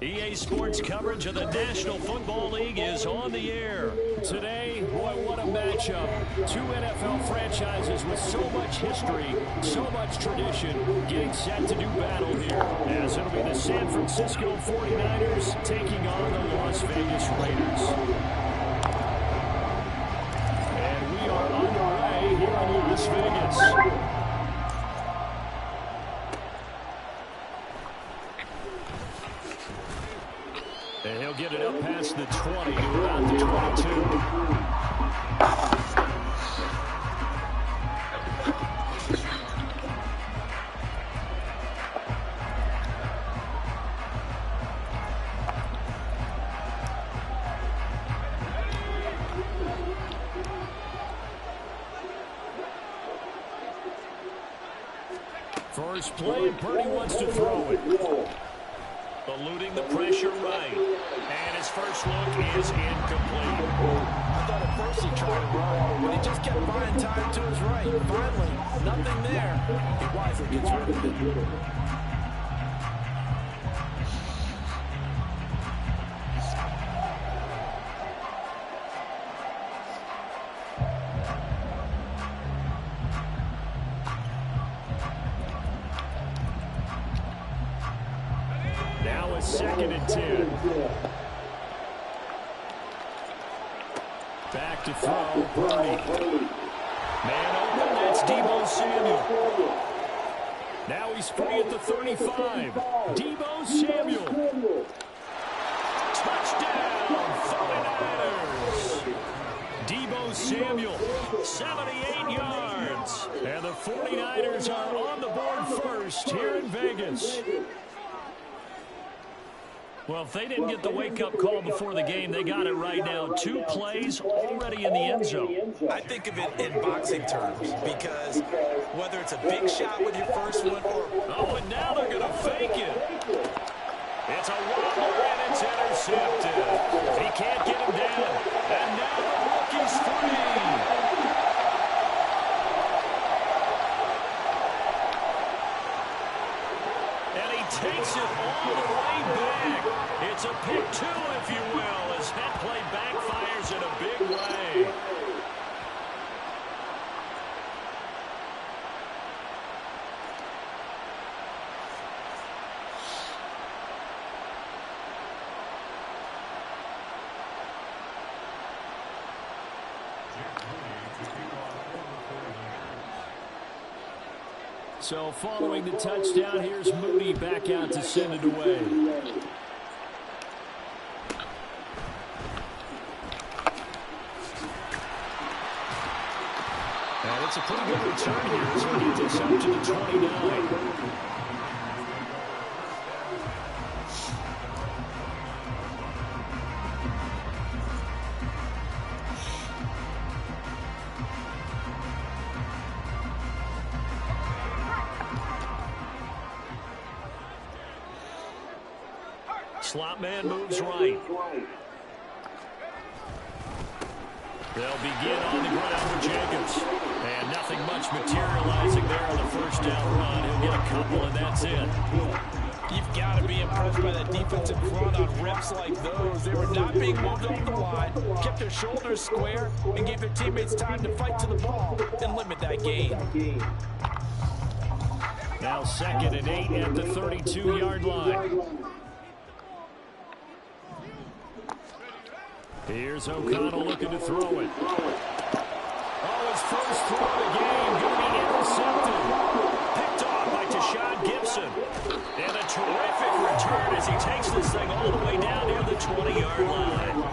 EA Sports coverage of the National Football League is on the air. Today, boy, what a matchup. Two NFL franchises with so much history, so much tradition, getting set to do battle here. As it'll be the San Francisco 49ers taking on the Las Vegas Raiders. And we are underway here in Las Vegas. And he'll get it up past the 20 to about the 22. First play, and Purdy wants to throw it. Eluding the pressure right. And his first look is incomplete. I thought at first he tried to run, but he just kept buying time to his right. Finally, nothing there. He wisely gets rid of it. Now it's 2nd and 10. Back to throw, Purdy. Man open, that's Deebo Samuel. Now he's free at the 35. Deebo Samuel. Touchdown, 49ers. Deebo Samuel, 78 yards. And the 49ers are on the board first here in Vegas. Well, if they didn't get the wake-up call before the game, they got it right now. 2 plays already in the end zone. I think of it in boxing terms because whether it's a big shot with your first one or... Oh, and now they're going to fake it. It's a wobbler, and it's intercepted. He can't get him down. And now the rookie's free. Takes it all the way back. It's a pick 2, if you will, as that play backfires in a big way. So following the touchdown, here's Moody back out to send it away. And it's a pretty good return here as we get this up to the 29. Slot man moves right. They'll begin on the ground for Jacobs. And nothing much materializing there on the first down run. He'll get a couple, and that's it. You've got to be impressed by that defensive front on reps like those. They were not being moved off the line, kept their shoulders square, and gave their teammates time to fight to the ball and limit that gain. Now 2nd and 8 at the 32-yard line. Here's O'Connell looking to throw it. Oh, his first throw of the game going to be intercepted. Picked off by Tashawn Gibson. And a terrific return as he takes this thing all the way down near the 20-yard line.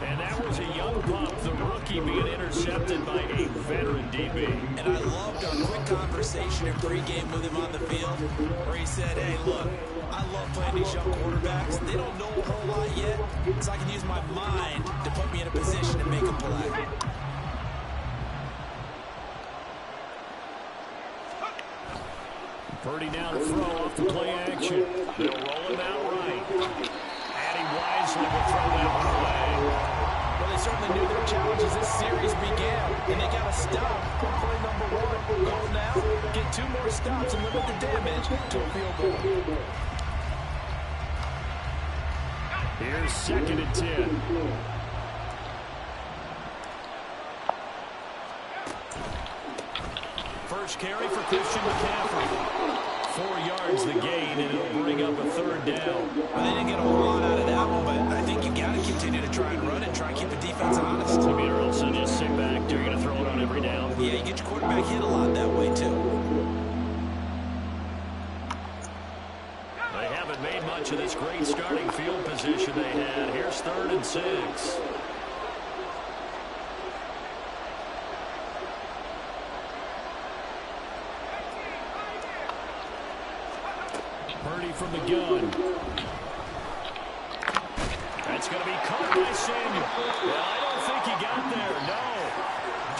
And that was a young pup, the rookie, being intercepted by a veteran DB. And I loved our quick conversation in pregame with him on the field where he said, hey, look, I love playing these young quarterbacks. They don't know a whole lot yet, so I can use my mind to put me in a position to make a play. Purdy now to throw off the play action. They'll roll him out right. And he wisely will throw that one away. Well, they certainly knew their challenge as this series began, and they got to stop on play number 1. Goal now, get 2 more stops and limit the damage to a field goal. Here's 2nd and 10. First carry for Christian McCaffrey. 4 yards the gain, and it'll bring up a 3rd down. Well, they didn't get a whole lot out of that one, but I think you got to continue to try and run it, try and keep the defense honest. I mean, or else you just sit back. You're going to throw it on every down. Yeah, you get your quarterback hit a lot that way, too. They haven't made much of this great starting field position they had. Here's 3rd and 6. Purdy from the gun. That's going to be caught by Samuel. Well, I don't think he got there, no.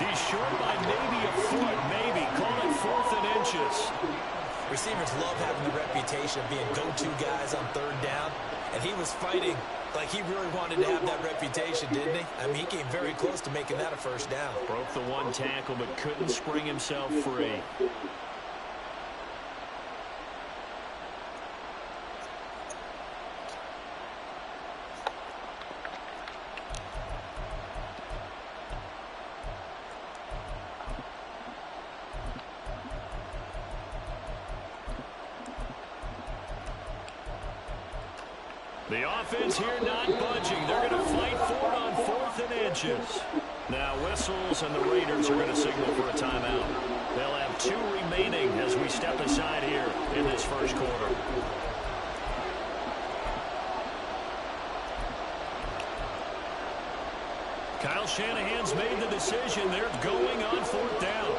He's short by maybe a foot, maybe. Call it 4th and inches. Receivers love having the reputation of being go-to guys on 3rd down, and he was fighting like he really wanted to have that reputation, didn't he? I mean, he came very close to making that a 1st down. Broke the 1 tackle, but couldn't spring himself free. The offense here not budging. They're going to fight for it on 4th and inches. Now whistles, and the Raiders are going to signal for a timeout. They'll have 2 remaining as we step aside here in this 1st quarter. Kyle Shanahan's made the decision. They're going on 4th down.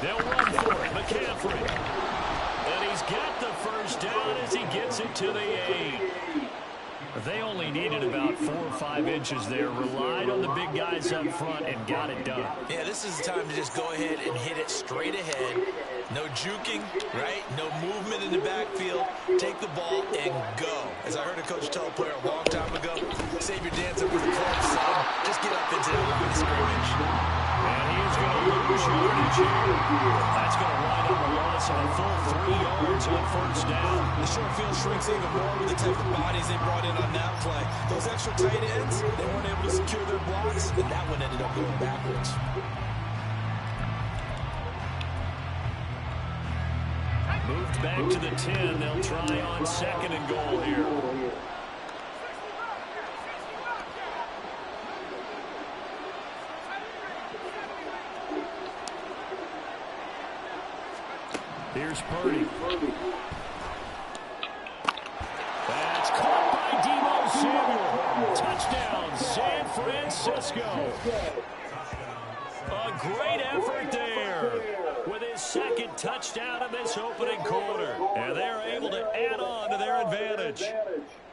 They'll run for it. McCaffrey. And he's got the 1st down as he gets it to the 8. They only needed about 4 or 5 inches there. Relied on the big guys up front and got it done. Yeah, this is the time to just go ahead and hit it straight ahead. No juking, right? No movement in the backfield. Take the ball and go. As I heard a coach tell a player a long time ago, save your dancing for the club, son. Just get up into that line of scrimmage. And he's going to lose yardage here. That's going to wind up a loss of a full 3 yards on 1st down. The short field shrinks even more with the type of bodies they brought in on that play. Those extra tight ends, they weren't able to secure their blocks, and that one ended up going backwards. Moved back to the 10. They'll try on 2nd and goal here. Here's Purdy. That's caught by Deebo Samuel. Touchdown, San Francisco. A great effort there with his 2nd touchdown in this opening quarter. And they're able to add on to their advantage.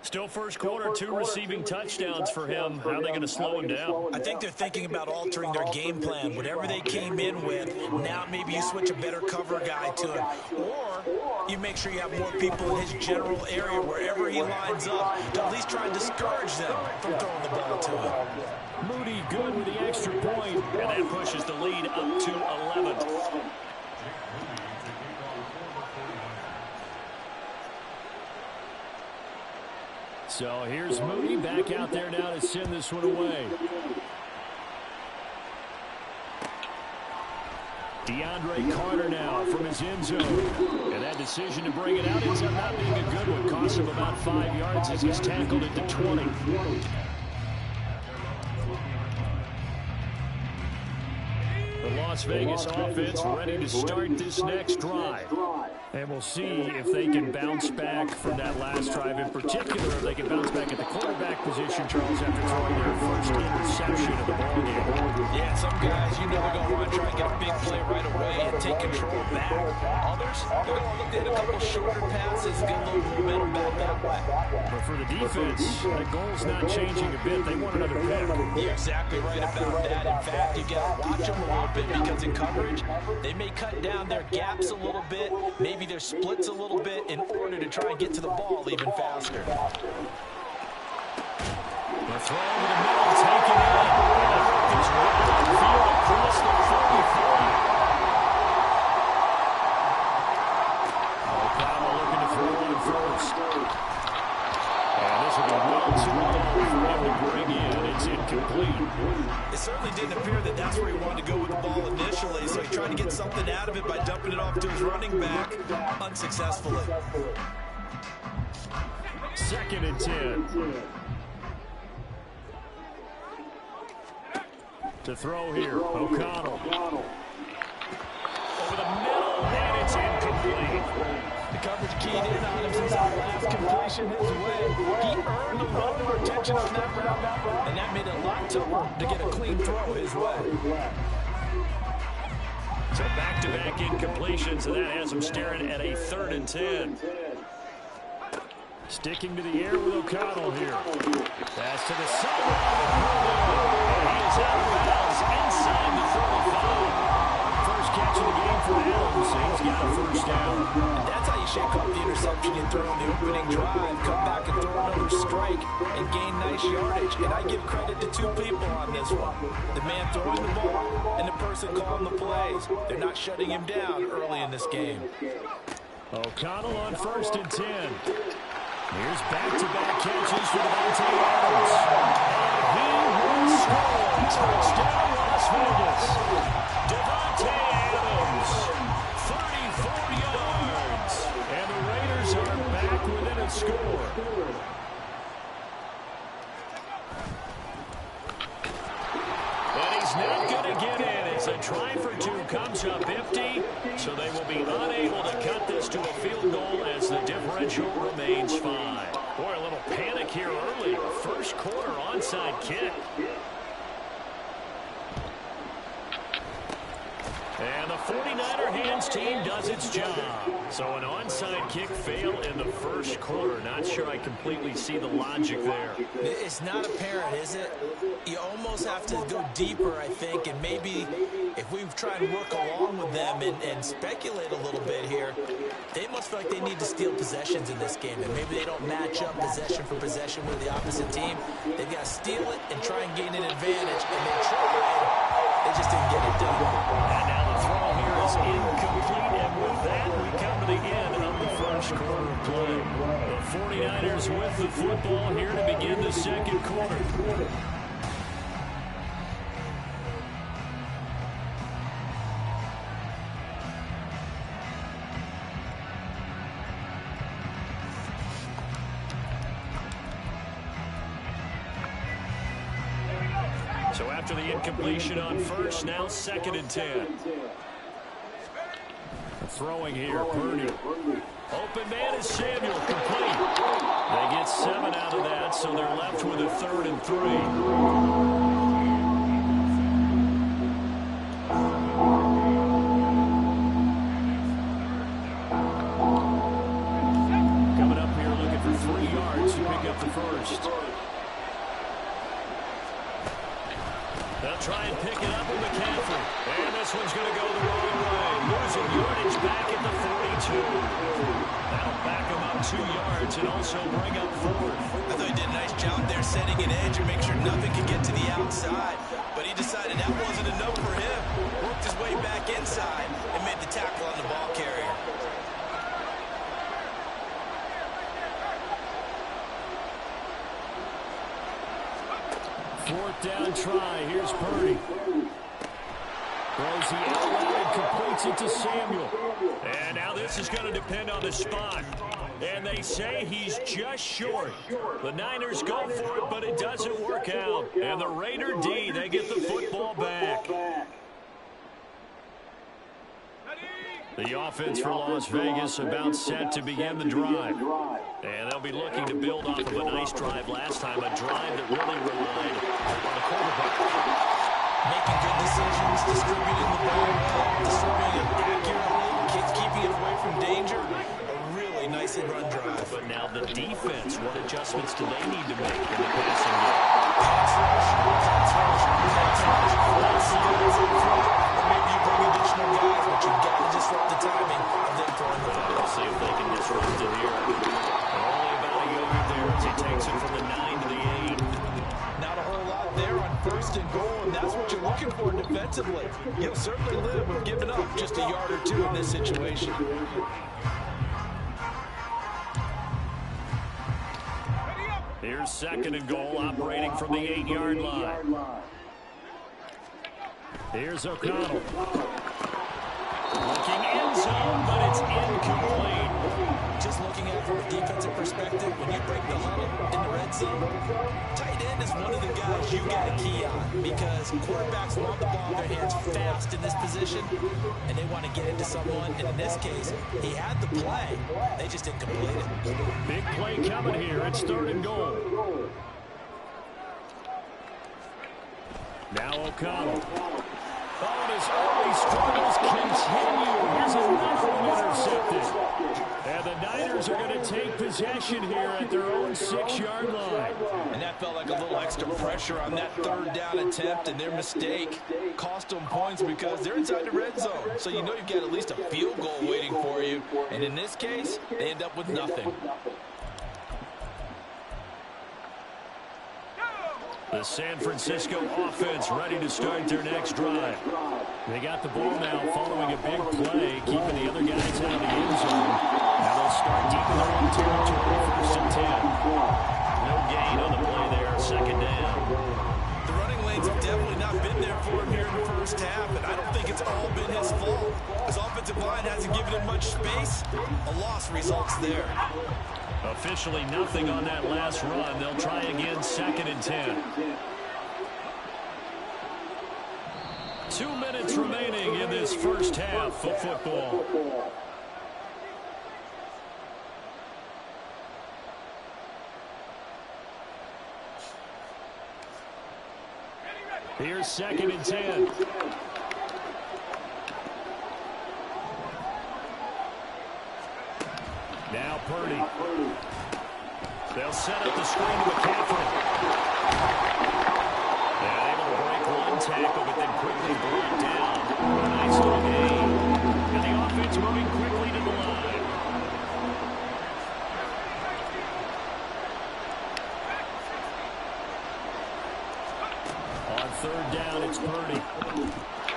Still 1st quarter, 2 receiving touchdowns for him. How are they going to slow him down? I think they're thinking about altering their game plan. Whatever they came in with, now maybe you switch a better cover guy to him. Or you make sure you have more people in his general area wherever he lines up to at least try and discourage them from throwing the ball to him. Moody good with the extra point, and that pushes the lead up to 11. So here's Moody back out there now to send this one away. DeAndre Carter now from his end zone. And that decision to bring it out ends up not being a good one. Cost him about 5 yards as he's tackled at the 20. The Las Vegas offense ready to start this next drive. And we'll see if they can bounce back from that last drive. In particular, if they can bounce back at the quarterback position, Charles, after throwing their first interception of the ballgame. Yeah, some guys, you know, they're going to want to try and get a big play right away and take control back. Others, they're going to look at a couple shorter passes, get a little momentum back that way. But for the defense, the goal's not changing a bit. They want another pick. You're exactly right about that. In fact, you got to watch them a little bit because in coverage, they may cut down their gaps a little bit, maybe their splits a little bit in order to try and get to the ball even faster. The throw over the middle, taken in. It's right on field across the will be well too low for him to bring in. It's incomplete. It certainly didn't appear that that's where he wanted to go with the ball initially, so he tried to get something out of it by dumping it off to his running back, unsuccessfully. 2nd and 10. To throw here, O'Connell. Over the middle, and it's incomplete. The coverage keyed in on him since that last completion his way. He earned a lot more attention on that route, and that made it a lot tougher to get a clean throw his way. So back-to-back incompletions, and that has him staring at a 3rd and 10. Sticking to the air with O'Connell here. Pass to the sideline. And he is out of bounds inside the 35. First catch of the game for Adams, so he's got a 1st down. And that's how you shake off the interception you throw in the opening drive. Come back and throw another strike and gain nice yardage. And I give credit to 2 people on this one. The man throwing the ball and the person calling the plays. They're not shutting him down early in this game. O'Connell on 1st and 10. Here's back-to-back catches for Davante Adams. And he will score. Touchdown, Las Vegas. Davante Adams, 34 yards. And the Raiders are back within a score. And he's not going to get in. It's a try for 2, comes up empty. So they will be unable to cut this to a field goal as the differential remains 5. Boy, a little panic here early. First quarter onside kick. And the 49er hands team does its job. So an onside kick fail in the first quarter. Not sure I completely see the logic there. It's not apparent, is it? You almost have to go deeper, I think, and maybe if we try and work along with them and speculate a little bit here, they must feel like they need to steal possessions in this game, and maybe they don't match up possession for possession with the opposite team. They've got to steal it and try and gain an advantage, and they tried. They just didn't get it done. And now the throw here is incomplete, and with that, we come to the end of the first quarter of play. The 49ers with the football here to begin the second quarter. So after the incompletion on 1st, now 2nd and 10. Throwing here, Purdy. Open man is Samuel, complete. They get 7 out of that, so they're left with a 3rd and 3. Coming up here looking for 3 yards to pick up the 1st. They'll try and pick it up with McCaffrey. And this one's going to go the wrong way. Losing yardage back at the 42. That'll back him up 2 yards and also bring up 4th. I thought he did a nice job there setting an edge and make sure nothing could get to the outside. But he decided that wasn't enough for him. Worked his way back inside and made the tackle on the ball carrier. Fourth down try. Here's Purdy. Throws the out and completes it to Samuel. And now this is going to depend on the spot. And they say he's just short. The Niners go for it, but it doesn't work out. And the Raider D, they get the football back. The offense for Las Vegas about set to begin the drive. And they'll be looking to build off of a nice drive last time, a drive that really relied on the quarterback. Making good decisions, distributing the ball well, distributing it accurately, keeping it away from danger. A really nicely run drive. But now the defense, what adjustments do they need to make in the passing game? Pass rush, maybe you bring additional guys, but you've got to disrupt the timing of them throwing the ball. We'll see if they can disrupt it here. Only about a yard there as he takes it from the 9 to the 8. Not a whole lot there on 1st and goal, and that's what you're looking for defensively. You'll certainly live with giving up just a yard or 2 in this situation. Here's second and goal, operating from the 8-yard line. Here's O'Connell. Looking end zone, but it's incomplete. Just looking at it from a defensive perspective, when you break the huddle in the red zone, tight end is one of the guys you got to key on because quarterbacks want the ball in their hands fast in this position, and they want to get into someone. And in this case, he had the play. They just didn't complete it. Big play coming here. It's third and goal. Now O'Connell. Oh, and his early struggles continue. Here's another one intercepted. And the Niners are going to take possession here at their own 6-yard line. And that felt like a little extra pressure on that third down attempt, and their mistake cost them points because they're inside the red zone. So you know you've got at least a field goal waiting for you. And in this case, they end up with nothing. The San Francisco offense ready to start their next drive. They got the ball now following a big play, keeping the other guys out of the end zone. Now they'll start deep in their own territory, 1st and 10. No gain on the play there, second down. The running lanes have definitely not been there for him here in the first half, and I don't think it's all been his fault. His offensive line hasn't given him much space. A loss results there. Officially nothing on that last run. They'll try again, 2nd and 10. 2 minutes remaining in this first half of football. Here's 2nd and 10. Now Purdy. They'll set up the screen to McCaffrey. They're able to break one tackle, but then quickly brought down. A nice little gain. And the offense moving quickly to the line. On 3rd down, it's Purdy.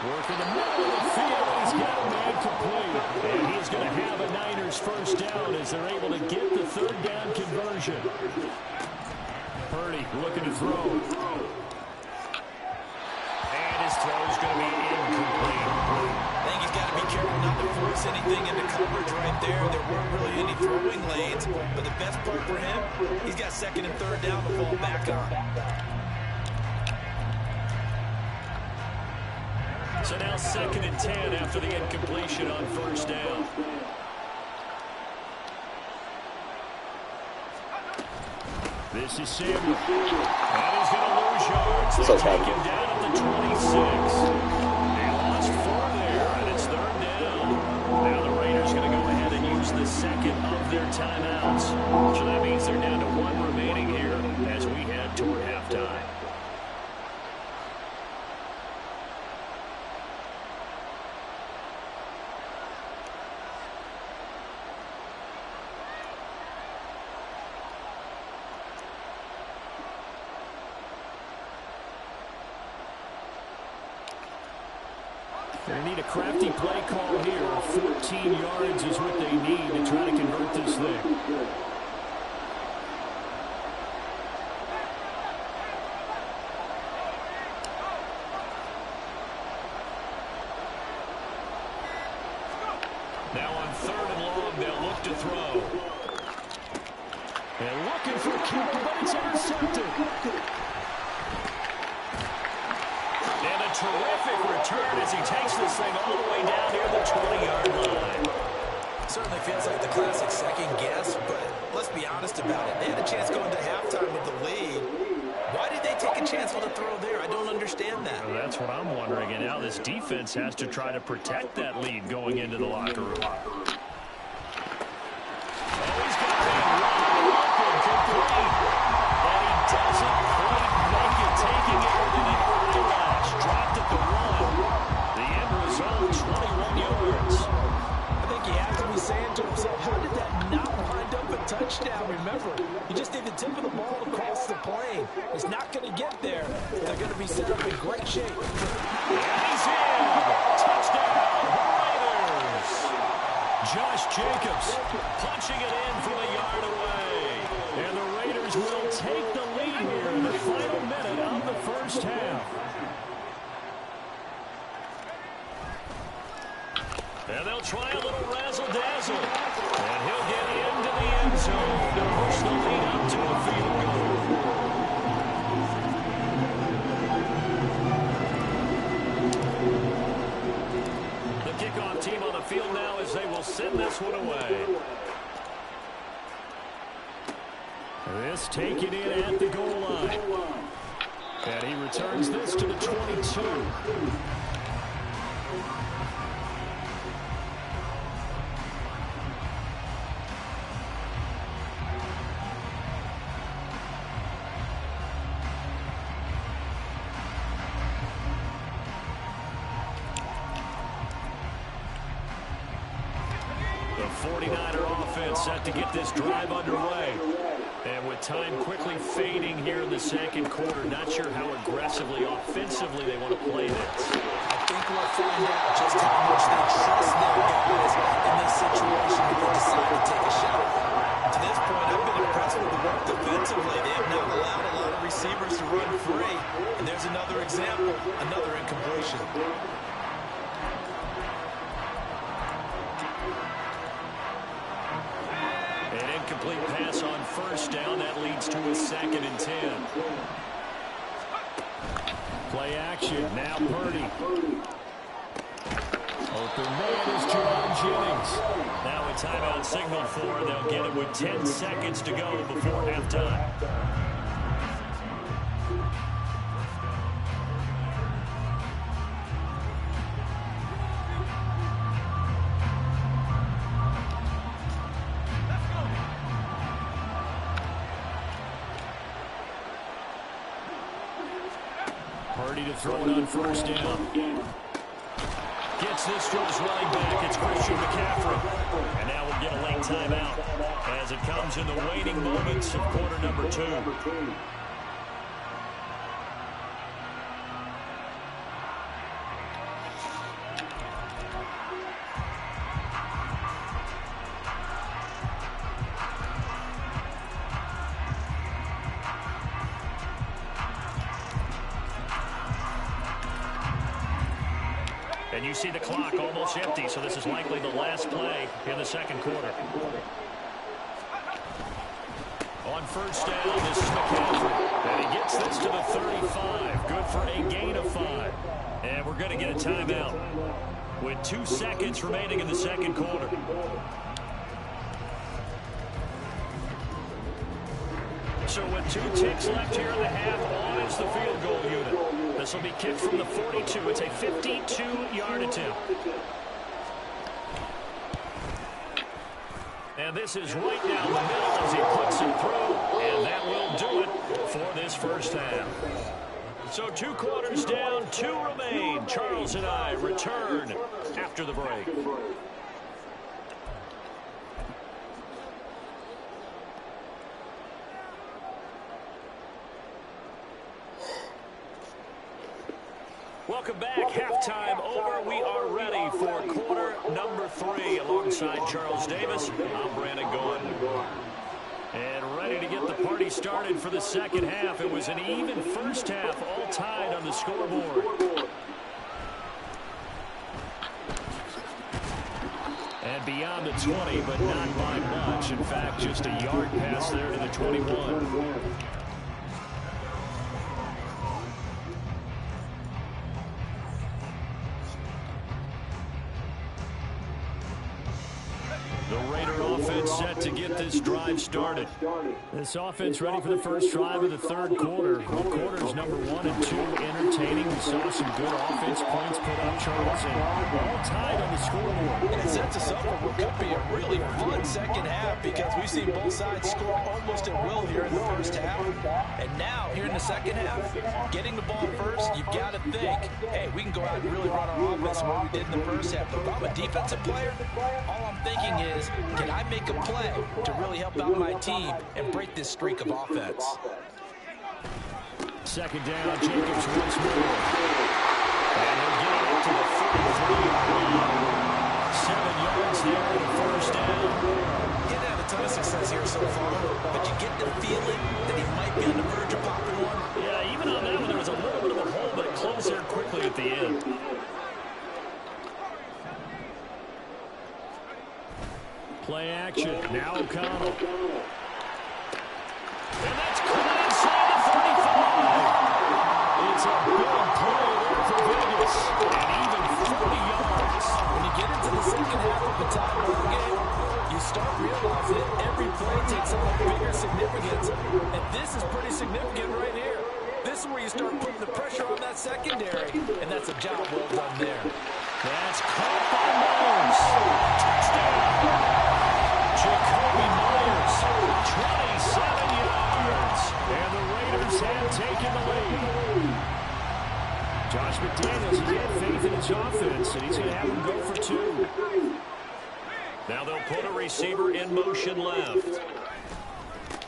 Working the middle of the field. He's got a man complete. And he's going to have a Niners first down as they're able to get the 3rd down conversion. Purdy looking to throw. And his throw's going to be incomplete. I think he's got to be careful not to force anything into coverage right there. There weren't really any throwing lanes. But the best part for him, he's got 2nd and 3rd down to fall back on. So now 2nd and 10 after the incompletion on 1st down. This is Samuel. And he's going to lose yards. They take him down at the 26. They lost 4 there, and it's 3rd down. Now the Raiders going to go ahead and use the second of their timeouts. So that means they're down to 1 remaining here as we head toward halftime. They need a crafty play call here. 14 yards is what they need to try to convert this thing. Now on 3rd and long, they'll look to throw. And looking for Kittle, but it's intercepted. And a terrific return as he takes this thing all the way down near the 20-yard line. Certainly feels like the classic second guess, but let's be honest about it. They had a chance going to halftime with the lead. Why did they take a chance with a throw there? I don't understand that. Well, that's what I'm wondering. And now this defense has to try to protect that lead going into the locker room. Touchdown, remember, you just need the tip of the ball across the plane. It's not going to get there. They're going to be set up in great shape. And he's in. Touchdown, Raiders. Josh Jacobs punching it in from a yard away. And the Raiders Steelers will take the lead here in the final minute of the first half. And they'll try a little razzle-dazzle. And he'll get into the end zone to push the lead up to a field goal. The kickoff team on the field now as they will send this one away. This taken in at the goal line. And he returns this to the 22. The 49er offense set to get this drive underway. And with time quickly fading here in the second quarter, not sure how aggressively, offensively they want to play this. I think we'll find out just how much they trust their guys in this situation if they decide to take a shot. To this point, I've been impressed with the work defensively. They have not allowed a lot of receivers to run free. And there's another example, another incompletion. An incomplete pass on first down. That leads to a 2nd and 10. Play action. Now Purdy. Open man is Jerome Jennings. Now a timeout signal for. They'll get it with 10 seconds to go before halftime. Purdy to throw it on first down. Gets this to his running back. It's Christian McCaffrey. And now we'll get a late timeout as it comes in the waning moments of quarter number 2. And you see the clock almost empty, so this is likely the last play in the second quarter. On first down, this is McCaffrey. And he gets this to the 35. Good for a gain of 5. And we're going to get a timeout with 2 seconds remaining in the second quarter. So with 2 ticks left here in the half, on is the field goal unit. This will be kicked from the 42. It's a 52-yard attempt. And this is right down the middle as he puts it through. And that will do it for this first half. So 2 quarters down, 2 remain. Charles and I return after the break. Welcome back. Halftime over. We are ready for quarter number 3. Alongside Charles Davis, I'm Brandon Gordon. And ready to get the party started for the second half. It was an even first half, all tied on the scoreboard. And beyond the 20, but not by much. In fact, just a yard pass there to the 21. The Raider offense set to get this drive started. This offense ready for the first drive of the third quarter. Quarters number 1 and 2 entertaining. We saw some good offense points put up, Charles, and all tied on the scoreboard. And it sets us up for what could be a really fun second half because we've seen both sides score almost at will here in the first half. And now, here in the second half, getting the ball first, you've got to think, hey, we can go out and really run our offense the way we did in the first half. But if I'm a defensive player, all I'm thinking is, can I make a play to really help out my team and break this streak of offense? Second down, Jacobs once more. And they'll get it up to the 43. 7 yards there, the first down. Getting out of ton of success here so far, but you get the feeling that he might be on the verge of popping one. Yeah, even on that one, there was a little bit of a hole, but it closed there quickly at the end. Play action. Now O'Connell. And that's caught inside the 35. It's a big play there for Vegas. And even 40 yards. When you get into the second half of the time game, you start realizing that every play takes on a bigger significance. And this is pretty significant right here. This is where you start putting the pressure on that secondary. And that's a job well done there. That's caught by Myers. Touchdown. Jacoby Myers, 27 yards. And the Raiders have taken the lead. Josh McDaniels has had faith in his offense, and he's going to have them go for two. Now they'll put a receiver in motion left.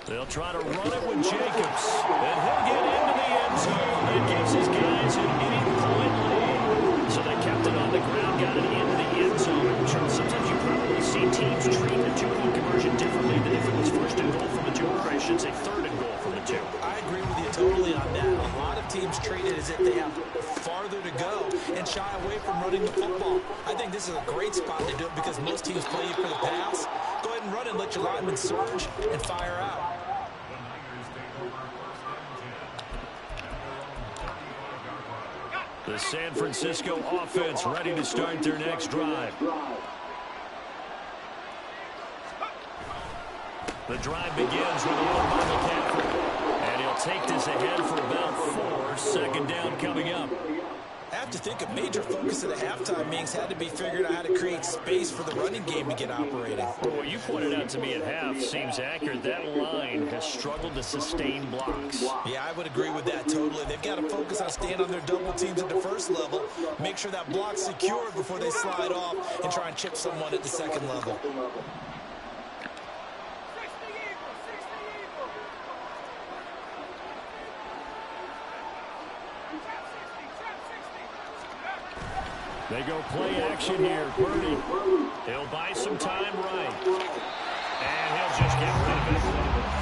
They'll try to run it with Jacobs. And he'll get into the end zone. That gives his guys an 8-point lead. So they kept it on the ground, got it into the end zone. Charles, sometimes you probably see teams treat the two-point conversion differently than if it was first and goal from the two, or I should say third and goal from the two. I agree with you totally on that. A lot of teams treat it as if they have farther to go and shy away from running the football. I think this is a great spot to do it because most teams play you for the pass. Go ahead and run and let your linemen surge and fire out. The San Francisco offense ready to start their next drive. The drive begins with a run by McCaffrey. And he'll take this ahead for about 4. Second down coming up. I have to think a major focus of the halftime meetings had to be figuring out how to create space for the running game to get operating. Well, what you pointed out to me at half seems accurate. That line has struggled to sustain blocks. Yeah, I would agree with that totally. They've got to focus on staying on their double teams at the first level, make sure that block's secured before they slide off and try and chip someone at the second level. They go play action here. Purdy. He'll buy some time right. And he'll just get rid of it.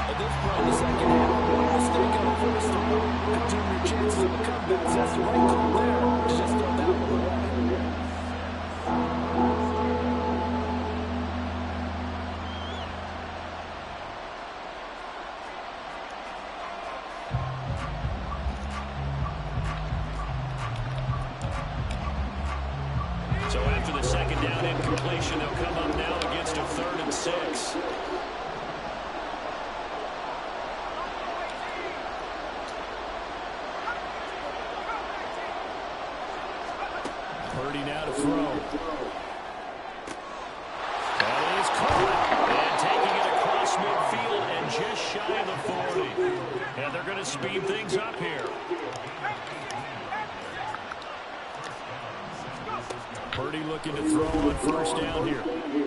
At this point in the second half, mistake on the first throw. Continue your chances of a comeback. So that's the right call there to just throw that one away. So after the second down incompletion, they'll come up now against a 3rd and 6. Purdy now to throw. That is caught. And taking it across midfield and just shy of the 40. And they're going to speed things up here. Purdy looking to throw on first down here. And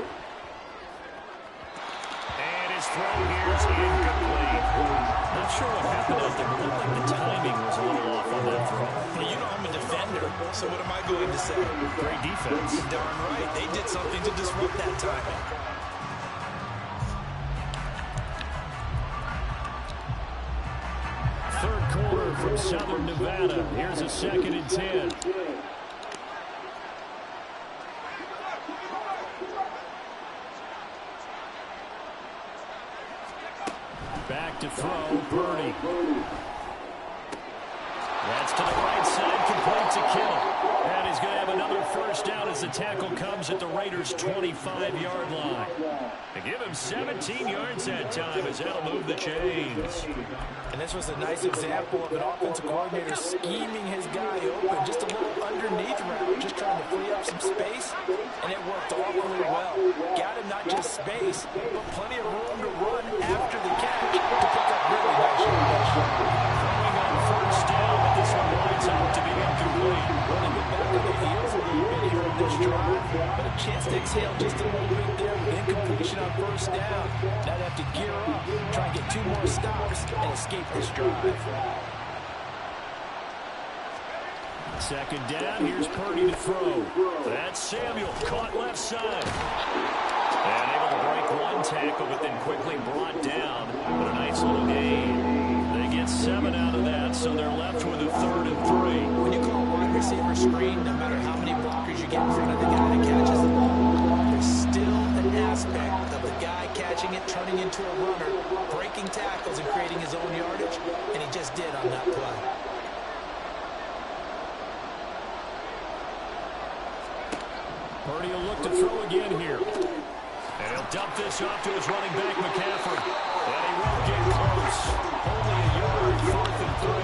his throw here is incomplete. Not sure what happened out there, but it looked like the timing was a little off on that throw. Well, you know I'm a defender, so what am I going to say? Great defense. You're darn right. They did something to disrupt that timing. Third quarter from Southern Nevada. Here's a 2nd and 10. Back to throw, Purdy. That's to the right side, complete to Kittle. And he's going to have another first down as the tackle comes at the Raiders' 25-yard line. They give him 17 yards that time as that'll move the chains. And this was a nice example of an offensive coordinator scheming his guy open. Just a little underneath route, just trying to free up some space. And it worked awfully well. Got him not just space, but plenty of room to run after the catch to pick up really nice yards. Throwing on first down, but this one winds up to be incomplete. Well, they've been back on their heels a little bit here in this drive, but a chance to exhale just a little bit there with incompletion on first down. Now they have to gear up, try and get 2 more stops, and escape this drive. Second down, here's Purdy to throw. That's Samuel, caught left side. And able to break one tackle, but then quickly brought down. But a nice little gain. They get 7 out of that, so they're left with a 3rd and 3. When you call a wide receiver screen, no matter how many blockers you get in front of the guy that catches the ball, there's still an aspect of the guy catching it, turning into a runner, breaking tackles and creating his own yardage, and he just did on that play. Purdy will look to throw again here. And he'll dump this off to his running back, McCaffrey. And he won't get close. Only a yard, 4th and 3.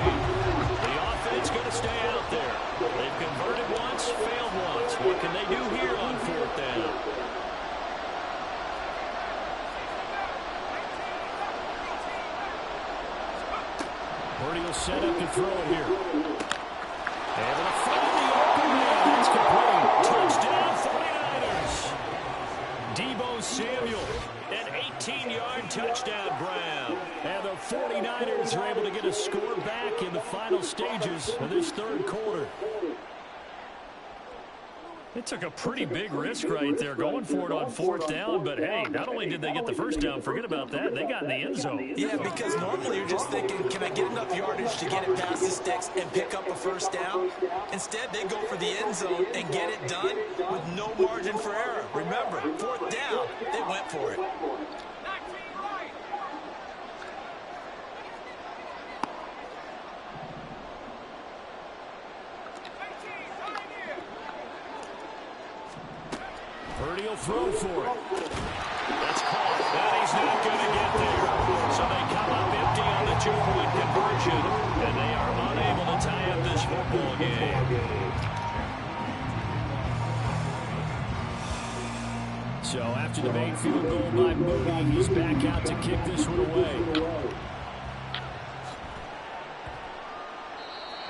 The offense going to stay out there. They've converted once, failed once. What can they do here on 4th down? Purdy will set up to throw it here. Able to find the open man. That's complete. Touchdown, 49ers. Deebo Samuel, an 18-yard touchdown grab. And the 49ers are able to get a score back in the final stages of this 3rd quarter. They took a pretty big risk right there going for it on 4th down, but hey, not only did they get the 1st down, forget about that, they got in the end zone. Yeah, because normally you're just thinking, can I get enough yardage to get it past the sticks and pick up a 1st down? Instead, they go for the end zone and get it done with no margin for error. Remember, 4th down, they went for it. Purdy will throw for it. That's caught. And he's not going to get there. So they come up empty on the 2-point conversion, and they are unable to tie up this football game. So after the main field goal by Moody, he's back out to kick this one away.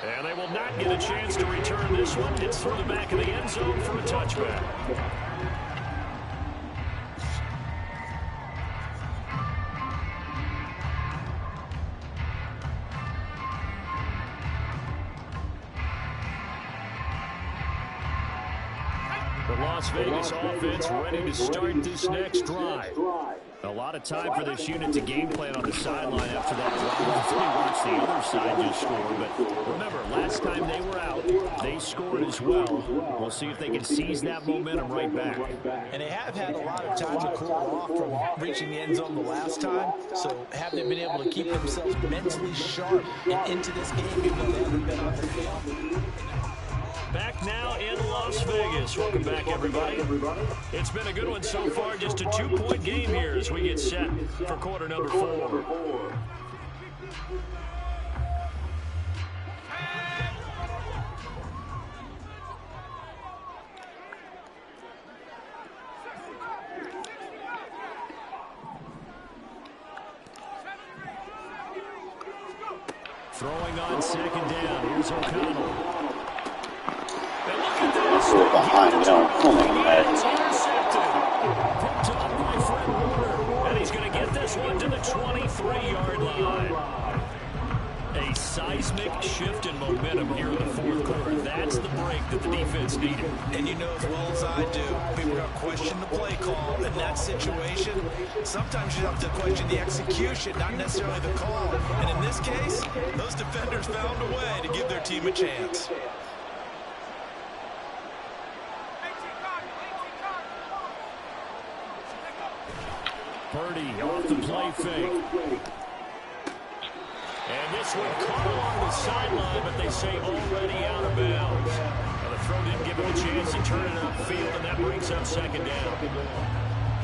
And they will not get a chance to return this one. It's through the back of the end zone for a touchback. The Las Vegas offense ready to start this next drive. A lot of time for this unit to game plan on the sideline after that drive. They watched the other side just score. But remember, last time they were out, they scored as well. We'll see if they can seize that momentum right back. And they have had a lot of time to cool off from reaching the end zone the last time. So have they been able to keep themselves mentally sharp and into this game even though they haven't been on the field? Back now in Las Vegas. Welcome back, everybody. It's been a good one so far. Just a 2-point game here as we get set for quarter number 4. Throwing on 2nd down. Here's O'Connell. Behind, we don't pull him that. Picked up by Fred Warner. And he's going to get this one to the 23-yard line. A seismic shift in momentum here in the 4th quarter. That's the break that the defense needed. And you know as well as I do, people are going to question the play call in that situation. Sometimes you have to question the execution, not necessarily the call. And in this case, those defenders found a way to give their team a chance. Purdy off the play fake. And this one caught along the sideline, but they say already out of bounds. Now the throw didn't give him a chance to turn it upfield, and that brings up 2nd down.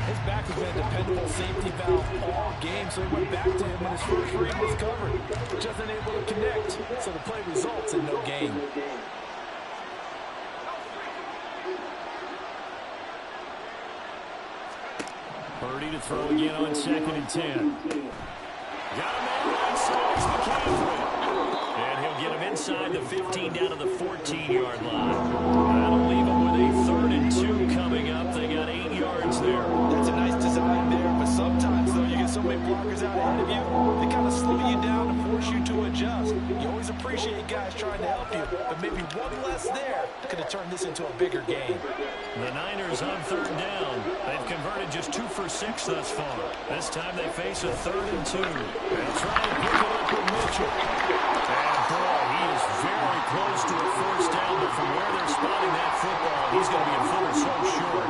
His back has been a dependable safety valve all game, so he went back to him when his first read was covered. Just unable to connect, so the play results in no gain. Purdy to throw again on 2nd and 10. Got him on the inside. It's McCaffrey. And he'll get him inside the 15 down to the 14-yard line. That'll leave him with a 3rd and 2 coming up. They got 8 yards there. That's a nice design there, but sometimes, though, you get so many blockers out ahead of you, they kind of slow you down and force you to adjust. You always appreciate guys trying to help you, but maybe one less there could have turned this into a bigger game. The Niners on third down. They've converted just 2 for 6 thus far. This time they face a 3rd and 2. They'll try and pick it up with Mitchell. And boy, he is very close to a first down, but from where they're spotting that football, he's going to be a foot or so short.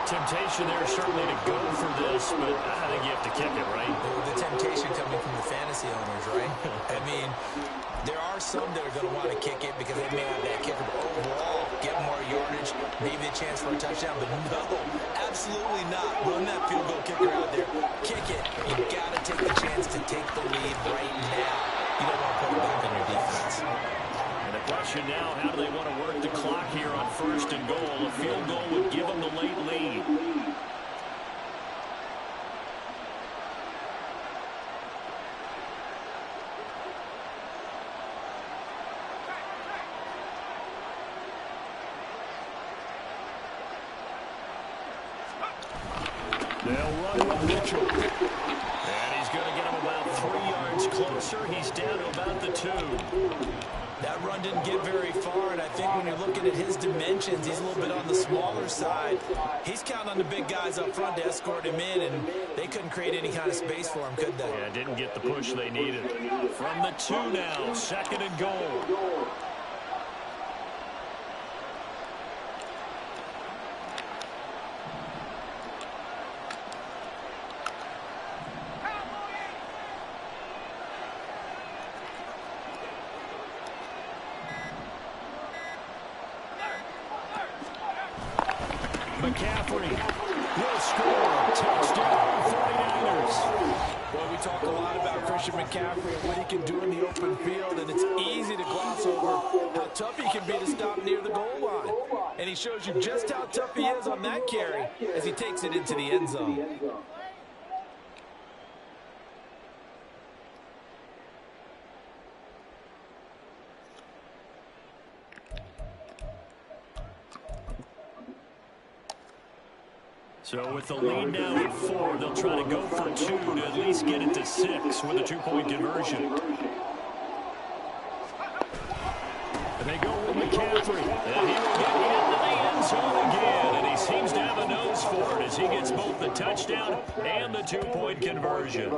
Temptation there certainly to go for this, but I think you have to kick it, right? The temptation coming from the fantasy owners, right? I mean, there are some that are going to want to kick it because they may have that kicker overall, get more yardage, maybe a chance for a touchdown, but no, absolutely not. Run that field goal kicker out there. Kick it. You got to take the chance to take the lead right now. You don't want to put it back on your defense. And the question now, how do they want to work the clock here on 1st and goal? A field goal would give them the late lead. They'll run with Mitchell. And he's going to get him about 3 yards closer. He's down to about the 2. That run didn't get very far, and I think when you're looking at his dimensions, he's a little bit on the smaller side. He's counting on the big guys up front to escort him in, and they couldn't create any kind of space for him, could they? Yeah, didn't get the push they needed. From the 2 now, 2nd and goal. McCaffrey will score. Touchdown, 49ers. Boy, we talk a lot about Christian McCaffrey and what he can do in the open field, and it's easy to gloss over how tough he can be to stop near the goal line. And he shows you just how tough he is on that carry as he takes it into the end zone. So with the lead now at 4, they'll try to go for 2 to at least get it to 6 with a 2-point conversion. And they go with McCaffrey. And he will get into the end zone again. And he seems to have a nose for it as he gets both the touchdown and the 2-point conversion.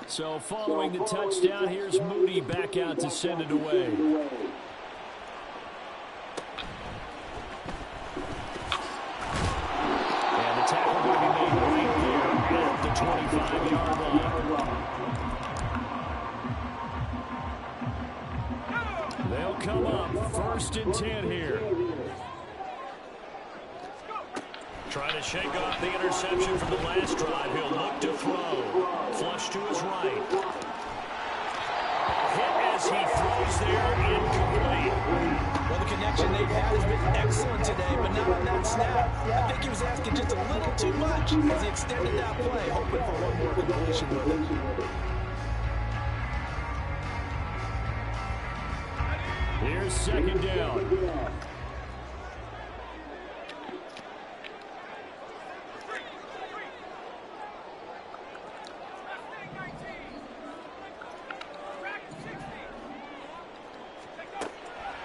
So following the touchdown, here's Moody back out to send it away. And the tackle going to be made right there at the 25-yard line. They'll come up 1st and 10 here. Trying to shake off the interception from the last drive. He'll look to throw. Flush to his right. Hit as he throws there, incomplete. Well, the connection they've had has been excellent today, but not on that snap. I think he was asking just a little too much as he extended that play, hoping for one more completion with it. Here's 2nd down.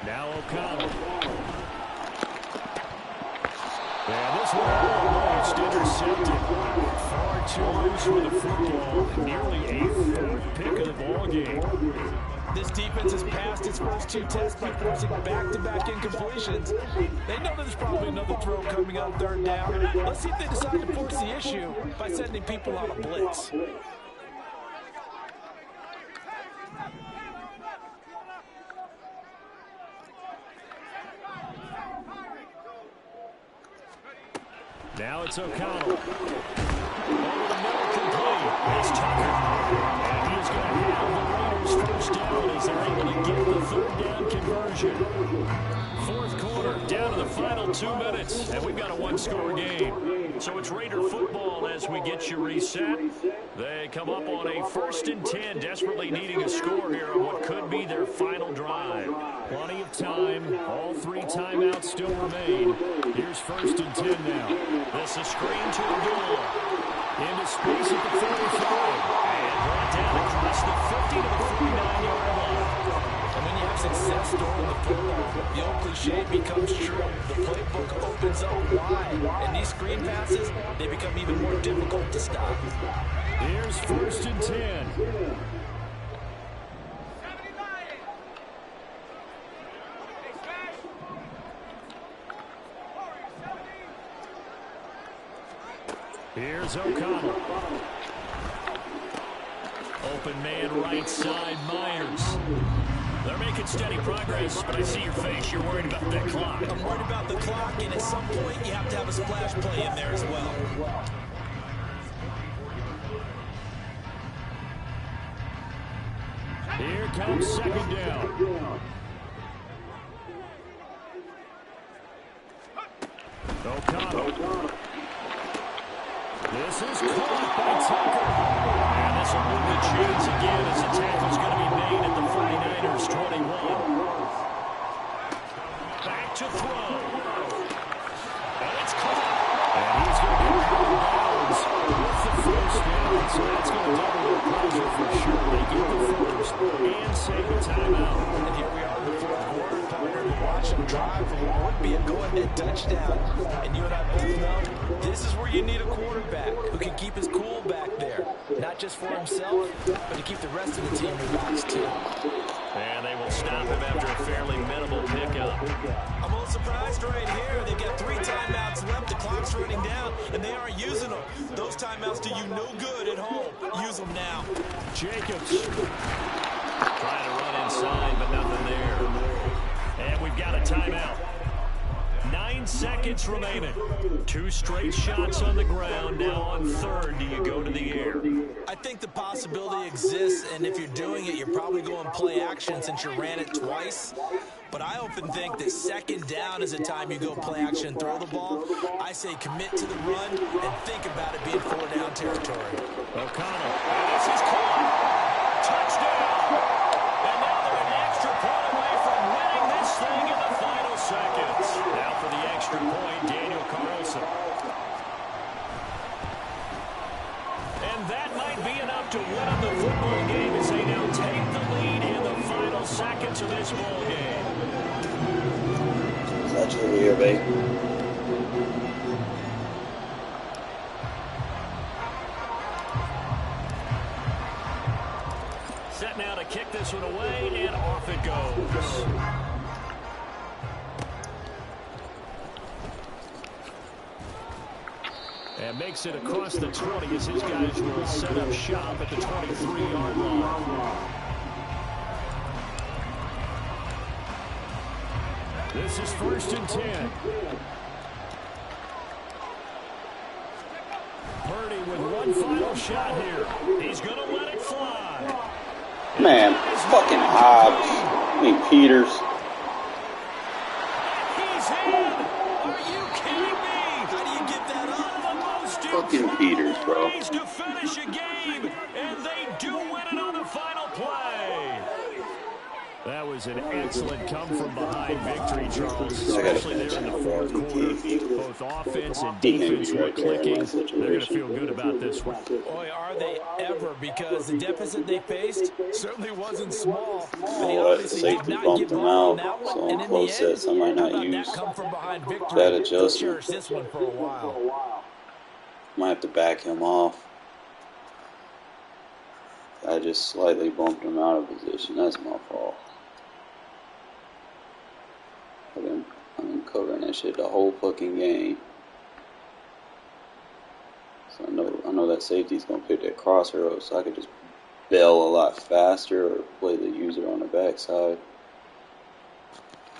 Now O'Connell. And this one almost intercepted. Far too loose with the football. Nearly a 4th pick of the ball game. This defense has passed its first 2 tests by forcing back-to-back incompletions. They know there's probably another throw coming on 3rd down. Let's see if they decide to force the issue by sending people on a blitz. Now it's O'Connell. Over the middle, complete. It's Tucker. And he is going to have the Raiders first down as they're able to get the 3rd down conversion. 4th quarter, down to the final 2 minutes. And we've got a 1-score game. So it's Raider football as we get you reset. They come up on a 1st and 10, desperately needing a score here on what could be their their final drive. Plenty of time. All 3 timeouts still remain. Here's 1st and 10 now. This is screen to Abdullah. Into space at the 45. And brought down across the 50 to the 49-yard line. And when you have success throwing the football, the old cliche becomes true. The playbook opens up wide. And these screen passes, they become even more difficult to stop. Here's 1st and 10. Here's O'Connell. Open man right side, Myers. They're making steady progress, but I see your face. You're worried about that clock. I'm worried about the clock, and at some point, you have to have a splash play in there as well. Here comes 2nd down. O'Connell. This is caught by Tucker. And this will move the chains again as the tackle's going to be made at the 49ers 21. Back to throw. And it's caught. And he's going to be out of bounds with the 1st down. So that's going to double their pleasure for sure. They get the 1st and save the timeout. And here we are in the 4th quarter, partner. We watch them drive for what would be a go-ahead touchdown. And you and I both know this is where you need a quarterback who can keep his cool back there. Not just for himself, but to keep the rest of the team relaxed too. And they will stop him after a fairly minimal pickup. I'm a little surprised right here. They've got 3 timeouts left. The clock's running down, and they aren't using them. Those timeouts do you no good at home. Use them now. Jacobs trying to run inside, but nothing there. And we've got a timeout. 9 seconds remaining. 2 straight shots on the ground. Now on 3rd, do you go to the air? I think the possibility exists, and if you're doing it, you're probably going play action since you ran it twice. But I often think that 2nd down is a time you go play action and throw the ball. I say commit to the run and think about it being 4-down territory. O'Connell. And this is caught. Touchdown. And now they're an extra point away from winning this thing in the final seconds. Now for the extra point, Daniel Carlson. And that might be enough to win them the football game as they now take the lead in the final seconds of this ball game. That's over here, babe. Set now to kick this one away, and off it goes. And makes it across the 20 as his guys will set up shop at the 23-yard line. This is 1st and 10. Purdy with one final shot here. He's going to let it fly. Man, fucking Hobbs. I mean, Peters. He's in. Are you kidding me? How do you get that up? One of the most Fucking Peters, bro. ways to finish a game, and they do win it on the final play. That was an excellent come-from-behind victory, Charles, especially there in the 4th quarter. Both offense and defense were clicking. They're going to feel good about this one. Boy, are they ever, because the deficit they faced certainly wasn't small. They Oh, obviously did safety not bumped give him up on out, that one, so and in the close end, sets I might how not about use that come-from-behind victory? that They'll adjustment. cherish this one for a while. Might have to back him off. I just slightly bumped him out of position. That's my fault. I've been covering that shit the whole fucking game. So I know that safety's gonna pick that crosser up, so I could just bail a lot faster or play the user on the backside.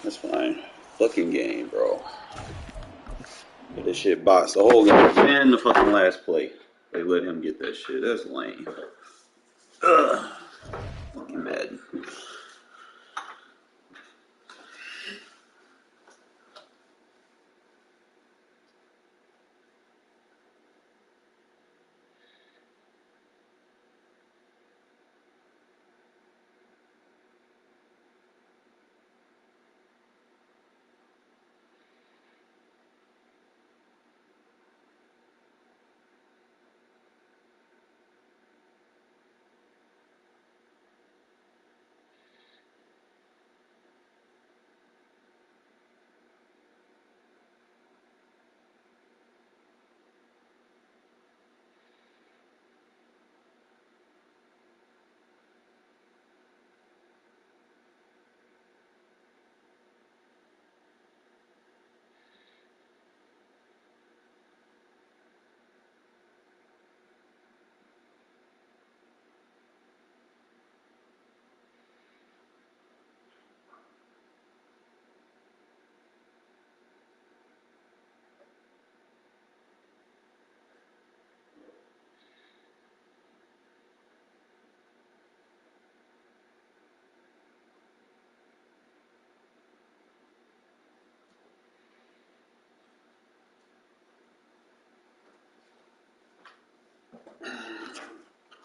That's fine. Fucking game, bro. Get this shit boxed the whole game and the fucking last play. They let him get that shit. That's lame. Ugh. Fucking Madden.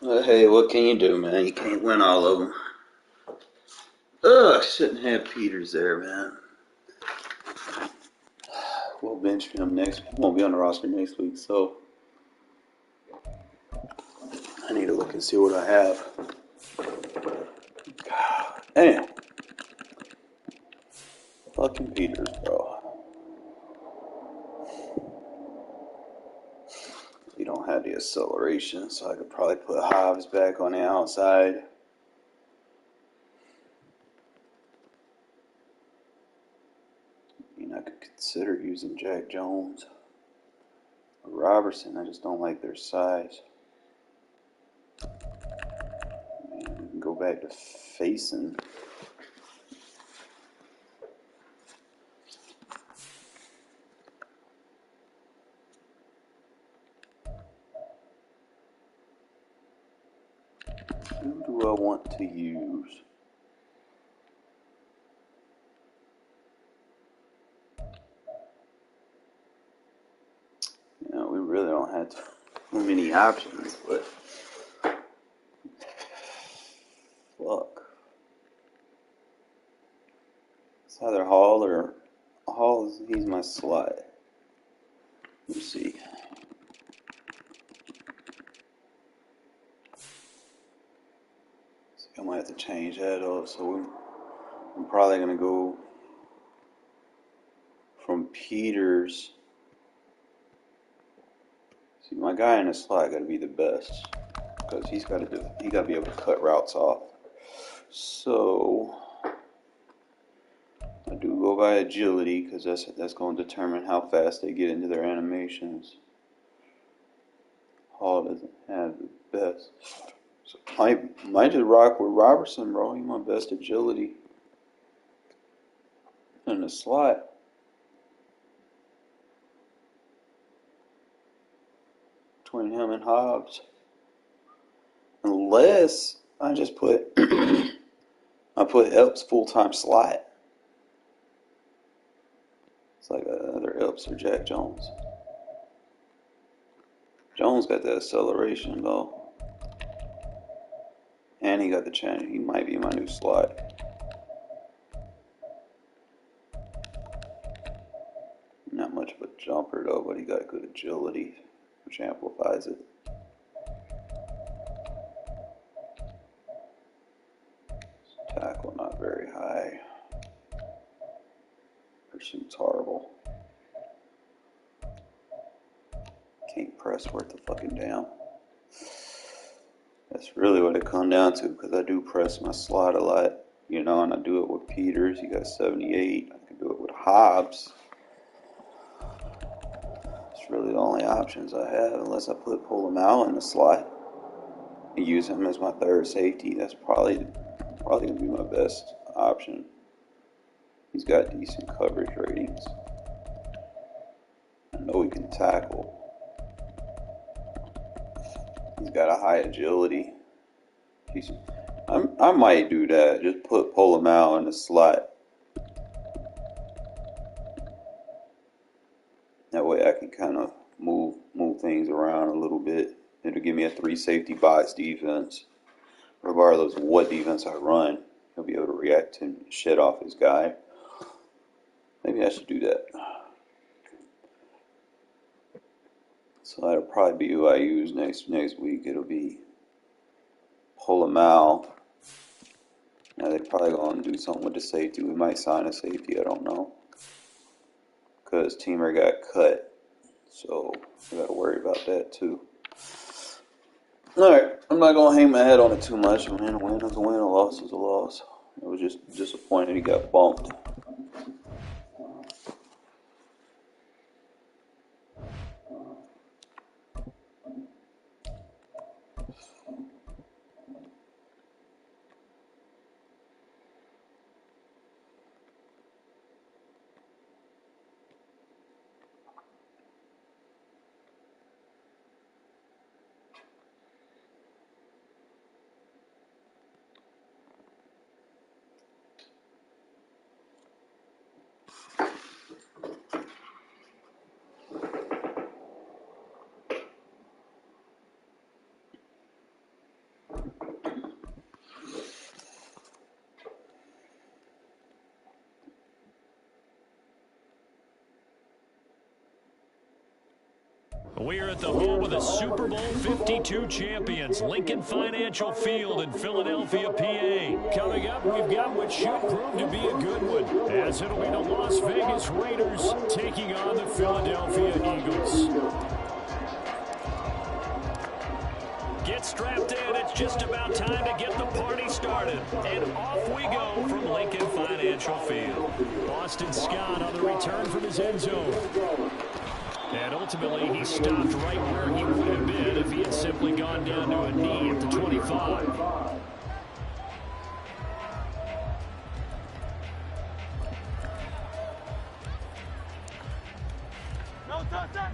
Hey, what can you do, man? You can't win all of them. Ugh, shouldn't have Peters there, man. We'll bench him next. Won't be on the roster next week, so I need to look and see what I have. Damn. Fucking Peters, bro. You don't have the acceleration, so I could probably put Hobbs back on the outside. I mean, I could consider using Jack Jones or Robertson. I just don't like their size. Man, we can go back to facing. Who do I want to use? You know, we really don't have too many options, but fuck. It's either Hall or he's my slot. Let's see. I might have to change that up. So I'm probably gonna go from Peters. See, my guy in the slot got to be the best because he got to be able to cut routes off. So I do go by agility because that's going to determine how fast they get into their animations. Hall doesn't have the best. So might just rock with Robertson, bro. He's my best agility in the slot. Between him and Hobbs. Unless I just put I put Epps full-time slot. It's like another Epps or Jack Jones. Jones got the acceleration though. And he got the change. He might be my new slot. Not much of a jumper though, but he got good agility, which amplifies it. Tackle not very high. Pursuit's horrible. Can't press worth the fucking damn. That's really what it comes down to, because I do press my slot a lot, you know, and I do it with Peters. He got 78. I can do it with Hobbs. It's really the only options I have, unless I pull him out in the slot and use him as my third safety. That's probably gonna be my best option. He's got decent coverage ratings. I know he can tackle. He's got a high agility. I might do that. Just pull him out in the slot. That way I can kind of move things around a little bit. It'll give me a 3 safety box defense. Regardless of what defense I run, he'll be able to react to shit off his guy. Maybe I should do that. So that'll probably be who I use next week. It'll be pull him out. Now they're probably going to do something with the safety. We might sign a safety. I don't know. Because Teamer got cut. So we got to worry about that too. Alright, I'm not going to hang my head on it too much. A win is a win, a loss is a loss. I was just disappointed he got bumped. We're at the home of the Super Bowl 52 champions, Lincoln Financial Field in Philadelphia, PA. Coming up, we've got what should prove to be a good one, as it'll be the Las Vegas Raiders taking on the Philadelphia Eagles. Get strapped in. It's just about time to get the party started. And off we go from Lincoln Financial Field. Boston Scott on the return from his end zone. And ultimately, he stopped right where he would have been if he had simply gone down to a knee at the 25. No touchdown!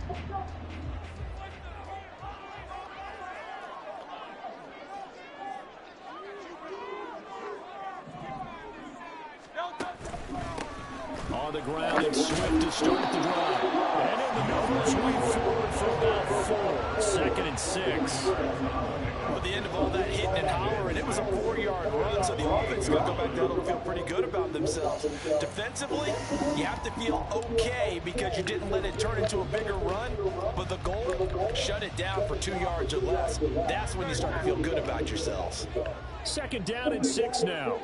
On the ground, it's Swift to start the drive. And in the numbers, we forward for about 4. 2nd and 6. At the end of all that hitting and hollering, it was a 4-yard run, so the offense is going to go back down and feel pretty good about themselves. Defensively, you have to feel okay because you didn't let it turn into a bigger run, but the goal, shut it down for 2 yards or less. That's when you start to feel good about yourselves. 2nd down and 6 now.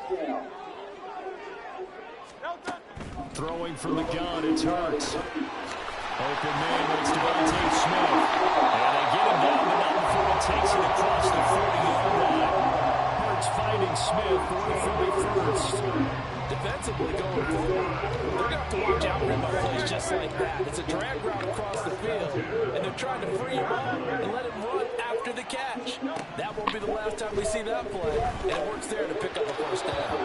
Throwing from the gun, it's Hurts. Open man, it's Devontae Smith. And they get him down, but not before he takes it across the 40-yard line. Hurts finding Smith going 41st. Defensively going forward, they're going to have to watch out for plays just like that. It's a drag route across the field, and they're trying to free him up and let him run after the catch. That won't be the last time we see that play, and it works there to pick up a first down.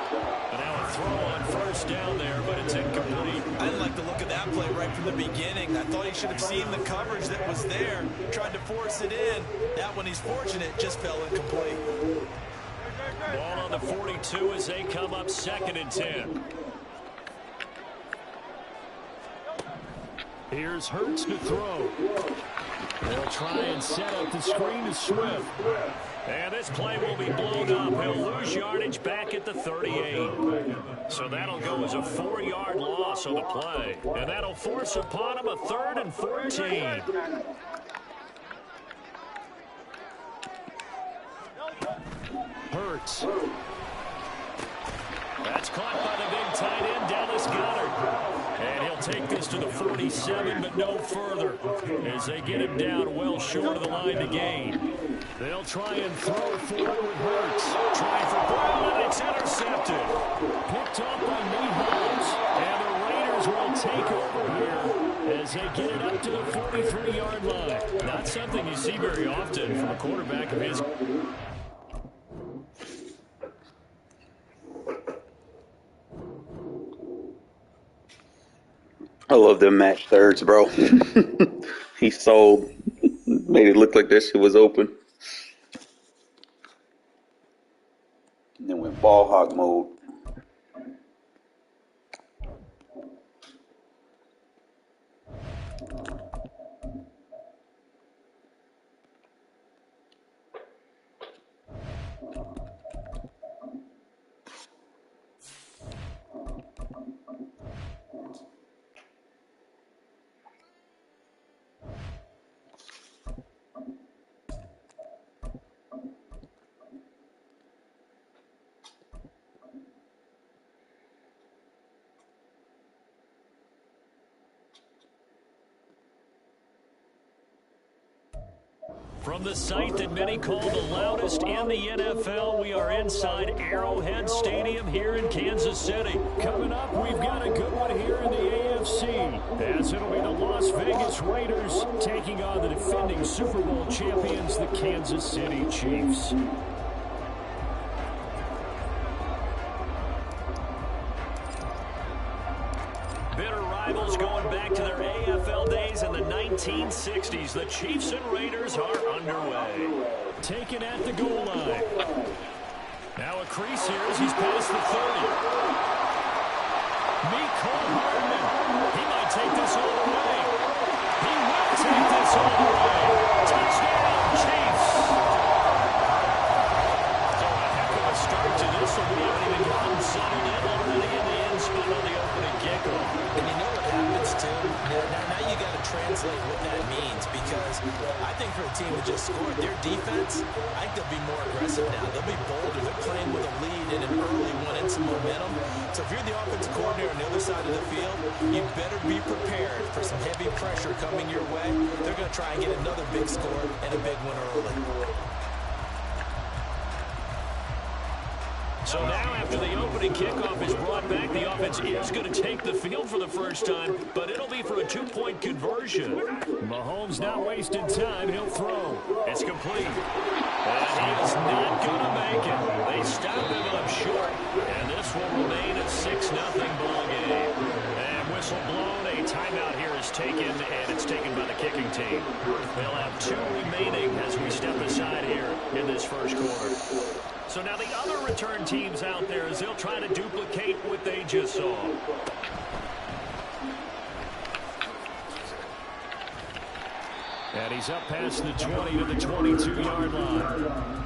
And now a throw on first down there, but it's incomplete. I didn't like the look of that play right from the beginning. I thought he should have seen the coverage that was there, tried to force it in. That one, he's fortunate, just fell incomplete. Ball on the 42 as they come up 2nd and 10. Here's Hurts to throw. They'll try and set up the screen to Swift. And this play will be blown up. He'll lose yardage back at the 38. So that'll go as a 4-yard loss on the play. And that'll force upon him a 3rd and 14. Hurts. That's caught by the big tight end, Dallas Goedert. And he'll take this to the 47, but no further, as they get him down well short of the line to gain. They'll try and throw forward with Hurts. Try for Brown, and it's intercepted. Picked off by Nate Hobbs. And the Raiders will take over here as they get it up to the 43-yard line. Not something you see very often from a quarterback of his. I love them match thirds, bro. He sold. Made it look like that shit was open. And then went ball hog mode. From the site that many call the loudest in the NFL, we are inside Arrowhead Stadium here in Kansas City. Coming up, we've got a good one here in the AFC, as it'll be the Las Vegas Raiders taking on the defending Super Bowl champions, the Kansas City Chiefs. Bitter rivals going back to their AFL days in the 1960s. The Chiefs and Raiders are underway. Taken at the goal line. Now a crease here as he's past the 30. Mecole Hardman. He might take this all the way. He will take this all the way. Touchdown, Chiefs. So a heck of a start to this one. We haven't even gotten settled in already in the end spot on the opening kickoff. And you know what happens, too? Now you got to translate what that means, because thing for a team that just scored. Their defense, I think they'll be more aggressive now. They'll be bolder. They're playing with a lead and an early one and some momentum. So if you're the offensive coordinator on the other side of the field, you better be prepared for some heavy pressure coming your way. They're going to try and get another big score and a big one early. So now after the opening kickoff is brought back, the offense is going to take the field for the first time, but it'll be for a two-point conversion. Mahomes not wasting time. He'll throw. It's complete. And he is not going to make it. They stop him up short, and this will remain a 6-0 ball game. And whistle blown. A timeout here is taken, and it's taken by the kicking team. They'll have 2 remaining as we step aside here in this first quarter. So now the other return teams out there as they'll try to duplicate what they just saw. And he's up past the 20 to the 22-yard line.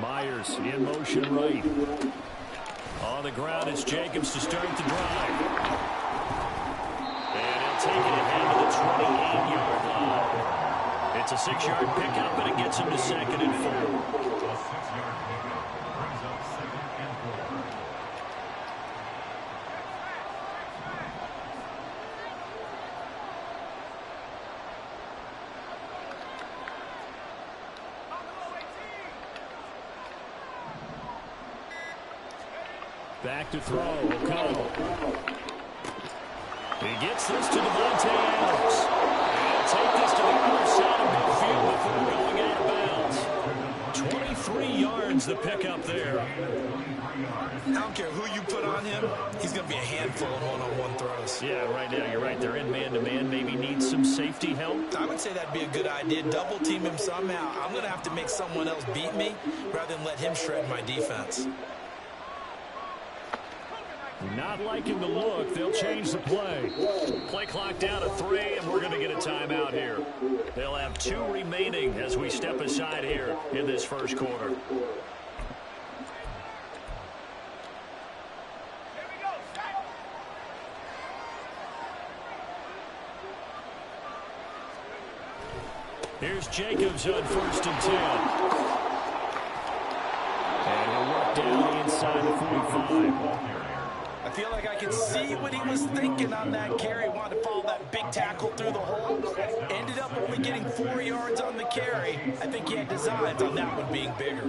Myers in motion right. On the ground, it's Jacobs to start the drive. And he'll take it ahead to the 28-yard line. It's a 6-yard pickup, and it gets him to 2nd and 4. Back to throw, O'Connell. He gets this to Devontae Adams. And he'll take this to the other side of midfield before going out of bounds. 23 yards the pickup there. I don't care who you put on him. He's going to be a handful of one-on-one throws. Yeah, right now you're right. They're in man-to-man. Maybe needs some safety help. I would say that'd be a good idea. Double team him somehow. I'm going to have to make someone else beat me rather than let him shred my defense. Not liking the look. They'll change the play. Play clock down to 3, and we're going to get a timeout here. They'll have 2 remaining as we step aside here in this first quarter. Here's Jacobs on 1st and 10. And he'll work down inside the 45. I feel like I can see what he was thinking on that carry. Wanted to follow that big tackle through the hole. Ended up only getting 4 yards on the carry. I think he had designs on that one being bigger.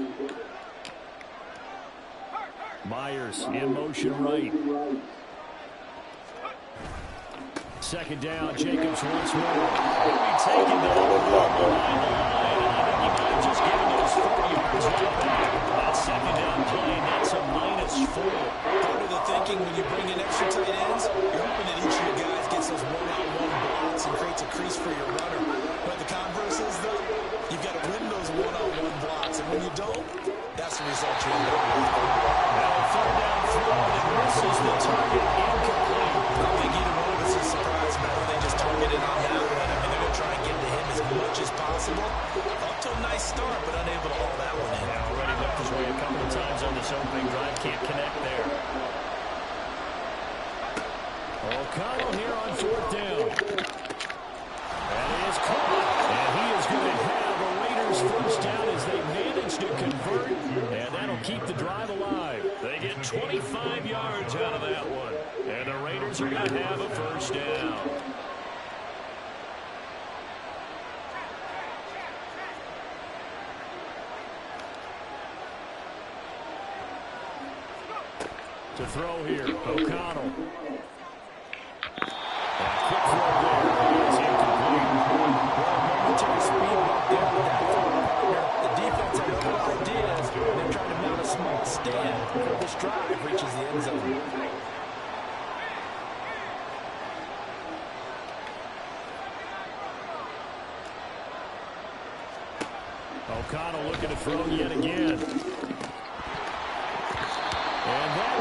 Myers in motion right. 2nd down, Jacobs once more. He'll be taken to the line. I think he might have just given those 4 yards right back. That 2nd down play, that's a -4. The thinking when you bring in extra tight ends, you're hoping that each of your guys gets those one-on-one blocks and creates a crease for your runner. But the converse is, though, you've got to win those one-on-one blocks. And when you don't, that's the result you end up with. Now 3rd down throw, and it misses the target, incomplete. I don't think either one of us is surprised by when they just targeted on that one. I mean, they're going to try and get to him as much as possible. Up to a nice start, but unable to haul that one in. Now already left his way a couple of times on this opening drive. Can't connect there. O'Connell here on 4th down. And he is caught. And he is going to have a Raiders first down as they manage to convert. And that'll keep the drive alive. They get 25 yards out of that one. And the Raiders are going to have a first down. To throw here, O'Connell. Quick throw there. It's incomplete. Momentary speed up there with that partner. The defense had other ideas. They're trying to mount a smart stand before this drive reaches the end zone. O'Connell looking to throw yet again. And that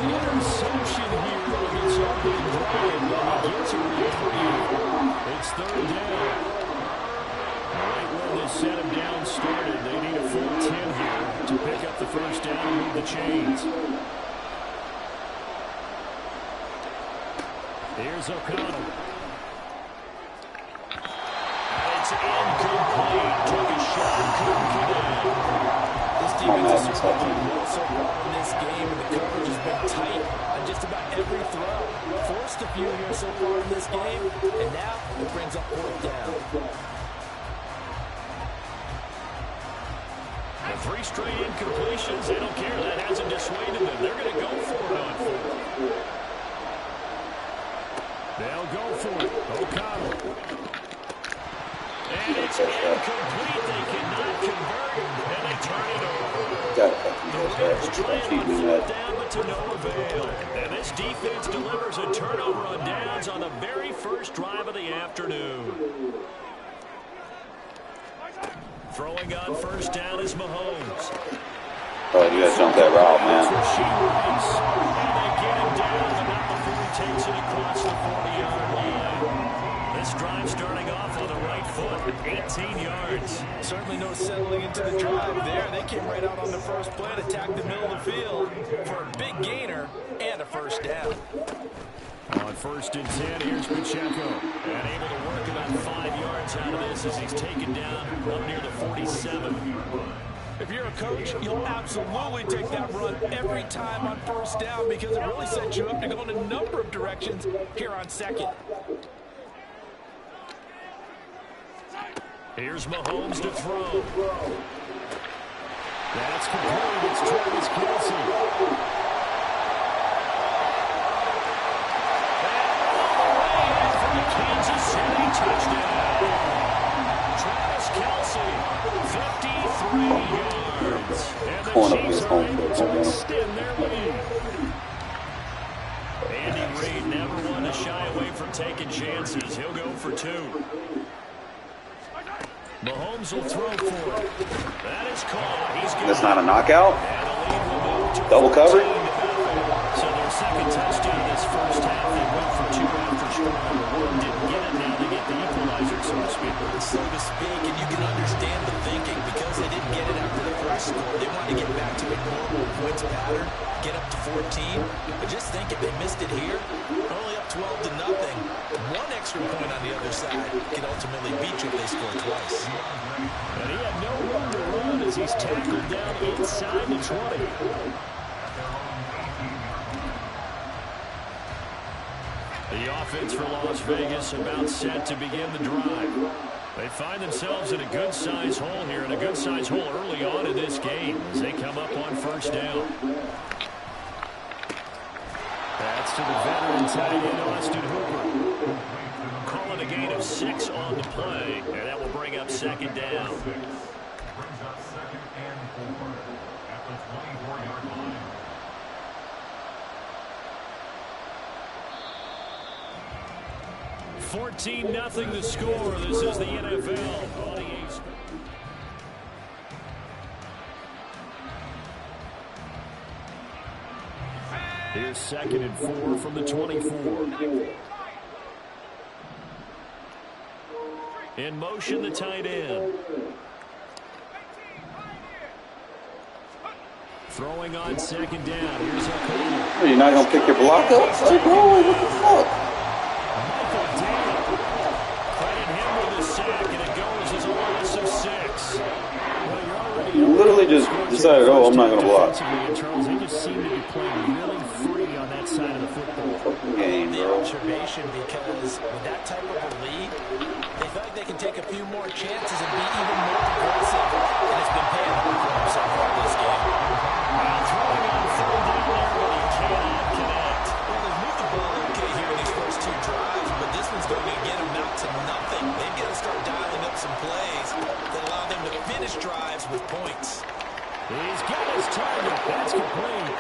nearly interception here on its opening drive, but he gets a reprieve. It's third down. Right where this set him down started, they need a full 10 here to pick up the first down and move the chains. Here's O'Connell. It's incomplete. Took a shot, couldn't connect. This defense has certainly played well so far in this game, and the coverage has been tight on just about every throw. Forced a few here so far in this game, and now it brings up fourth down. And 3 straight incompletions. They don't care. That hasn't dissuaded them. They're going to go for it on 4th. They'll go for it. O'Connell. And it's incomplete. They cannot convert, and they turn it over. The Raiders trying on 4th down, but to no avail. And this defense delivers a turnover on downs on the very first drive of the afternoon. Throwing on first down is Mahomes. Oh, you gotta jump that route, man. And they get him down, but not before he takes it across the 40-yard line. This drive starting off on the right foot, 18 yards. Certainly no settling into the drive there. They came right out on the first play and attacked the middle of the field for a big gainer and a first down. On 1st and 10, here's Pacheco. And able to work about 5 yards out of this as he's taken down up near the 47. If you're a coach, you'll absolutely take that run every time on first down because it really sets you up to go in a number of directions here on 2nd. Here's Mahomes to throw. That's complete. It's Travis Kelce. Kansas City touchdown. Travis Kelce, 53 yards. And the Chiefs are able to extend their lead. Andy Reid never one to shy away from taking chances. He'll go for 2. Mahomes will throw for it. That is caught. He's good. That's not a knockout? And the lead will move to Double cover? 14. So their second touchdown this first half. They went for 2 after scoring number 1. Didn't get it. Now they get the equalizer, so to speak. So to speak, and you can understand the thinking because they didn't get it after the first score. They wanted to get back to a normal points pattern, get up to 14. But just think if they missed it here, only up 12 to nothing. 1 extra point on the other side can ultimately beat you if they score twice. And he had no room to run as he's tackled down inside the 20. The offense for Las Vegas about set to begin the drive. They find themselves in a good-sized hole here, and a good-sized hole early on in this game as they come up on first down. That's to the veteran tight end, Austin Hooper. Calling a gain of 6 on the play, and that will bring up second down. Brings up 2nd and 4 at the 24-yard line. 14-0 the score. This is the NFL on the East. Here's 2nd and 4 from the 24. In motion, the tight end. Throwing on 2nd down. Here's O'Connell. Are you not going to pick your block up? Like, bro, what the fuck? Michael Dale. Credit him with the sack, and it goes as a loss of 6. You literally just decided, oh, I'm not going to block. Charles, they just seem to be playing really free on that side of the football. Game, The bro. observation, because with that type of a lead, they feel like they can take a few more chances and be even more aggressive, and it's been paying off for them so far this game. Throwing on 4 down there, but he cannot connect. Well, they've moved the ball okay here in these first 2 drives, but this one's going to get them out to nothing. They've got to start dialing up some plays that allow them to finish drives with points. He's got his target. That's complete.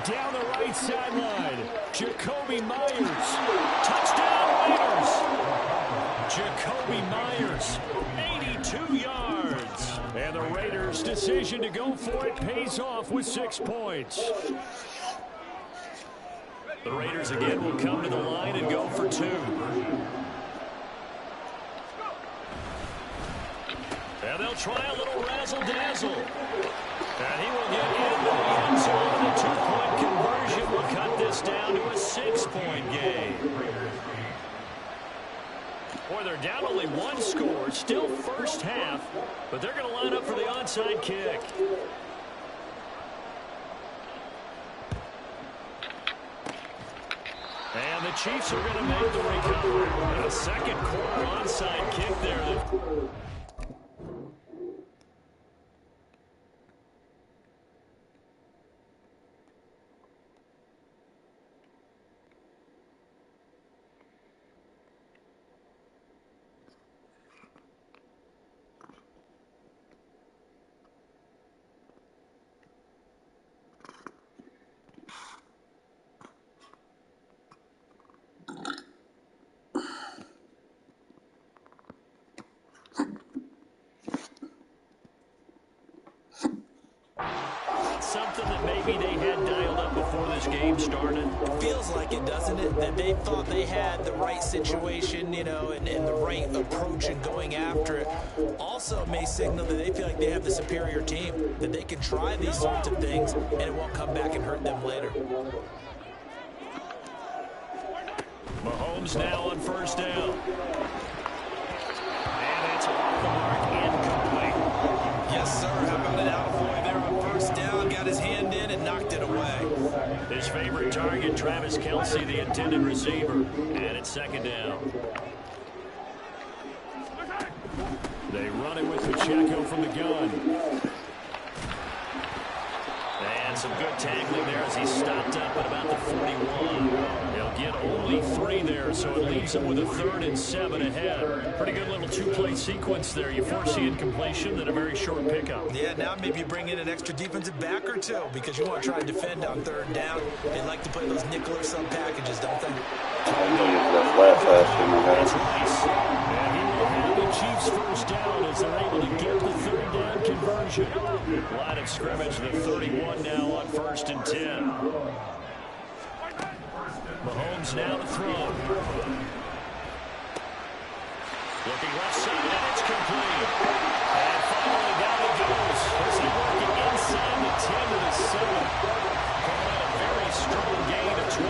Down the right sideline, Jacoby Myers. Touchdown Raiders. Jacoby Myers, 82 yards. And the Raiders' decision to go for it pays off with 6 points. The Raiders again will come to the line and go for 2. And they'll try a little razzle-dazzle. And he will get into the end zone. A 2-point conversion will cut this down to a 6-point game. Boy, they're down only 1 score. Still first half. But they're going to line up for the onside kick. And the Chiefs are going to make the recovery. A second quarter onside kick there. Something that maybe they had dialed up before this game started. Feels like it, doesn't it? That they thought they had the right situation, you know, and the right approach in going after it. Also may signal that they feel like they have the superior team, that they can try these sorts of things and it won't come back and hurt them later. Mahomes now on first down. And it's off the mark, incomplete. Yes, sir. How about an out-of-boy there on first down? Got his hand in and knocked it away. His favorite target, Travis Kelce, the intended receiver. And it's second down. They run it with Pacheco from the gun. And some good tackling there as he stopped up at about the 41. He'll get only 3 there, so it leaves him with a 3rd and 7 ahead. Pretty good little 2-play sequence there. You foresee incompletion, then a very short pickup. Yeah, now maybe you bring in an extra defensive back or 2 because you want to try to defend on 3rd down. They like to play those nickel or sub packages, don't they? That's Rice. And he will have the Chiefs first down as they're able to get the 3rd down conversion. Line of scrimmage, the 31 now on 1st and 10. Mahomes now to throw. Looking left side, and it's complete. And finally down he goes. As he working inside the 10 to the 7. Calling a very strong gain of 24.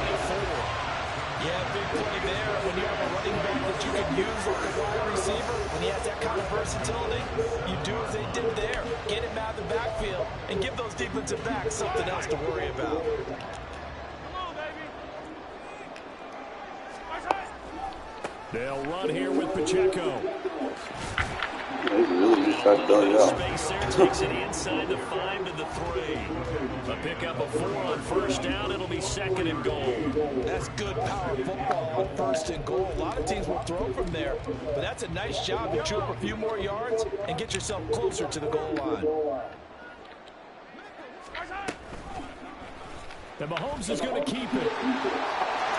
Yeah, big play there. When you have a running back that you can use like a wide receiver, when he has that kind of versatility, you do as they did there. Get him out of the backfield and give those defensive backs something else to worry about. They'll run here with Pacheco. He really just tried to bail you out. Space there takes it inside the 5 to the 3. A pickup of 4 on first down. It'll be 2nd and goal. That's good power football on 1st and goal. A lot of teams will throw from there, but that's a nice job to chew up a few more yards and get yourself closer to the goal line. And Mahomes is going to keep it.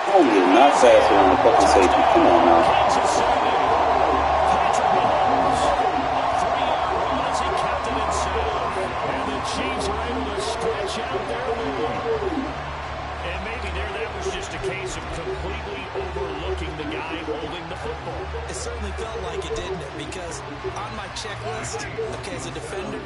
Oh, you're not faster on the fucking safety. Come on now. Kansas City. Patrick Mahomes. A 3-yard run as he kept it inside. And the Chiefs are able to stretch out their lead. And maybe there that was just a case of completely overlooking the guy holding the football. It certainly felt like it, didn't it? Because on my checklist, okay, as a defender,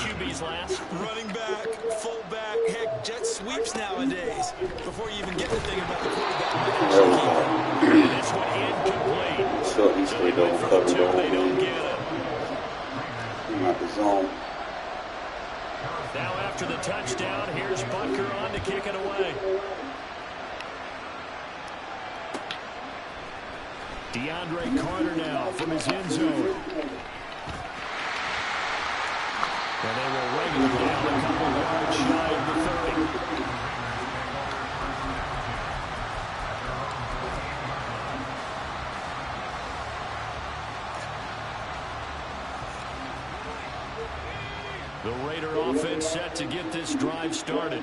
QB's last. running back, fullback, heck, jet sweeps nowadays. Before you even get the thing about the quarterback, And this one incomplete. So he's So they still went double for the covered 2, the whole they don't game. get it. I'm out the zone. Now after the touchdown, here's Butker on to kick it away. DeAndre Carter now from his end zone. And they will wrangle him down a couple yards shy of the 30. The Raider offense set to get this drive started.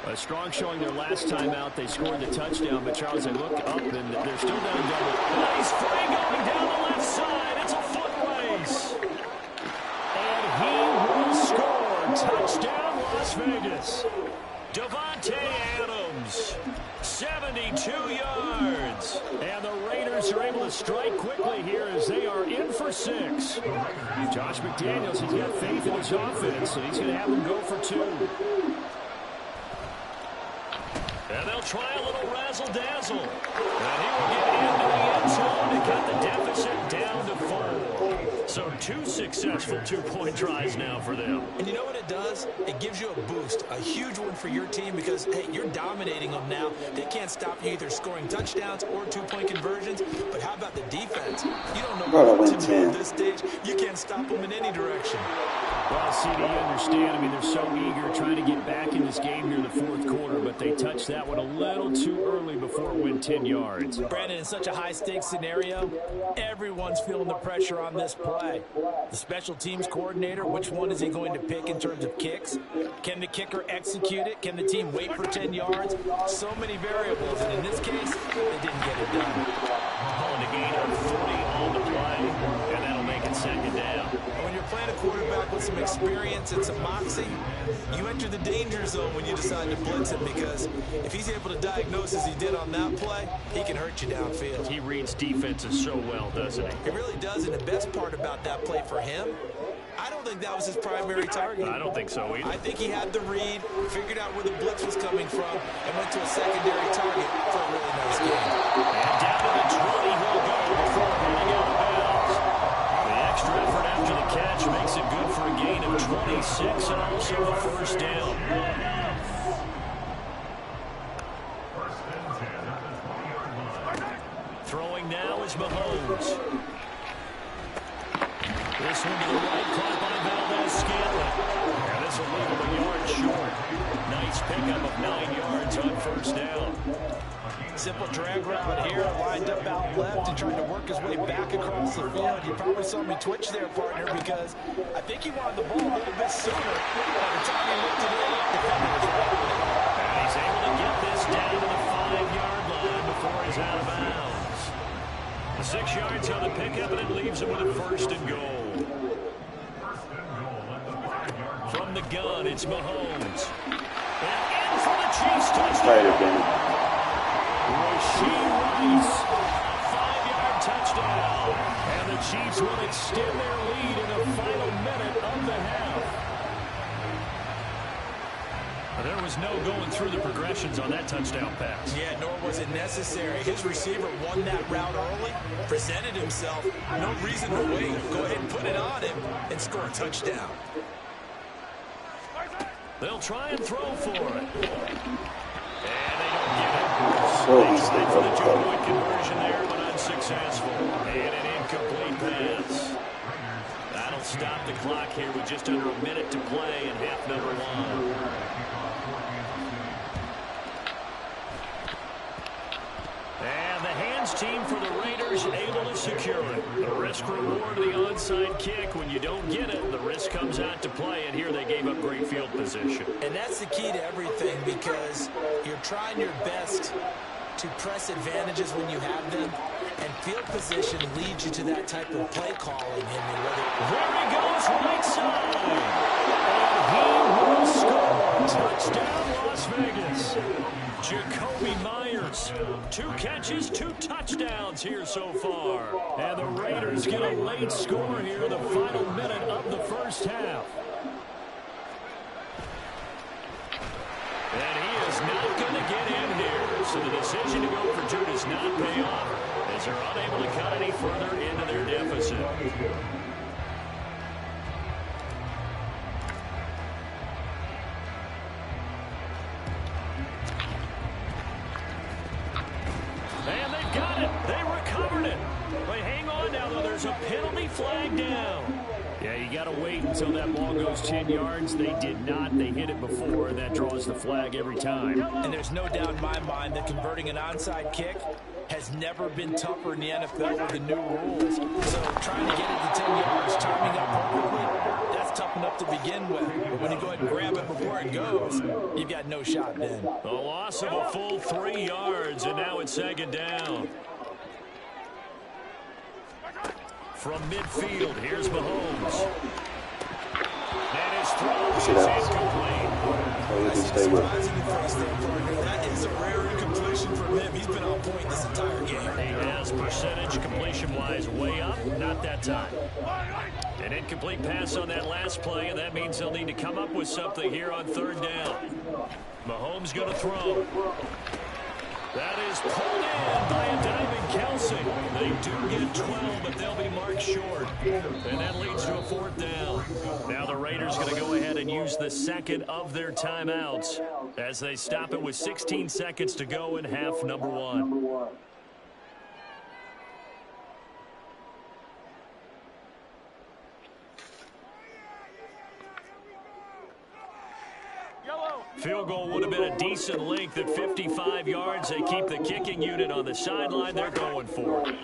A strong showing their last time out. They scored the touchdown, but Charles, they look up and they're still down double. Nice free going down the left side. It's a foot race. And he will score. Touchdown, Las Vegas. Devontae Adams, 72 yards. And the Raiders are able to strike quickly here as they are in for 6. Josh McDaniels has got faith in his offense, so he's going to have them go for 2. And they'll try a little razzle-dazzle. And he will get into the end zone to cut the deficit down to 4. So 2 successful two-point tries now for them. And you know what it does? It gives you a boost, a huge one for your team because, hey, you're dominating them now. They can't stop you either scoring touchdowns or two-point conversions. But how about the defense? You don't know what to do at this stage. You can't stop them in any direction. Well, CD, you understand. I mean, they're so eager trying to get back in this game here in the fourth quarter, but they touched that one a little too early before it went 10 yards. Brandon, in such a high-stakes scenario, everyone's feeling the pressure on this play. The special teams coordinator, which one is he going to pick in terms of kicks? Can the kicker execute it? Can the team wait for 10 yards? So many variables, and in this case, they didn't get it done. Calling a gain of 40 on the play, and that'll make it 2nd down. When you're playing a quarterback with some experience and some moxie, you enter the danger zone when you decide to blitz him because if he's able to diagnose as he did on that play, he can hurt you downfield. He reads defenses so well, doesn't he? He really does, and the best part about that play for him, I don't think that was his primary target. I don't think so either. I think he had the read, figured out where the blitz was coming from, and went to a secondary target for a really nice game. And down to the 20 he'll go before running out of bounds. The extra effort after the catch makes it good for a gain of 26 and also a 1st down. Throwing now is Mahomes. This one to the right, caught by Valdez-Scantling. And this will leave him a yard short. Nice pickup of 9 yards on 1st down. Simple drag route here, lined up out left and trying to work his way back across the field. You probably saw me twitch there, partner, because I think he wanted the ball a little bit sooner. By the time he looked it in, the defender was right. And he's able to get this down to the 5-yard line before he's out of bounds. The 6 yards on the pickup, and it leaves him with a 1st and goal. From the gun, it's Mahomes. And in for the Chiefs touchdown. Rasheed Rice, 5-yard touchdown. And the Chiefs will extend their lead in the final minute of the half. There was no going through the progressions on that touchdown pass. Yeah, nor was it necessary. His receiver won that route early, presented himself. No reason to wait. Go ahead and put it on him and score a touchdown. They'll try and throw for it. And they don't get it. So They tried for the two-point conversion there, but unsuccessful. And an incomplete pass. That'll stop the clock here with just under a minute to play in half number 1. And the hands team for the Raiders able to secure it. The risk reward of the onside kick. When you don't get it, the risk comes out to play, and here they gave up great field position. And that's the key to everything because you're trying your best to press advantages when you have them, and field position leads you to that type of play calling. There he goes, right side. And he will score. Touchdown, Las Vegas. Jacoby Myers, 2 catches, 2 touchdowns here so far. And the Raiders get a late score here in the final minute of the 1st half. And he is not going to get in here. So the decision to go for 2 does not pay off as they're unable to cut any further into their deficit. And they've got it. They recovered it. But hang on now, though. There's a penalty flag down. Yeah, you got to wait until that ball goes 10 yards. They did not. They hit it before. That draws the flag every time. And there's no doubt in my mind that converting an onside kick has never been tougher in the NFL with the new rules. So trying to get it to 10 yards, timing up perfectly, that's tough enough to begin with. But when you go ahead and grab it before it goes, you've got no shot then. A loss of a full 3 yards, and now it's 2nd down. From midfield, here's Mahomes. And his throw is incomplete. So we can That's stay with him. surprising face there, partner. That is a rare incompletion from him. He's been on point this entire game. He has percentage completion-wise way up, not that time. An incomplete pass on that last play, and that means they'll need to come up with something here on third down. Mahomes going to throw. That is pulled in by a diving Kelsey. They do get 12, but they'll be marked short. And that leads to a fourth down. Now the Raiders going to go ahead and use the second of their timeouts as they stop it with 16 seconds to go in half number one. Field goal would have been a decent length at 55 yards. They keep the kicking unit on the sideline. They're going for it.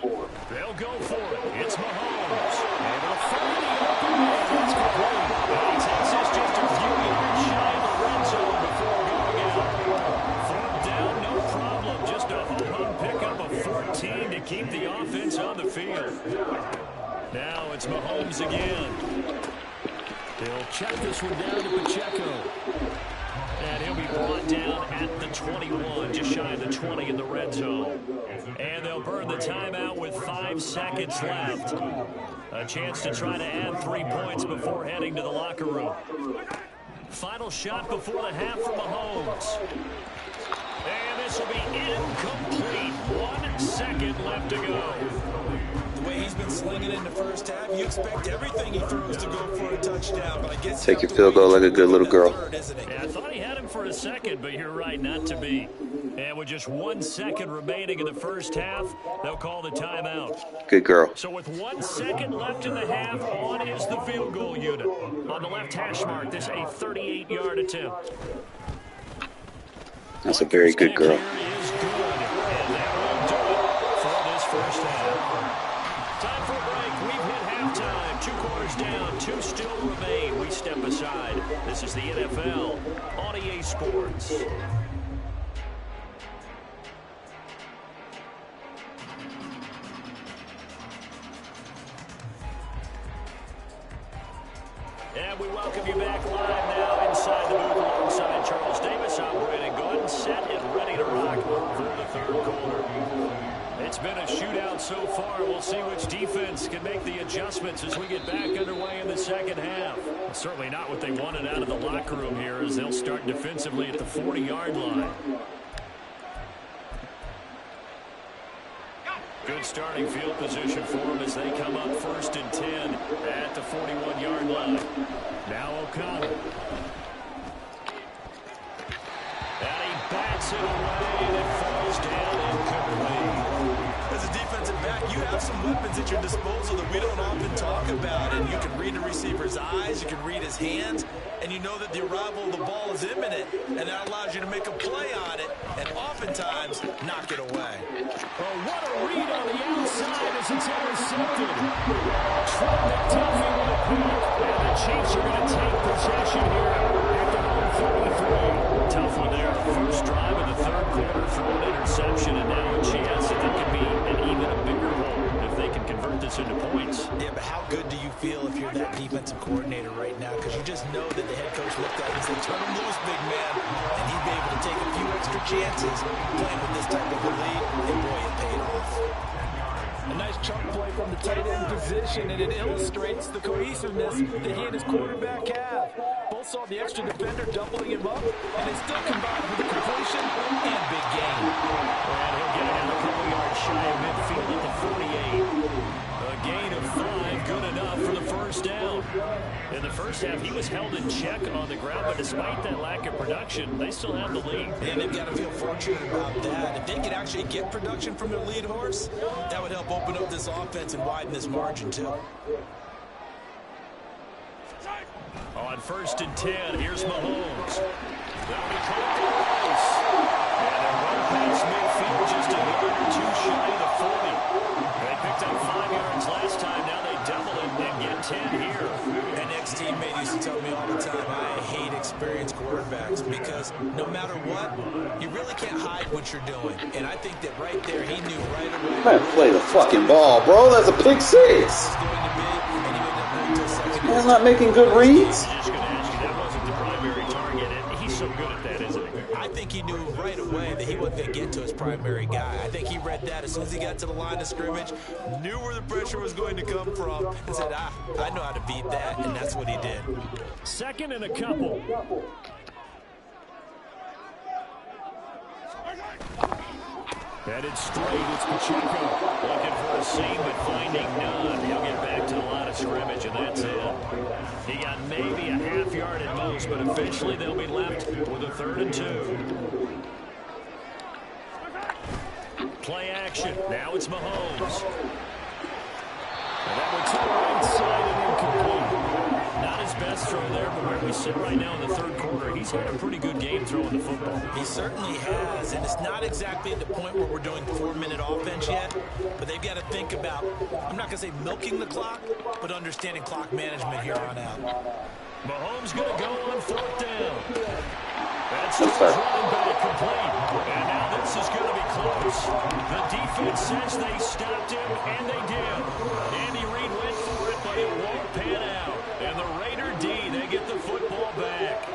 They'll go for it. It's Mahomes. Able to find the open man. That's complete. He takes this just a few yards shy of the red zone before going out. Third down, no problem. Just a home pickup of 14 to keep the offense on the field. Now it's Mahomes again. They'll check this one down to Pacheco. And he'll be brought down at the 21, just shy of the 20 in the red zone. And they'll burn the timeout with 5 seconds left. A chance to try to add 3 points before heading to the locker room. Final shot before the half for Mahomes. And this will be incomplete. 1 second left to go. The way he's been slinging in the first half, you expect everything he throws to go for a touchdown. But I guess Take your field goal like a good little girl. Yeah, I thought he had him for a second, but you're right, not to be. And with just 1 second remaining in the first half, they'll call the timeout. Good girl. So with 1 second left in the half, on is the field goal unit. On the left hash mark, this a 38-yard attempt. That's a very good girl. Is good, and that will do it for this first half. Time for a break. We've hit halftime. 2 quarters down. 2 still remain. We step aside. This is the NFL on EA Sports. And we welcome you back live now inside the booth alongside Charles Davis. I'm Brandon Gordon, set and ready to rock for the third quarter. It's been a shootout so far. We'll see which defense can make the adjustments as we get back underway in the second half. It's certainly not what they wanted out of the locker room here as they'll start defensively at the 40-yard line. Good starting field position for them as they come up 1st and 10 at the 41-yard line. Now O'Connell. And he bats it away and it falls down incomplete. As a defensive back, you have some weapons at your disposal that we don't often talk about. And you can read the receiver's eyes, you can read his hands, and you know that the arrival of the ball is imminent. And that allows you to make a play on it and oftentimes knock it away. Oh, what a read on the outside as it's intercepted. Trent McDuffie with a pick. And the Chiefs are going to take possession here at the home 43. Tough one there. First drive in the third quarter for an interception, and now a chance that there could be an even a bigger hole if they can convert this into points. Yeah, but how good do you feel if you're that defensive coordinator right now? Because you just know that the head coach looked at it and said, turn him loose, big man. And he'd be able to take a few extra chances playing with this type of a lead, and boy, it paid off. A nice chunk play from the tight end position, and it illustrates the cohesiveness that he and his quarterback have. Both saw the extra defender doubling him up, and they still combined with the completion and big gain. And he'll get it out a couple yards shy of midfield at the 48. A gain of 5, good enough for the first down. In the first half, he was held in check on the ground, but despite that lack of production, they still have the lead. And they've got to feel fortunate about that. If they could actually get production from their lead horse, that would help open up this offense and widen this margin, too. On 1st and 10, here's Mahomes. That'll be called twice. And they're run past midfield just a yard or 2 shy of the 40. They picked up 5 yards last time. Now they double it and get 10 here. An ex-teammate used to tell me all the time, I hate experienced quarterbacks because no matter what, you really can't hide what you're doing. And I think that right there, he knew right away. Man, play the fucking ball, bro. That's a pick 6. Man's not making good reads. Just going to ask you, that wasn't the primary target. And he's so good isn't he? I think he knew right away that he wasn't going to get to his primary guy. I think he read that as soon as he got to the line of scrimmage, knew where the pressure was going to come from, and said, I know how to beat that, and that's what he did. Second and a couple. Headed straight, it's Pacheco. Looking for a seam, but finding none. He'll get back to the line of scrimmage, and that's it. He got maybe a half yard at most, but officially they'll be left with a 3rd and 2. Play action. Now it's Mahomes. And that one's to the right side and incomplete. Not his best throw there, but where we sit right now in the 3rd quarter, he's had a pretty good game throwing the football. He certainly has, and it's not exactly at the point where we're doing 4-minute offense yet, but they've got to think about, I'm not going to say milking the clock, but understanding clock management here on out. Mahomes going to go on 4th down. That's running back complete. And now this is going to be close. The defense says they stopped him, and they did. Andy Reid went for it, but it won't pan out. And the Raider D, they get the football back.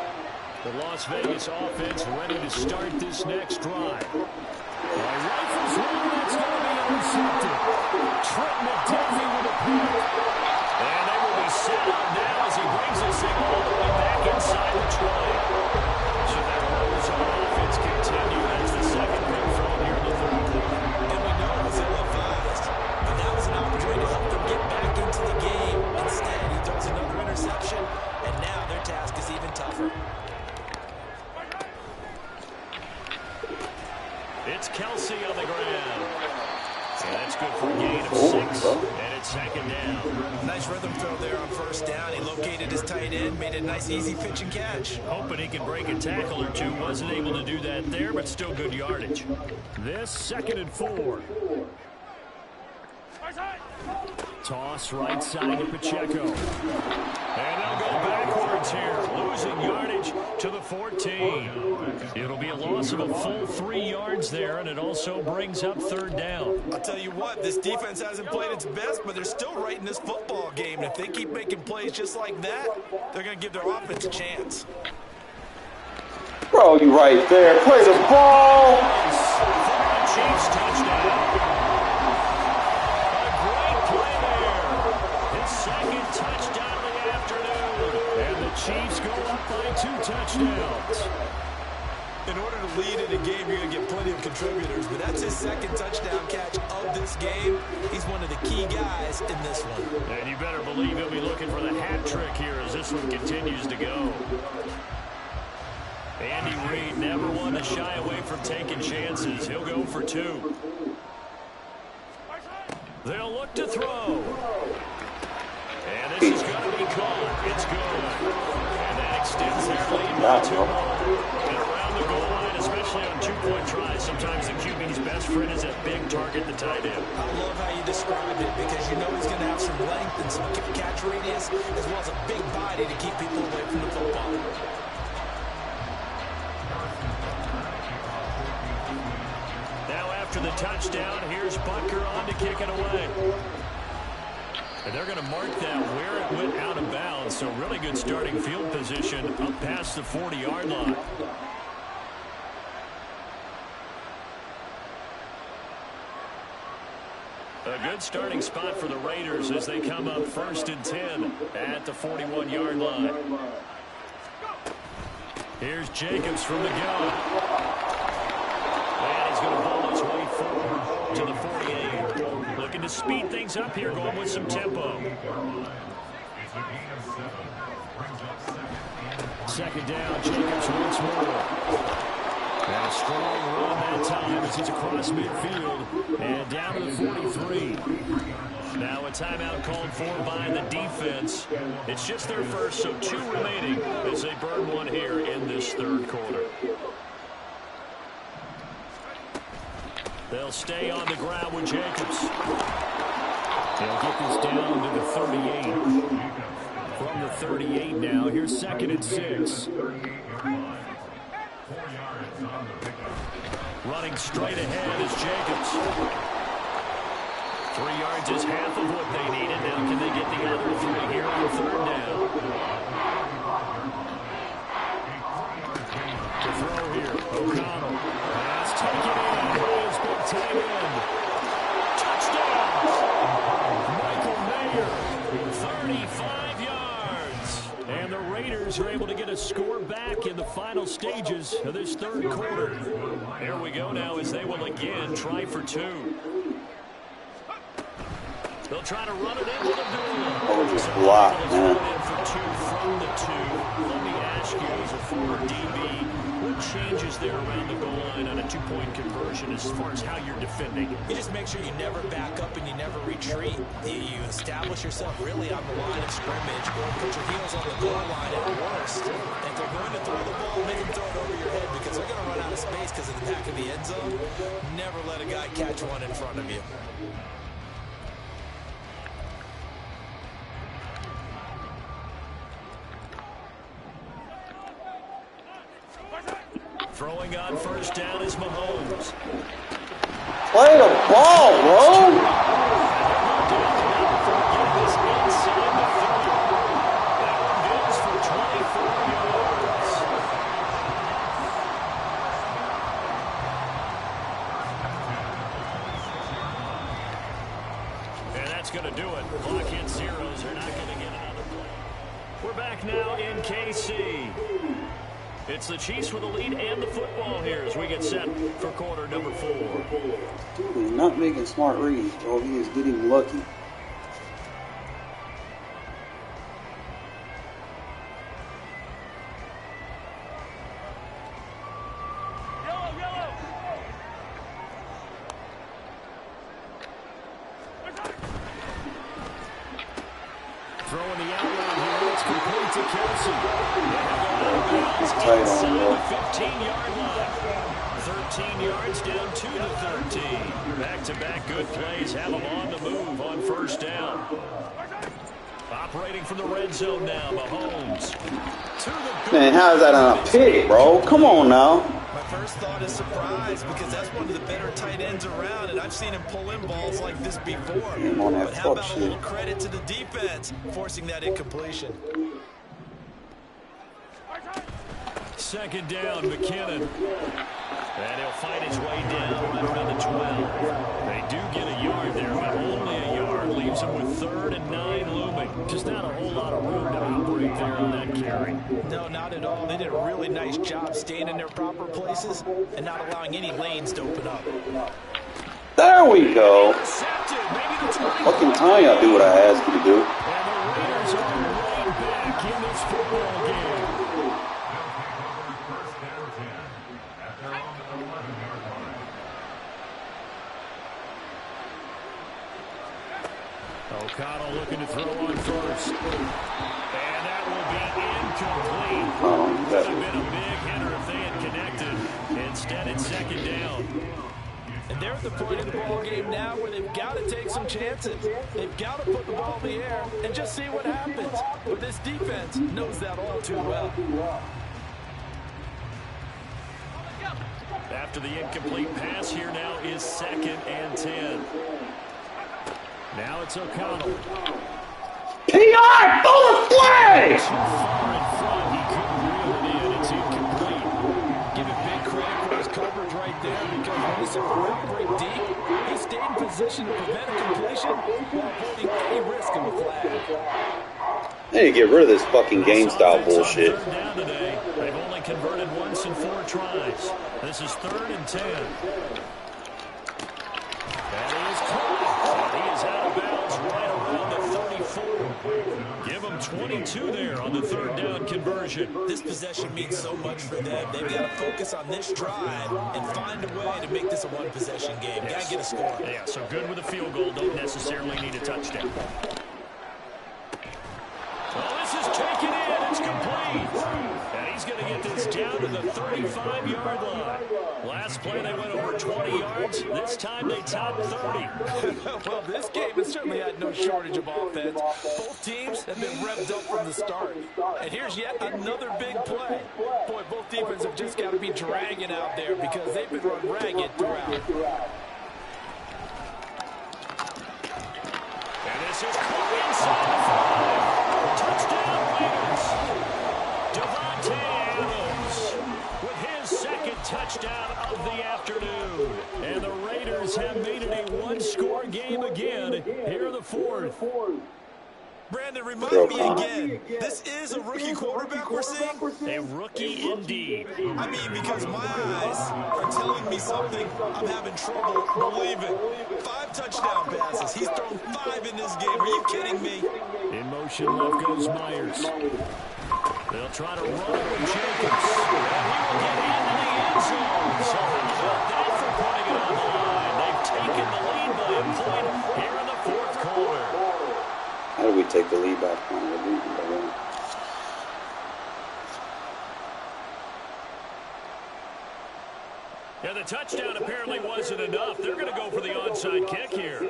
The Las Vegas offense ready to start this next drive. Rifles one, that's going to be intercepted. Trent McDuffie with a pick. And they will be set up now as he brings this thing all the way back inside the 20. So that rolls on offense continue as the second pick thrown here in the 3rd quarter. And we know it was ill-advised, but that was an opportunity to help them get back into the game. Instead, he throws another interception, and now their task is even tougher. It's Kelsey on the ground. And that's good for a gain of 6, and it's 2nd down. Nice rhythm throw there on 1st down. He located his tight end, made a nice easy pitch and catch. Hoping he can break a tackle or two. Wasn't able to do that there, but still good yardage. This 2nd and 4. Toss right side to Pacheco. And they'll go backwards here, losing yardage to the 14. It'll be a loss of a full 3 yards there, and it also brings up 3rd down. I'll tell you what, this defense hasn't played its best, but they're still right in this football game. And if they keep making plays just like that, they're going to give their offense a chance. Bro, you right there. Play the ball. Chiefs touchdown. Touchdown of the afternoon. And the Chiefs go up by 2 touchdowns. In order to lead in a game, you're going to get plenty of contributors, but that's his 2nd touchdown catch of this game. He's one of the key guys in this one. And you better believe he'll be looking for the hat trick here as this one continues to go. Andy Reid never one to shy away from taking chances. He'll go for 2. They'll look to throw. And this is going to be caught. It's good. And that extends their lead by 2 more. And around the goal line, especially on 2-point tries, sometimes the QB's best friend is a big target, the tight end. I love how you described it because you know he's going to have some length and some catch radius as well as a big body to keep people away from the football. Now after the touchdown, here's Butker on to kick it away. And they're going to mark that where it went out of bounds. So really good starting field position up past the 40-yard line. A good starting spot for the Raiders as they come up 1st and 10 at the 41-yard line. Here's Jacobs from the gun. And he's going to ball his way forward to the 48. Looking to speed things up here, going with some tempo. 2nd down, Jacobs once more. And a strong run that time as he's across midfield and down to the 43. Now a timeout called for by the defense. It's just their first, so 2 remaining as they burn one here in this 3rd quarter. They'll stay on the ground with Jacobs. They'll get this down to the 38. From the 38 now, here's 2nd and 6. Running straight ahead is Jacobs. 3 yards is half of what they needed. Now can they get the other 3 here on 3rd down? To throw O'Connell. Pass taken in by his big tight end. Touchdown! Michael Mayer, 35 yards. And the Raiders are able to get a score back in the final stages of this third quarter. There we go now as they will again try for two. They'll try to run it in with Abdullah. Oh, just blocked, man. For two from the two. Let me ask you, as a former DB, what changes there around the goal line on a two-point conversion as far as how you're defending? You just make sure you never back up and you never retreat. You establish yourself really on the line of scrimmage, or put your heels on the goal line at worst. If they're going to throw the ball, make them throw it over your head because they're going to run out of space because of the back of the end zone. Never let a guy catch one in front of you. Throwing on first down is Mahomes. Play the ball, bro. And that's going to do it. Clock hit zeros. They're not going to get another play. We're back now in KC. It's the Chiefs with the lead and the football here as we get set for quarter number 4. He's not making smart reads, bro. He is getting lucky. Throwing the outline here. It's complete to Kelsey. Tight on, bro. 15-yard line. 13 yards down to the 13. Back-to-back good plays have them on the move on first down. Operating from the red zone now, Mahomes. Man, how is that on a pick, bro? Come on now. My first thought is surprise because that's one of the better tight ends around, and I've seen him pull in balls like this before. But how about a little credit to the defense forcing that incompletion? Second down, McKinnon. And he'll fight his way down right around the 12. They do get a yard there, but only a yard. Leaves him with 3rd and 9 looming. Just not a whole lot of room to operate there on that carry. No, not at all. They did a really nice job staying in their proper places and not allowing any lanes to open up. There we go. Fucking time y'all do what I asked you to do. And the Raiders are right back in this football game. O'Connell looking to throw on first. And that will be incomplete. Would have been a big hitter if they had connected. Instead, it's second down. And they're at the point in the ball game now where they've got to take some chances. They've got to put the ball in the air and just see what happens. But this defense knows that all too well. After the incomplete pass, here now is 2nd and 10. Now it's O'Connell. PR, full play! Too far in front, he couldn't reel it in. It's incomplete. Give it big credit for his coverage right there because when he saw the route break deep, he stayed in position to prevent a completion while avoiding any risk of a flag. They need to get rid of this fucking game style bullshit. Third down today. They've only converted once in 4 tries. This is 3rd and 10. That is caught. He is out of bounds right around the 34. Give him 22 there on the 3rd down conversion. This possession means so much for them. They've got to focus on this drive and find a way to make this a one-possession game. Got to get a score. Yeah, so good with a field goal. Don't necessarily need a touchdown. Well, this is taken in. It's complete. And he's going to get this down to the 35-yard line. Last play, they went over 20 yards. This time, they topped 30. Well, this game has certainly had no shortage of offense. Both teams have been revved up from the start. And here's yet another big play. Boy, both defenses have just got to be dragging out there because they've been run ragged throughout. And this is caught inside the 5. Touchdown, Raiders. Devontae Adams with his 2nd second touchdown of the afternoon. And the Raiders have made it a one-score game again here in the fourth. Brandon, remind me again, this is a rookie quarterback we're seeing? A rookie indeed. I mean, because my eyes are telling me something I'm having trouble believing. 5 touchdown passes. He's thrown 5 in this game. Are you kidding me? In motion left goes Myers. They'll try to run it with Jacobs. And he will get into the end zone. So how about that for putting it on the line? They've taken the lead by a point here in the fourth quarter. How do we take the lead by a point? We're losing by one. Yeah, the touchdown apparently wasn't enough. They're going to go for the onside kick here.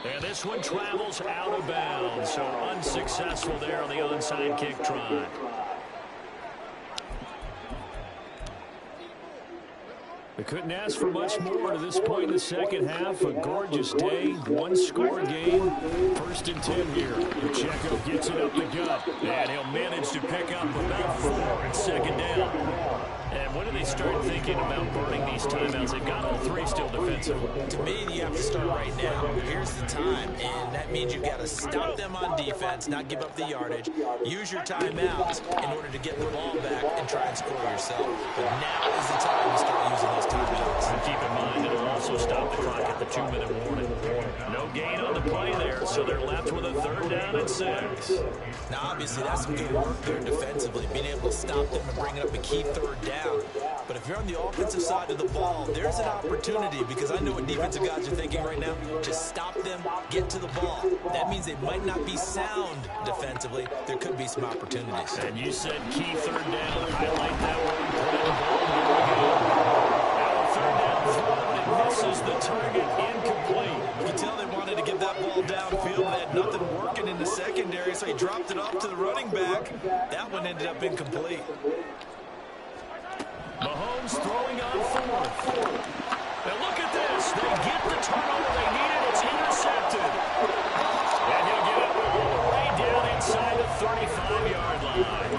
And this one travels out of bounds, so unsuccessful there on the onside kick try. They couldn't ask for much more to this point in the second half. A gorgeous day, one-score game. 1st and 10 here. Pacheco gets it up the gut, and he'll manage to pick up about 4 on second down. And when do they start thinking about burning these timeouts? They've got all 3 still defensively. To me, you have to start right now. Here's the time, and that means you've got to stop them on defense, not give up the yardage. Use your timeouts in order to get the ball back and try and score yourself. But now is the time to start using those timeouts. And keep in mind, it'll also stop the clock at the 2-minute warning. No gain on the play there, so they're left with a 3rd down and 6. Now, obviously, that's some good work there defensively, being able to stop them and bring up a key 3rd down. But if you're on the offensive side of the ball, there's an opportunity, because I know what defensive guys are thinking right now. Just stop them, get to the ball. That means they might not be sound defensively. There could be some opportunities. And you said key 3rd down. Highlight that one. Put in the ball. Here we go. Now 3rd down throw, and it misses the target. Incomplete. You can tell they wanted to get that ball downfield. They had nothing working in the secondary, so he dropped it off to the running back. That one ended up incomplete. Mahomes throwing on 4th. Now look at this. They get the turnover they needed. It's intercepted. And he'll get it all the way down inside the 35-yard line.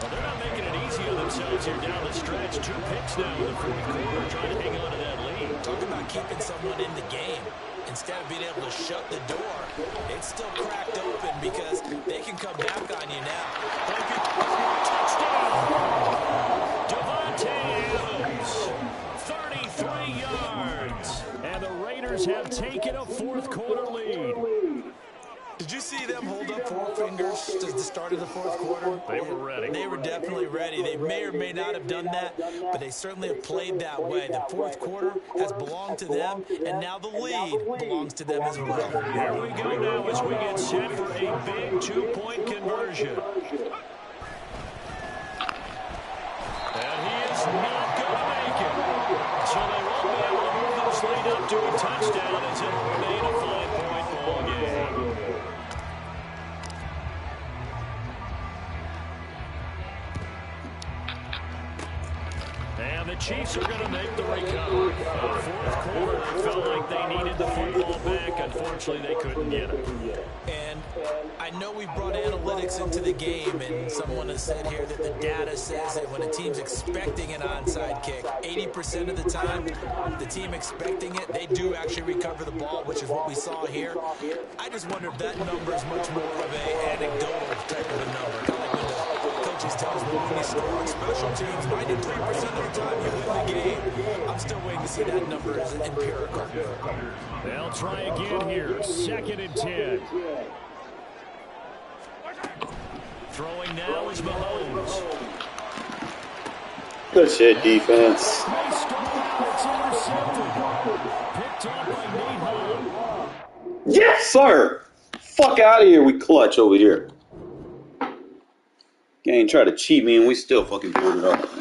Well, they're not making it easy on themselves here down the stretch. 2 picks now in the fourth quarter, trying to hang on to that lead. Talk about keeping someone in the game. Instead of being able to shut the door, it's still cracked open because they can come back on you now. Touchdown! Devontae Adams, 33 yards. And the Raiders have taken a fourth quarter lead. Did you see them hold up 4 fingers to the start of the fourth quarter? They were ready. They were definitely ready. They may or may not have done that, but they certainly have played that way. The fourth quarter has belonged to them, and now the lead belongs to them as well. Here we go now as we get set for a big 2-point conversion. And he is not going to make it. So they won't be able to move this lead up to a touchdown as it will remain a 5-point ball game. And the Chiefs are going to make the recovery. Fourth quarter, it felt like they needed the football back. Unfortunately, they couldn't get it. And I know we brought analytics into the game, and someone has said here that the data says that when a team's expecting an onside kick, 80% of the time, the team expecting it, they do actually recover the ball, which is what we saw here. I just wonder if that number is much more of an anecdotal type of a number. Kind of like when the coaches tell us when we score on special teams, 93% of the time you win the game. I'm still waiting to see that number as empirical. They'll try again here. 2nd and 10. Throwing now is Mahomes. Good shit, defense. Yes, sir. Fuck out of here. We clutch over here. Gang tried to cheat me and we still fucking pulled it off.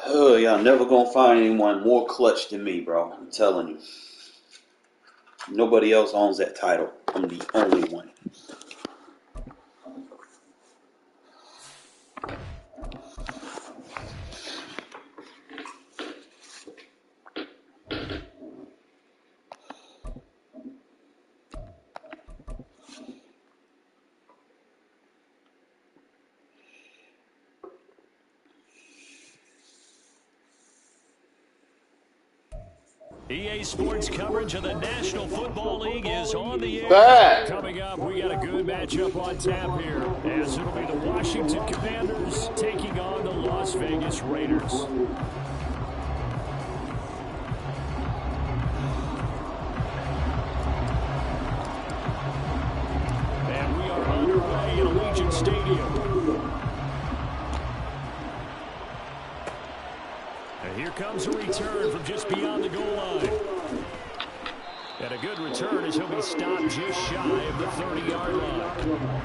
Oh, y'all never gonna find anyone more clutch than me, bro. I'm telling you. Nobody else owns that title. I'm the only one. EA Sports coverage of the National Football League is on the air. Back. Coming up, we got a good matchup on tap here, as it'll be the Washington Commanders taking on the Las Vegas Raiders. And we are underway in Allegiant Stadium. And here comes a return from just beyond the goal line. And a good return as he'll be stopped just shy of the 30-yard line.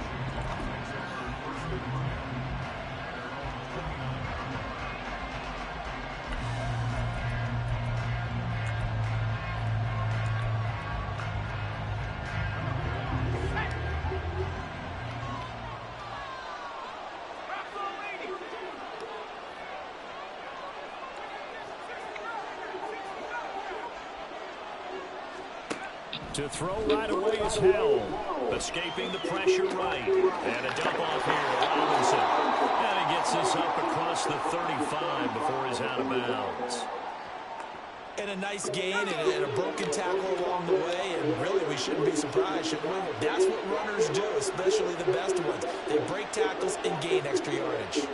To throw right away is Hell. Escaping the pressure right. And a dump off here to Robinson. And he gets this up across the 35 before he's out of bounds. And a nice gain and a broken tackle along the way. And really, we shouldn't be surprised, should we? That's what runners do, especially the best ones. They break tackles and gain extra yardage.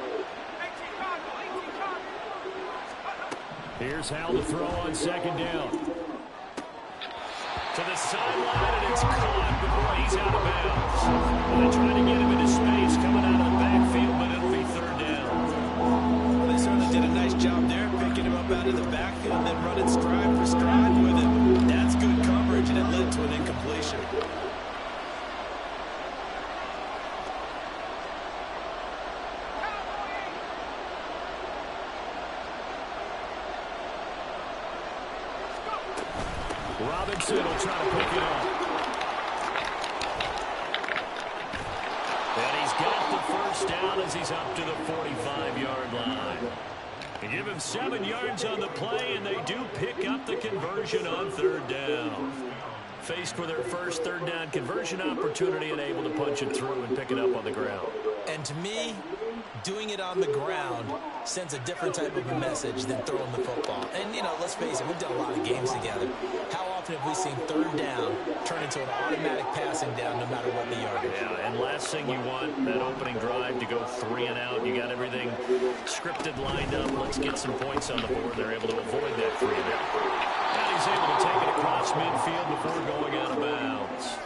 Here's Hal to throw on second down. To the sideline, and it's caught before he's out of bounds. Well, they try to get him into space coming out of the backfield, but it'll be third down. Well, they certainly did a nice job there, picking him up out of the backfield and then running stride for stride with him. That's good coverage, and it led to an incompletion. Robinson will try to pick it up. And he's got the first down as he's up to the 45-yard line. They give him 7 yards on the play, and they do pick up the conversion on third down. Faced with their first third down conversion opportunity and able to punch it through and pick it up on the ground. And to me, doing it on the ground sends a different type of a message than throwing the football. And, you know, let's face it, we've done a lot of games together. How often have we seen third down turn into an automatic passing down no matter what the yardage? Yeah, and last thing you want, that opening drive to go 3 and out. You got everything scripted, lined up. Let's get some points on the board. They're able to avoid that 3 and out. And he's able to take it across midfield before going out of bounds.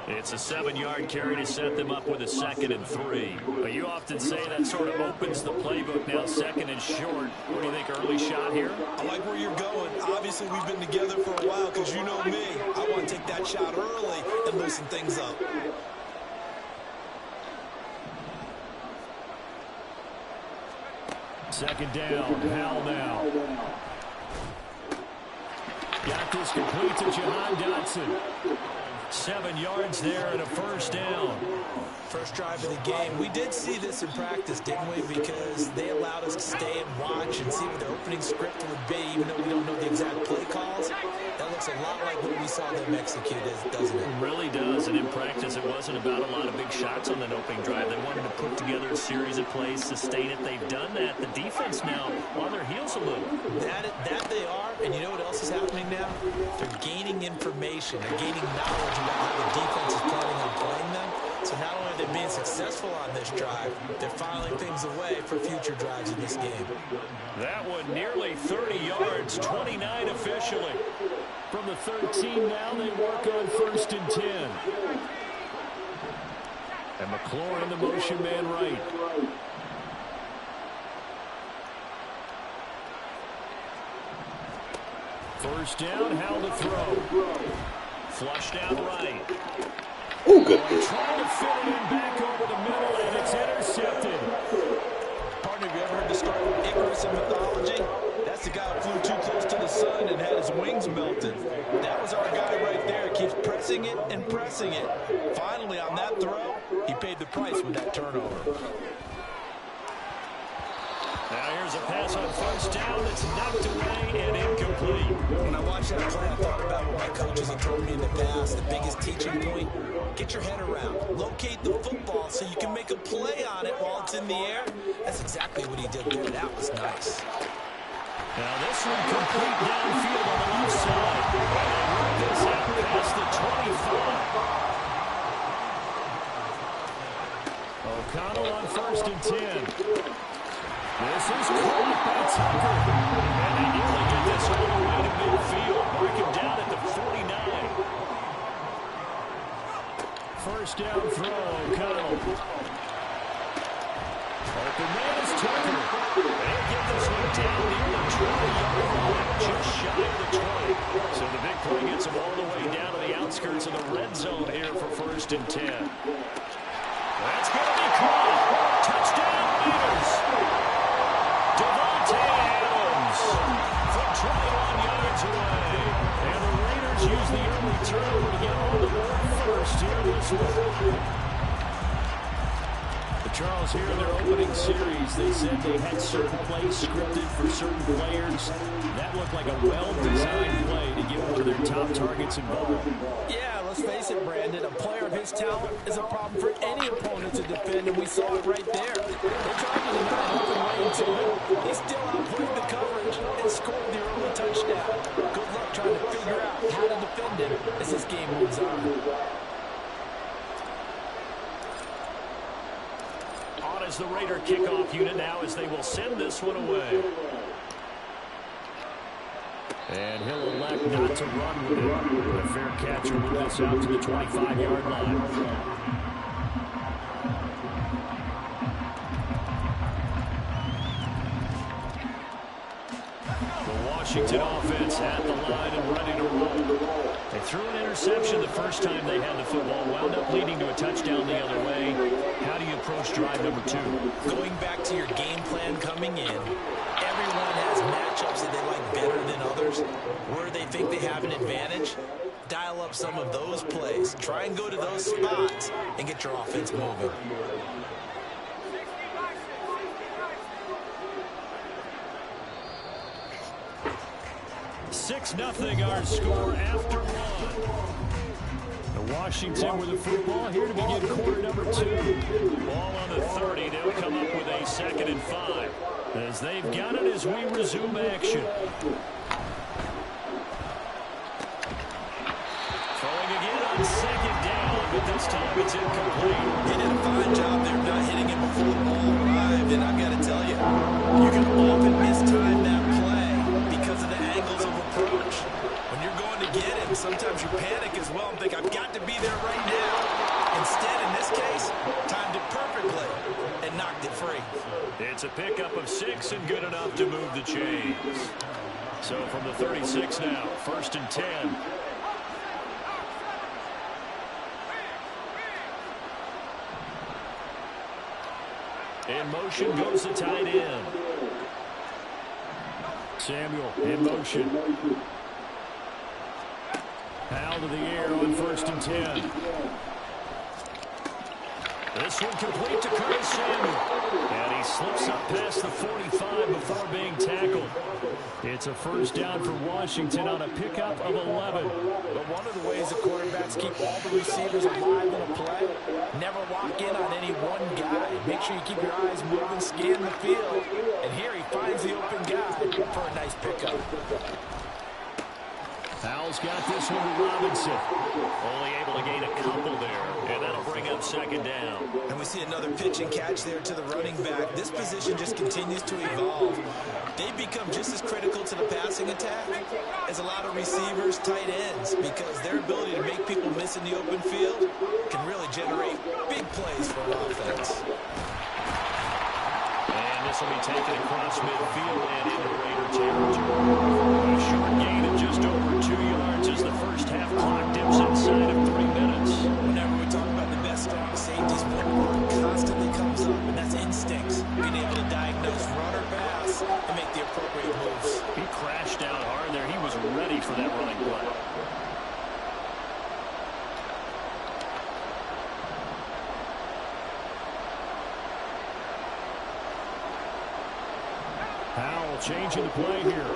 It's a 7-yard carry to set them up with a 2nd and 3. But you often say that sort of opens the playbook now, 2nd and short. What do you think, early shot here? I like where you're going. Obviously, we've been together for a while because you know me. I want to take that shot early and loosen things up. Second down, Hal now. Got this complete to Jahan Dotson. 7 yards there and a first down. First drive of the game. We did see this in practice, didn't we? Because they allowed us to stay and watch and see what the opening script would be, even though we don't know the exact play calls. That looks a lot like what we saw them execute, doesn't it? It really does. And in practice, it wasn't about a lot of big shots on that opening drive. They wanted to put together a series of plays, sustain it. They've done that. The defense now on their heels a little. That they are. And you know what else is happening now? They're gaining information. They're gaining knowledge about how the defense is planning on playing them. So not only are they being successful on this drive, they're filing things away for future drives in this game. That one nearly 30 yards, 29 officially. From the 13 now, they work on 1st and 10. And McLaurin in the motion man right. First down, Hal to throw. Flushed out right. Ooh, good. Trying to fit it in back over the middle, and it's intercepted. partner, have you ever heard the story of Icarus in mythology? That's the guy who flew too close to the sun and had his wings melted. That was our guy right there. Keeps pressing it and pressing it. Finally, on that throw, he paid the price with that turnover. Now here's a pass on first down that's knocked away and incomplete. When I watched that play, I thought about what my coaches have told me in the past. The biggest teaching point, get your head around. Locate the football so you can make a play on it while it's in the air. That's exactly what he did there. That was nice. Now this one complete downfield on the left side. And this out past the 25. O'Connell on 1st and 10. This is caught by Tucker. And they nearly get this all the way to midfield. Mark him down at the 49. First down throw, O'Connell. Open man is Tucker. They'll get this one down near the 20-yard line, just shy of the 20. So the big play gets them all the way down to the outskirts of the red zone here for 1st and 10. That's going to be caught. Touchdown, Raiders. Devontae Adams from 21 yards away. And the Raiders use the early turnover to get on the board first here this week. Charles, here in their opening series, they said they had certain plays scripted for certain players. That looked like a well-designed play to get one of their top targets involved. Yeah, let's face it, Brandon. A player of his talent is a problem for any opponent to defend, and we saw it right there. They tried to deny an open lane to him. He still outplayed the coverage and scored the early touchdown. Good luck trying to figure out how to defend him as this game moves on. As the Raider kickoff unit now as they will send this one away. And he'll elect not to run with it. A fair catch will move this out to the 25-yard line. The Washington offense at the line and ready to roll. They threw an interception the first time they had the football, wound up leading to a touchdown the other way. How do you approach drive number 2? Going back to your game plan coming in, everyone has matchups that they like better than others. Where they think they have an advantage, dial up some of those plays. Try and go to those spots and get your offense moving. Nothing our score after one. The Washington with the football here to begin quarter number 2. Ball on the 30. They'll come up with a 2nd and 5. As they've got it as we resume action. Throwing again on 2nd down, but this time it's incomplete. He did a fine job there not hitting it before the ball arrived, and I've got to tell you, you can often mistime that play because of the angles of approach. When you're going to get him, sometimes you panic as well and think, I've got to be there right now. Instead, in this case, timed it perfectly and knocked it free. It's a pickup of 6 and good enough to move the chains. So from the 36 now, 1st and 10. In motion goes the tight end. Samuel in motion. Powell to the air on 1st and 10. This one complete to Curtis Samuel. And he slips up past the 45 before being tackled. It's a 1st down for Washington on a pickup of 11. But one of the ways the quarterbacks keep all the receivers alive in a play, never lock in on any one guy. Make sure you keep your eyes moving, scan the field. And here he finds the open guy for a nice pickup. Powell's got this one to Robinson. Only able to gain a couple there. And that'll bring up 2nd down. And we see another pitch and catch there to the running back. This position just continues to evolve. They've become just as critical to the passing attack as a lot of receivers, tight ends, because their ability to make people miss in the open field can really generate big plays for an offense. And this will be taken across midfield and into Raider territory. A short gain of just over 2 yards as the first half clock dips inside of 3 minutes. Whenever we talk about the best strong safeties, one word constantly comes up, and that's instincts. Being able to diagnose ready for that running play. Powell changing the play here.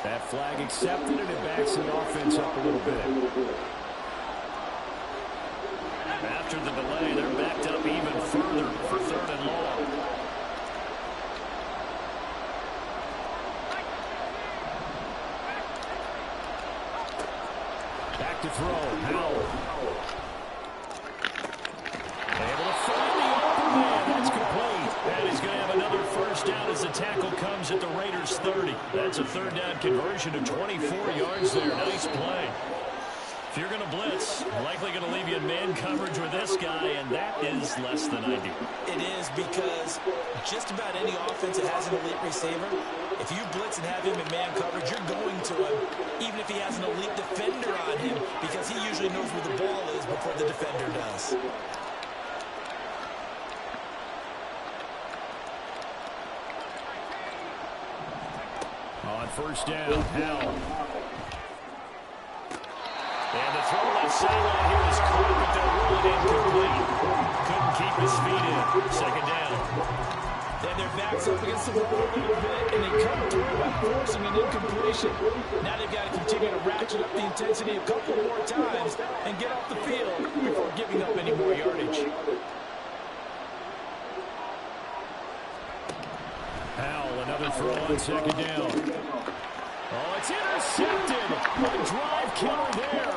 That flag accepted, and it backs the offense up a little bit. After the delay, they're backed up even further for 3rd and long. Back to throw. Powell. Able to find the open man. That's complete. And he's going to have another first down as the tackle comes at the Raiders' 30. That's a 3rd down conversion of 24 yards there. Nice play. If you're going to blitz, likely going to leave you in man coverage with this guy, and that is less than ideal. It is, because just about any offense that has an elite receiver, if you blitz and have him in man coverage, you're going to him, even if he has an elite defender on him, because he usually knows where the ball is before the defender does. On first down, Howell. And the throw left sideline here is caught, but they'll rule it incomplete. Couldn't keep his feet in. 2nd down. And their backs up against the wall a little bit, and they come through by forcing an incompletion. Now they've got to continue to ratchet up the intensity a couple more times and get off the field before giving up any more yardage. Howell, another throw on 2nd down. Oh, it's intercepted. A drive killer there.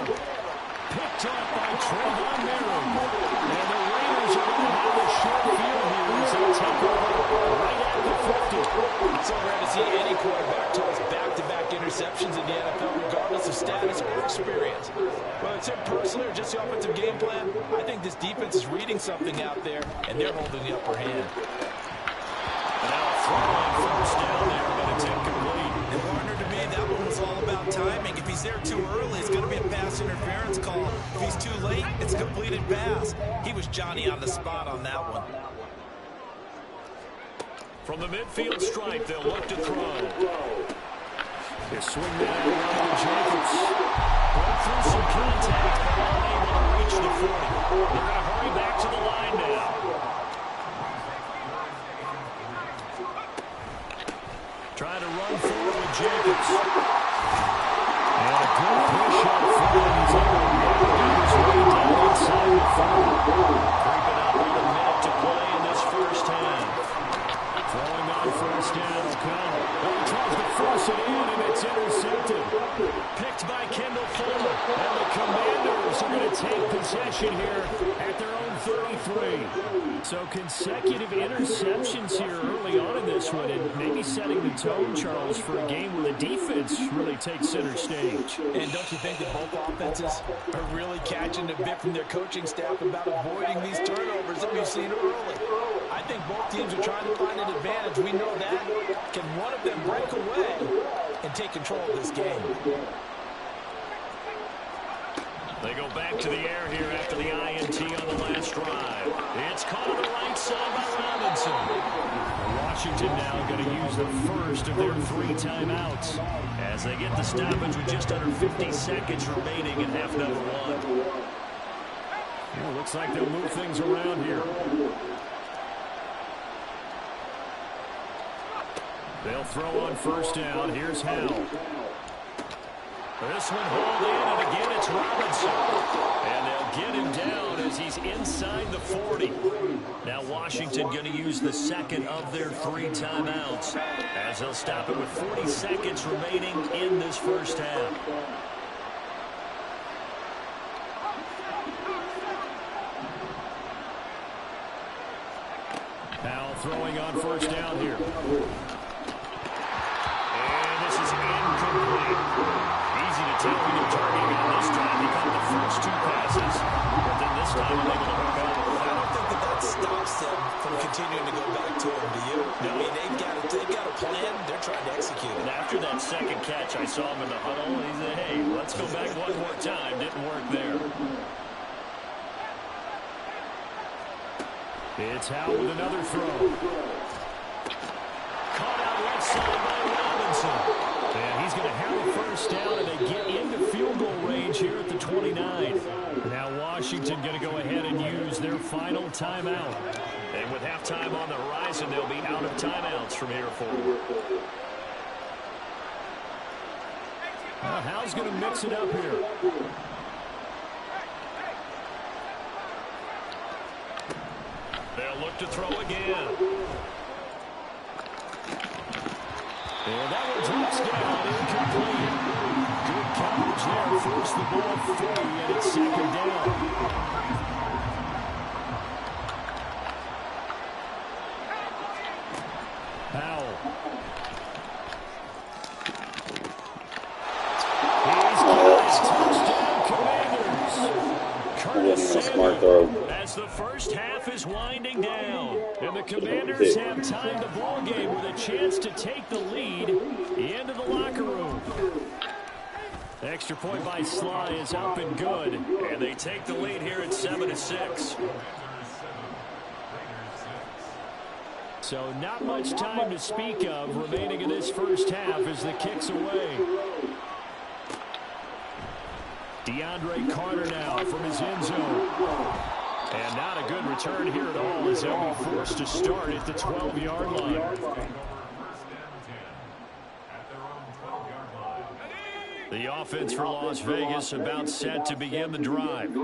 Picked up by Trayvon Merritt. And the Raiders are going to have a short field here as they take over right at the 50. It's so rare to see any quarterback toss back-to-back interceptions in the NFL, regardless of status or experience. Whether it's him personally or just the offensive game plan, I think this defense is reading something out there, and they're holding the upper hand. Now throwing first down there, but it's incomplete. And Warner, to me, that one was all about timing. If he's there too early, it's going to be a pass interference call. If he's too late, it's a completed pass. He was Johnny on the spot on that one. From the midfield stripe, they'll look to throw. They swing that around Jacobs. Broke through some contact, but unable to reach the 40. They're going to hurry back to the line now. Trying to run forward with Jacobs. And a good push up front. He's able to get his way down inside the 40. Creeping up with a minute to play in this first half. Throwing on first down, O'Connell. He tries to force it in, and it's intercepted. Picked by Kendall Fuller. And the Commanders are going to take possession here at their own 33. So consecutive interceptions here early on in this one, and maybe setting the tone, Charles, for a game where the defense really takes center stage. And don't you think that both offenses are really catching a bit from their coaching staff about avoiding these turnovers that we've seen early? I think both teams are trying to find an advantage. We know that. Can one of them break away and take control of this game? They go back to the air here after the INT on the last drive. It's caught on the right side by Robinson. Washington now going to use the first of their 3 timeouts as they get the stoppage with just under 50 seconds remaining in half number 1. Well, looks like they'll move things around here. They'll throw on first down. Here's Howell. This one hauled in, and again it's Robinson. And they'll get him down as he's inside the 40. Now Washington going to use the second of their 3 timeouts as they'll stop it with 40 seconds remaining in this first half. Powell throwing on first down here. And this is incomplete. Easy to tell who they're targeting on this drive. He caught the first 2 passes, but then this time able to hook up. I don't think that stops them from continuing to go back to him, do you? I mean, they've got a plan. They're trying to execute it. And after that second catch, I saw him in the huddle, and he said, hey, let's go back one more time. Didn't work there. It's Howell with another throw. Caught out left side by Robinson. And he's going to have a first down, and they get into field goal range here at the 29. Now Washington going to go ahead and use their final timeout. And with halftime on the horizon, they'll be out of timeouts from here forward. Howell's going to mix it up here. They'll look to throw again. And that one drops down, incomplete. Good coverage there, force the ball free, and it's second down. Howell. He's got it. Touchdown, Commanders. Smart throw. As the first half is winding down, and the Commanders have timed the ball game with a chance to take the lead into the locker room. The extra point by Sly is up and good, and they take the lead here at 7-6. So not much time to speak of remaining in this first half as the kick's away. DeAndre Carter now from his end zone. And not a good return here at all as they'll be forced to start at the 12-yard line. The offense for Las Vegas about set to begin the drive.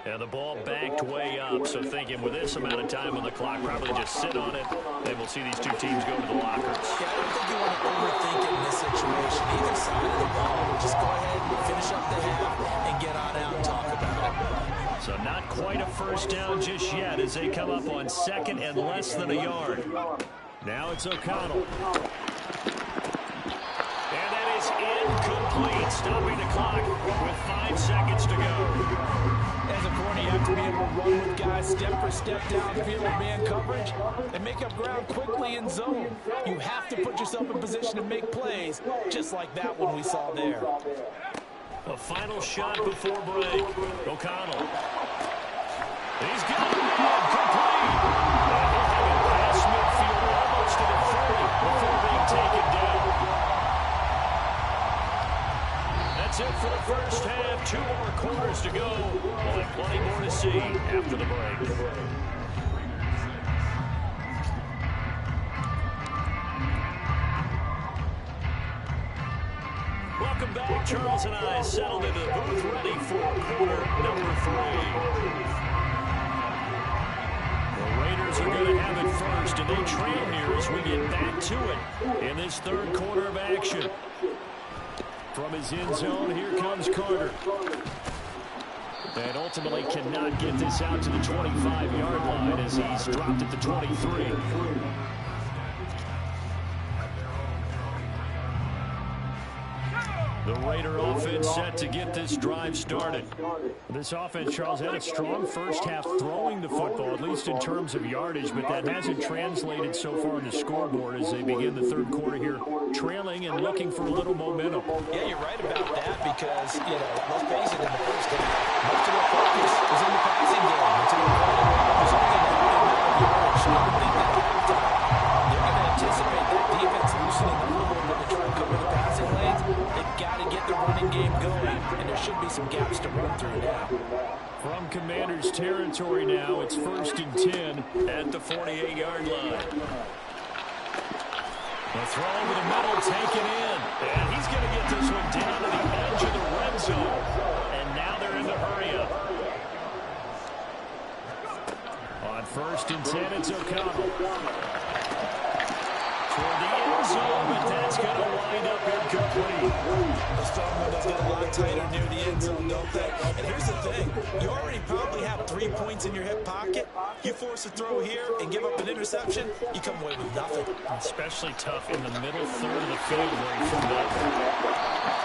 And the ball backed way up, so thinking with this amount of time on the clock, probably just sit on it, and we'll see these two teams go to the lockers. Yeah, I don't think you want to overthink it in this situation. Either side of the ball, just go ahead and finish up the half and get on out and talk about it. So not quite a first down just yet as they come up on second and less than a yard. Now it's O'Connell. And that is incomplete, stopping the clock with 5 seconds to go. As a corner, you have to be able to run with guys step for step downfield with man coverage and make up ground quickly in zone. You have to put yourself in position to make plays, just like that one we saw there. A final shot before break. O'Connell. He's got it. Complete. And he'll have it past midfield almost to the 30 before being taken down. That's it for the first half. 2 more quarters to go. We'll have plenty more to see after the break. Welcome back. Charles and I settled into the booth ready for quarter number 3. The Raiders are going to have it first, and they trail here as we get back to it in this third quarter of action. From his end zone, here comes Carter. And ultimately cannot get this out to the 25-yard line as he's dropped at the 23. The Raider offense set to get this drive started. This offense, Charles, had a strong first half throwing the football, at least in terms of yardage, but that hasn't translated so far on the scoreboard as they begin the third quarter here, trailing and looking for a little momentum. Yeah, you're right about that because, let's face it, in the first half, most of their focus was in the passing game until the point was only going to have amount of yardage. I would think that halftime, they're going to anticipate that defense loosening a little bit when they try to cover the passing lanes. They've got to get the running game going, and there should be some gaps to run through now. From Commanders territory now, it's 1st and 10 at the 48-yard line. The throw over the middle, taken in. And he's going to get this one down to the edge of the red zone. And now they're in the hurry-up. On 1st and 10, it's O'Connell. Toward the end zone, but that's going to wind up incomplete. Those strong windows get a lot tighter near the end zone, don't they? And here's the thing. You already probably have 3 points in your hip pocket. You force a throw here and give up an interception, you come away with nothing. Especially tough in the middle third of the field where he from that.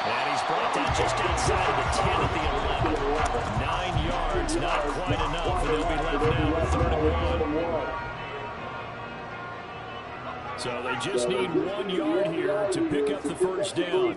And he's brought down just outside of the 10 at the 11. 9 yards, not quite enough, and they'll be left now with 3rd and 1. So they just need 1 yard here to pick up the first down.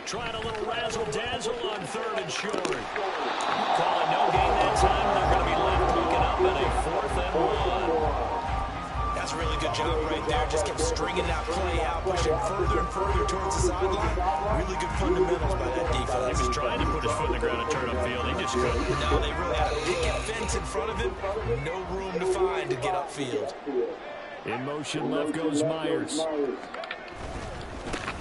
Trying a little razzle-dazzle on 3rd and short. Call it no ball game that time. They're going to be left looking up at a 4th and 1. That's a really good job right there. Just kept stringing that play out, pushing further and further towards the sideline. Really good fundamentals by that defense. He was trying to put his foot in the ground and turn upfield. He just couldn't. No, they really had a picket fence in front of him. No room to find to get upfield. In motion left goes Myers.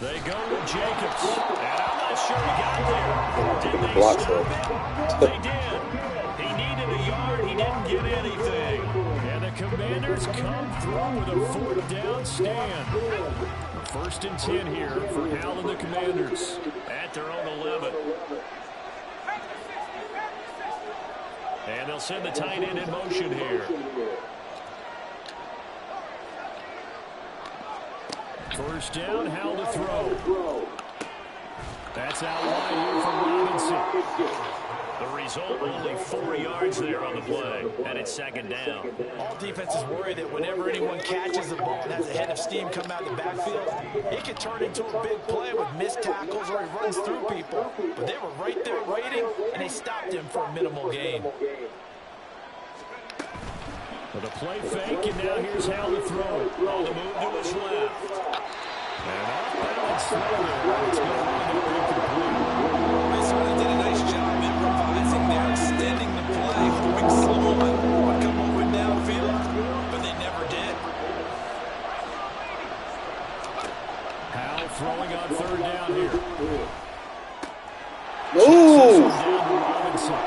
They go with Jacobs. And I'm not sure he got there. Did they Blocks stop it. him? They did. He needed a yard. He didn't get anything. And the Commanders come through with a 4th down stand. 1st and 10 here for Hal and the Commanders at their own 11. And they'll send the tight end in motion here. First down, Hal to throw. That's out wide here for Robinson. The result, only 4 yards there on the play, and it's 2nd down. All defenses worry that whenever anyone catches the ball and has a head of steam come out of the backfield, it could turn into a big play with missed tackles or he runs through people. But they were right there waiting, and they stopped him for a minimal gain. With a play fake, and now here's Hal to throw it. On the move to his left. And off balance throw there. It's going to wind up incomplete. They certainly did a nice job improvising there, extending the play, hoping someone would come open downfield, but they never did. Hal throwing on 3rd down here. Ooh! Down to Robinson.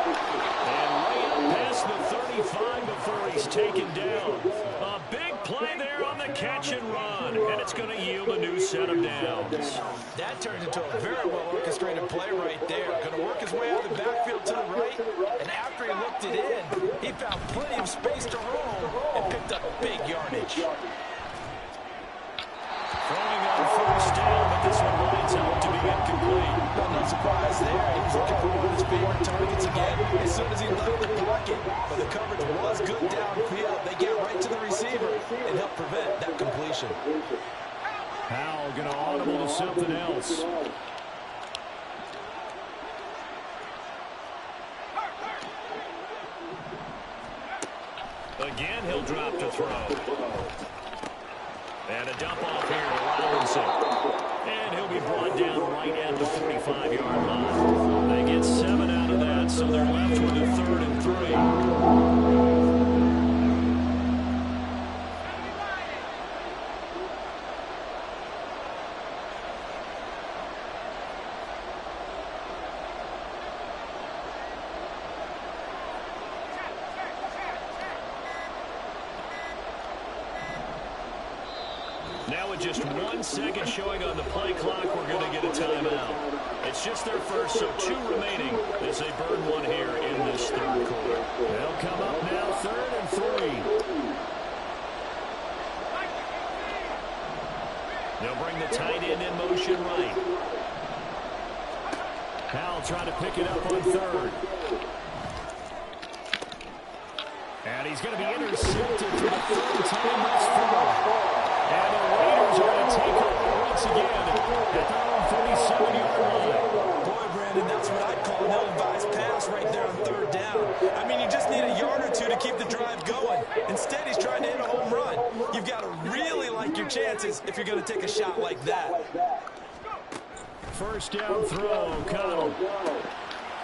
And way up past the 35 before he's taken down. A big play there on the catch and run. And it's going to yield a new set of downs. That turned into a very well orchestrated play right there. Going to work his way out of the backfield to the right, and after he looked it in, he found plenty of space to roam and picked up big yardage. Throwing on 1st down, but this one winds up to be incomplete. Well, no surprise there. He was looking for one of his favorite targets again as soon as he left the pocket. But the coverage was good downfield. They get right to the receiver and help prevent that completion. Hal going to audible to something else. Again, he'll drop to throw. And a dump off here to Robinson. And he'll be brought down right at the 45-yard line. They get 7 out of that, so they're left with a 3rd and 3. Now with just 1 second showing on the play clock, we're going to get a timeout. It's just their first, so 2 remaining as they burn 1 here in this 3rd quarter. They'll come up now 3rd and 3. They'll bring the tight end in motion right. Hal trying to pick it up on 3rd. And he's going to be intercepted for the 3rd time thus far. And the Raiders are going to take over once again at their own 37-yard line. Boy, Brandon, that's what I'd call an ill-advised pass right there on 3rd down. I mean, you just need a yard or 2 to keep the drive going. Instead, he's trying to hit a home run. You've got to really like your chances if you're going to take a shot like that. First down throw, O'Connell.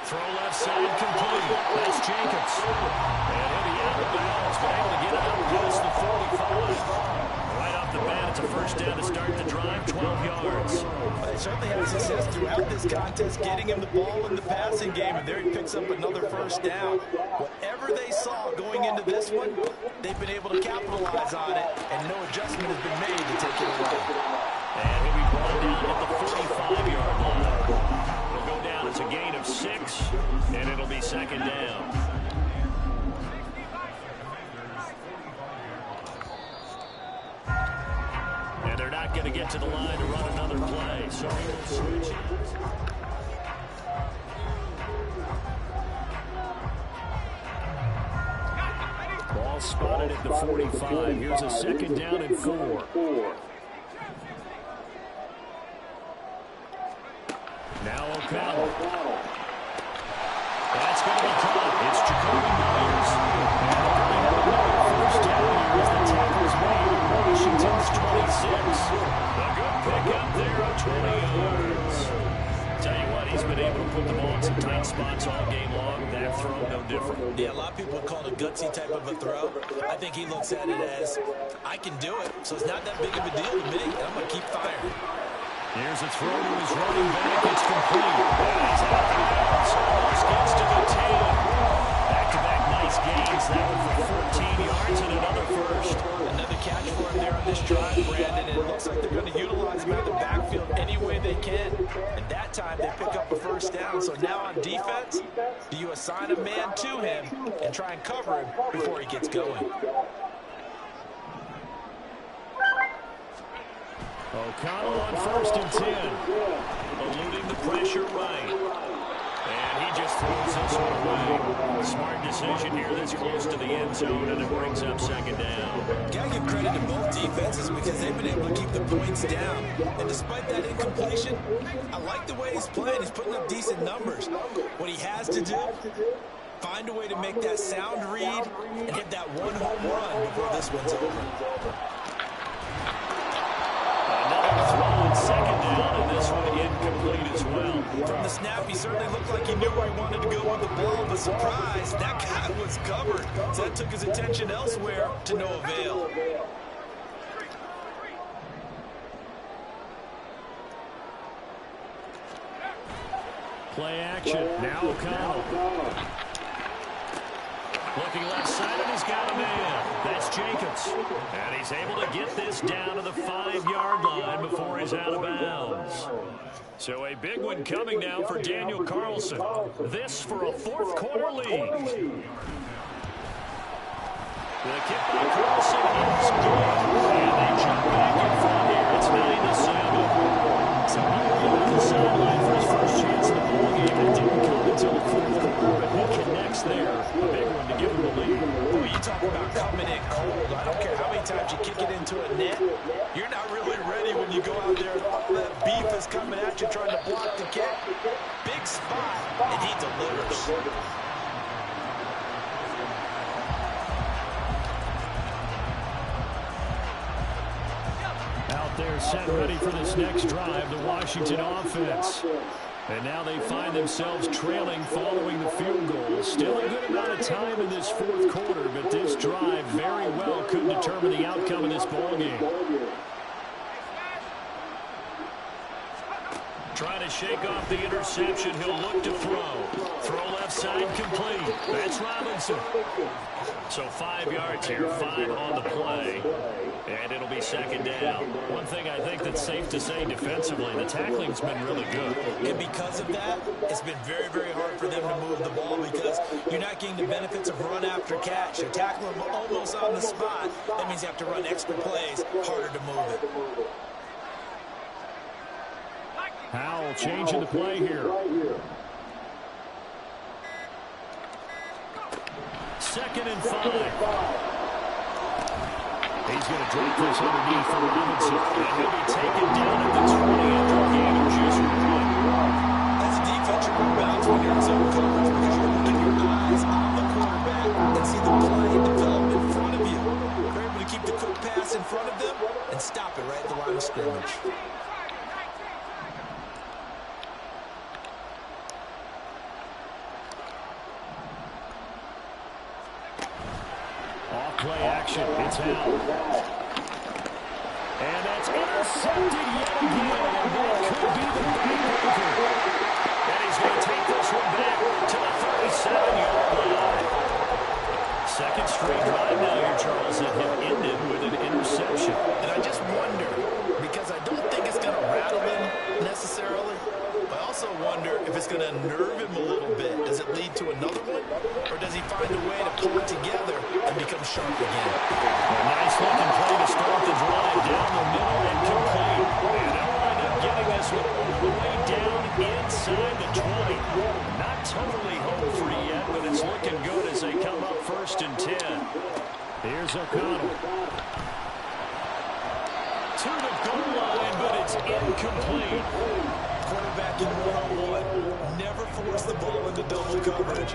Throw left side complete. That's Jacobs. And he'll be out of bounds, but able to get it up past the 45. Right off the bat, it's a first down to start the drive, 12 yards. They certainly had success throughout this contest, getting him the ball in the passing game, and there he picks up another first down. Whatever they saw going into this one, they've been able to capitalize on it, and no adjustment has been made to take it away. And he'll be brought down at the 45-yard line. It'll go down as a gain of 6, and it'll be 2nd down. And they're not going to get to the line to run another play, so he will switch. Ball spotted at the 45. Here's a 2nd down and 4. Now O'Connell. That's going to be caught. It's people would call it a gutsy type of a throw. I think he looks at it as, I can do it, so it's not that big of a deal to me. I'm going to keep firing. Here's a throw to his running back. It's complete. And he's out of bounds. Almost gets to the 10. Back-to-back nice gains. That one for 14 yards and another first. Another catch for him there on this drive, Brandon. And it looks like they're going to utilize him out of the backfield any way they can. And that time they pick up a first down. So now on defense, do you assign a man to him and try and cover him before he gets going? O'Connell on 1st and 10. Eluding the pressure right. And he just throws this one away. Smart decision here this close to the end zone, and it brings up 2nd down. Got to give credit to both defenses because they've been able to keep the points down. And despite that incompletion, I like the way he's playing. He's putting up decent numbers. What he has to do, find a way to make that sound read and hit that one home run before this one's over. Another throw on 2nd down, and this one incomplete as well. From the snap, he certainly looked like he knew where he wanted to go with the ball, but surprise, that guy was covered. So that took his attention elsewhere to no avail. Play action. Now O'Connell. Looking left side, and he's got a man. That's Jacobs. And he's able to get this down to the 5-yard line before he's out of bounds. So a big one coming now for Daniel Carlson. This for a 4th quarter lead. The kick by Carlson is good. And they jump back in front here. It's 9-7. So he'll go to the sideline for his first chance in the ballgame. It didn't come until the 4th quarter, but he connects there. A big one to give him the lead. Boy, you talk about coming in cold. I don't care how many times you kick it into a net. You're not really ready when you go out there. That beef is coming at you trying to block the kick. Big spot, and he delivers. Out there set ready for this next drive, the Washington offense. And now they find themselves trailing following the field goal. Still a good amount of time in this 4th quarter, but this drive very well could determine the outcome of this ballgame. Trying to shake off the interception. He'll look to throw. Throw left side complete. That's Robinson. So 5 yards here, 5 on the play. And it'll be 2nd down. One thing I think that's safe to say defensively, the tackling's been really good. And because of that, it's been very, very hard for them to move the ball because you're not getting the benefits of run after catch. You're tackling them almost on the spot. That means you have to run extra plays, harder to move it. Howell changing the play here. 2nd and 5. He's going to drop this underneath for Robinson. And he'll be taken down at the 20 after a gain of just 1. As a defense, you're going to bounce when you're in zone coverage because you're putting your eyes on the quarterback and see the play develop in front of you. You're able to keep the quick pass in front of them and stop it right at the line of scrimmage. Play action. It's Howell. And that's intercepted yet again. And that could be the backbreaker. And he's going to take this one back to the 37-yard line. 2nd straight drive now here, Charles, that have ended with an interception. And I just wonder, because I don't think it's going to rattle him necessarily, I also wonder if it's going to nerve him a little bit. Does it lead to another one? Or does he find a way to pull it together and become sharp again? A nice looking play to start the drive down the middle and complete. And they'll wind up getting this one all the way down inside the 20. Not totally home free yet, but it's looking good as they come up 1st and 10. Here's O'Connell. To the goal line, but it's incomplete. Quarterback in 1-on-1. Never force the ball into double coverage,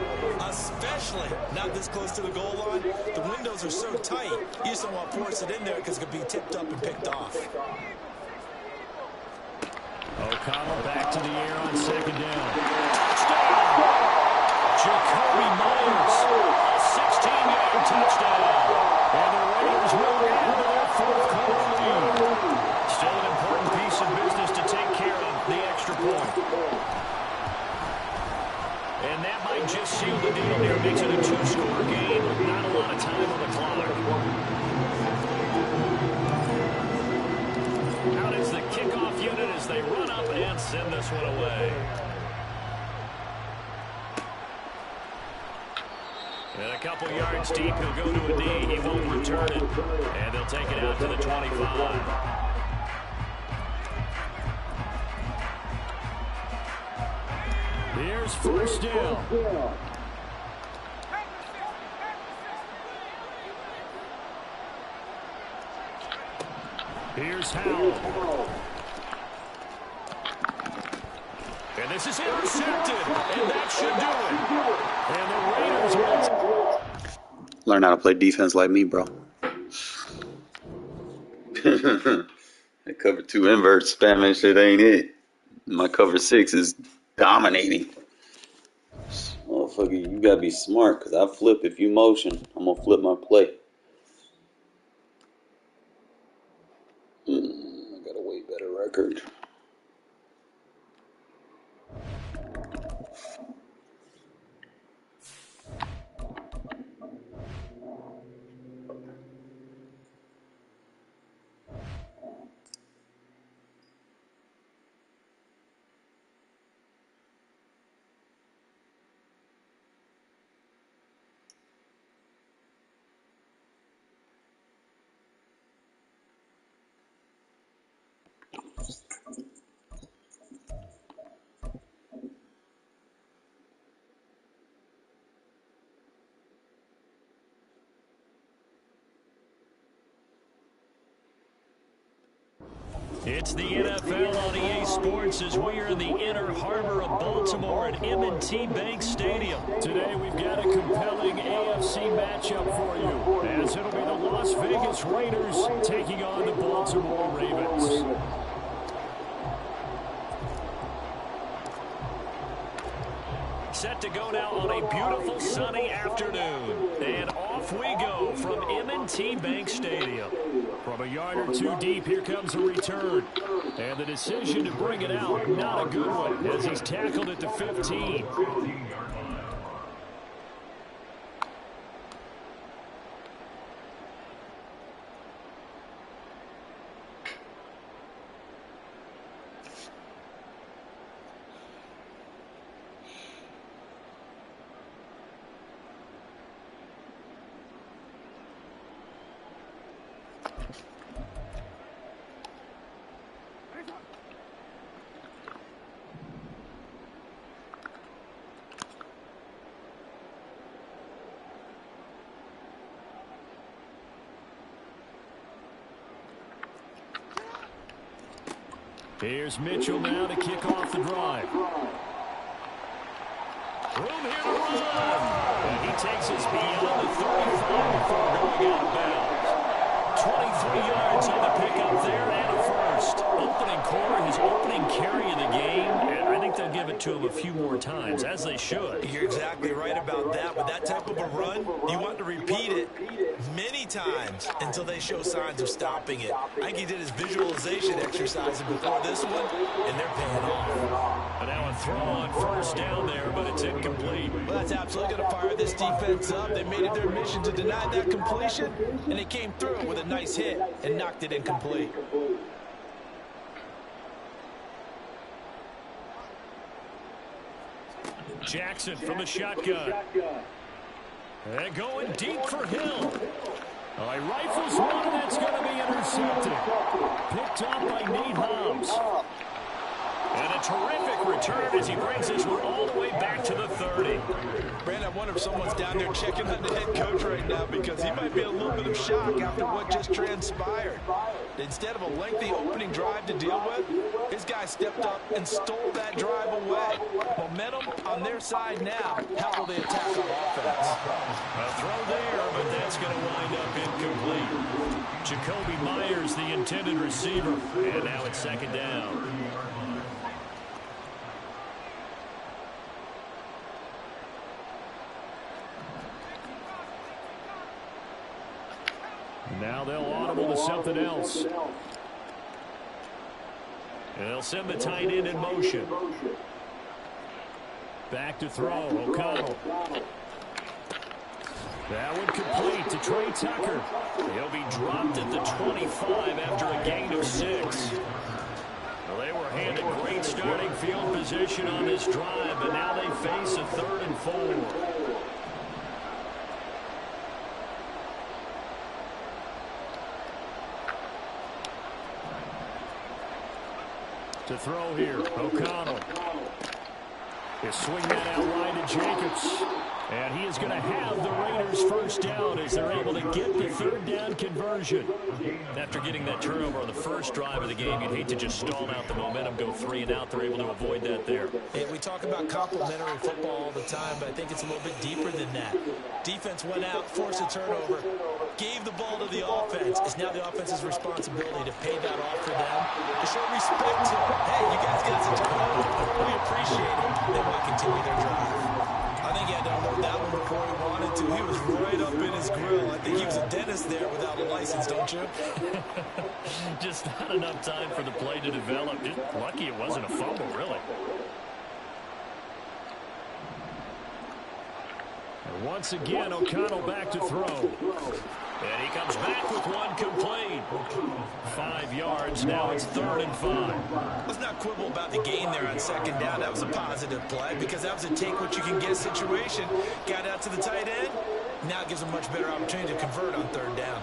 especially not this close to the goal line. The windows are so tight, you just don't want to force it in there because it could be tipped up and picked off. O'Connell back to the air on 2nd down. Touchdown! Jacoby Myers, a up and send this one away. And a couple yards deep, he'll go to a knee. He won't return it. And they'll take it out to the 25. Here's first down. Here's Howell. And this is intercepted. And that should do it. And the Raiders will... Learn how to play defense like me, bro. That cover 2 invert spamming shit ain't it. My cover 6 is dominating. Motherfucker, you gotta be smart, because I flip if you motion. I'm gonna flip my play. I got a way better record. It's the NFL on EA Sports as we are in the inner harbor of Baltimore at M&T Bank Stadium. Today we've got a compelling AFC matchup for you, as it'll be the Las Vegas Raiders taking on the Baltimore Ravens. Set to go now on a beautiful sunny afternoon. And off we go from M&T Bank Stadium. From a yard or two deep, here comes a return. And the decision to bring it out, not a good one, as he's tackled at the 15. Here's Mitchell now to kick off the drive. Room here to run. And he takes us beyond the 35 before going out of bounds. 23 yards on the pickup there and a first. Opening quarter, his opening carry of the game. And I think they'll give it to him a few more times, as they should. You're exactly right about that. With that type of a run, you want to repeat it many times until they show signs of stopping it. I think he did his visualization exercises before this one, and they're paying off. And now a throw on first down there, but it's incomplete. Well, that's absolutely going to fire this defense up. They made it their mission to deny that completion, and they came through with a nice hit and knocked it incomplete. Jackson from the shotgun. And going deep for Hill. Oh, he rifles one, and that's going to be intercepted. Picked up by Nate Hobbs. And a terrific return as he brings this one all the way back to the 30. Brandon, I wonder if someone's down there checking on the head coach right now, because he might be in a little bit of shock after what just transpired. Instead of a lengthy opening drive to deal with, his guy stepped up and stole that drive away. Momentum on their side now. How will they attack on offense? A throw there, but that's going to wind up incomplete. Jacoby Myers, the intended receiver. And now it's second down. Now they'll audible to something else. And they'll send the tight end in motion. Back to throw, O'Connell. That one complete to Trey Tucker. He'll be dropped at the 25 after a gain of 6. Well, they were handed great starting field position on this drive, but now they face a 3rd and 4. To throw here, O'Connell. He'll swing that out wide to Jacobs. And he is going to have the Raiders first down as they're able to get the 3rd down conversion. After getting that turnover on the first drive of the game, you'd hate to just stall out the momentum, go 3 and out. They're able to avoid that there. Hey, we talk about complementary football all the time, but I think it's a little bit deeper than that. Defense went out, forced a turnover, gave the ball to the offense. It's now the offense's responsibility to pay that off for them, to show respect to them. Hey, you guys got some turnover. We appreciate it. They want to continue their drive. I think he had to unload that one before he wanted to. He was right up in his grill. I think he was a dentist there without a license, don't you? Just not enough time for the play to develop. Just lucky it wasn't a fumble, really. And once again, O'Connell back to throw. And he comes back with one complete. 5 yards. Now it's 3rd and 5. Let's not quibble about the gain there on 2nd down. That was a positive play because that was a take-what-you-can-get situation. Got out to the tight end. Now it gives him a much better opportunity to convert on 3rd down.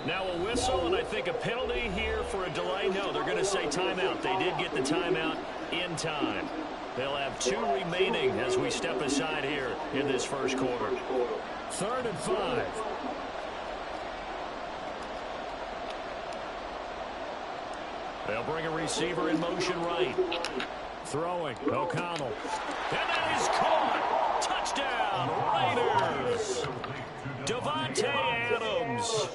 Now a whistle, and I think a penalty here for a delay. No, they're going to say timeout. They did get the timeout in time. They'll have 2 remaining as we step aside here in this first quarter. 3rd and 5. They'll bring a receiver in motion right. Throwing, O'Connell. And that is caught. Touchdown, Raiders. Devontae Adams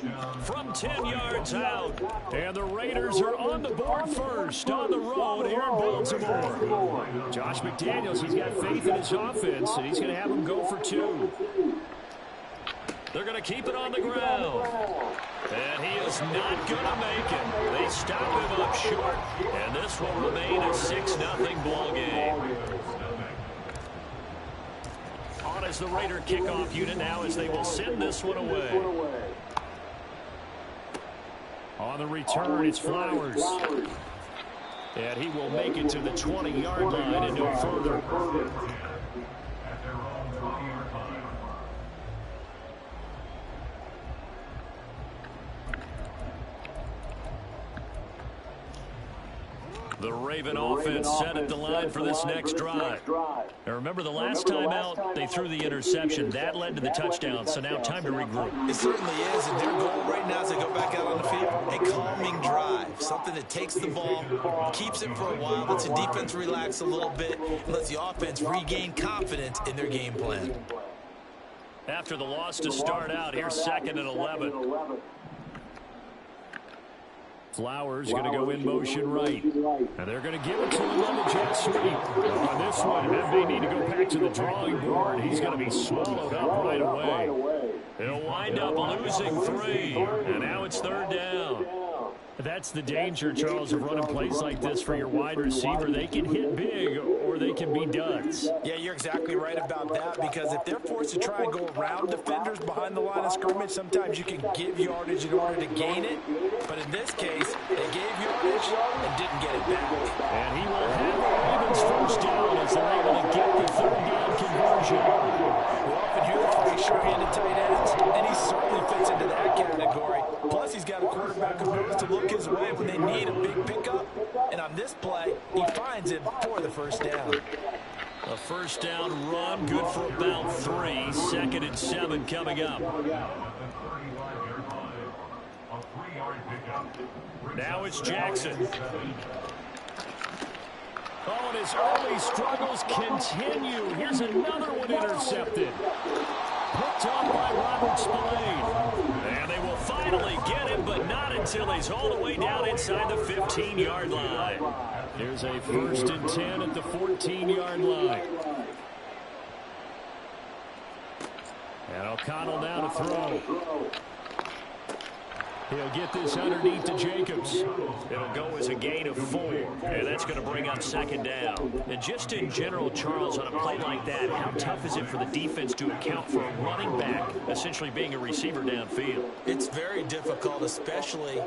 from 10 yards out. And the Raiders are on the board first on the road here in Baltimore. Josh McDaniels, he's got faith in his offense, and he's going to have them go for 2. They're going to keep it on the ground. And he is not going to make it. They stop him up short, and this will remain a 6-0 ball game. On as the Raider kickoff unit now as they will send this one away. On the return, it's Flowers. And he will make it to the 20-yard line and no further. The Raven offense set at the line for this next drive. Now remember, the last time out, they threw the interception. That led to the touchdown, so now time to regroup. It certainly is, and their goal right now as they go back out on the field, a calming drive. Something that takes the ball, keeps it for a while, lets the defense relax a little bit, and lets the offense regain confidence in their game plan. After the loss to start out, here's 2nd and 11. Flowers going to go in motion right. And they're going to give it to him on the jet sweep. On this one, that may need to go back to the drawing board. He's going to be swallowed up right away. He'll wind up losing 3. And now it's 3rd down. That's the danger, Charles, of running plays like this for your wide receiver. They can hit big or they can be duds. Yeah, you're exactly right about that, because if they're forced to try and go around defenders behind the line of scrimmage, sometimes you can give yardage in order to gain it. But in this case, they gave yardage and didn't get it back. And he will have the Ravens first down as they're able to get the 3rd down conversion. We often hear the phrase sure-handed tight ends, and he certainly fits into that category. Plus, he's got a quarterback who knows to look his way when they need a big pickup. And on this play, he finds it for the first down. A first down run, good for about 3. 2nd and 7 coming up. Now it's Jackson. Oh, and his early struggles continue. Here's another one intercepted. Picked off by Robert Spillane. And they will finally get him, but not until he's all the way down inside the 15-yard line. Here's a 1st and 10 at the 14-yard line. And O'Connell now to throw. He'll get this underneath to Jacobs. It'll go as a gain of 4, and that's going to bring up second down. And just in general, Charles, on a play like that, how tough is it for the defense to account for a running back essentially being a receiver downfield? It's very difficult, especially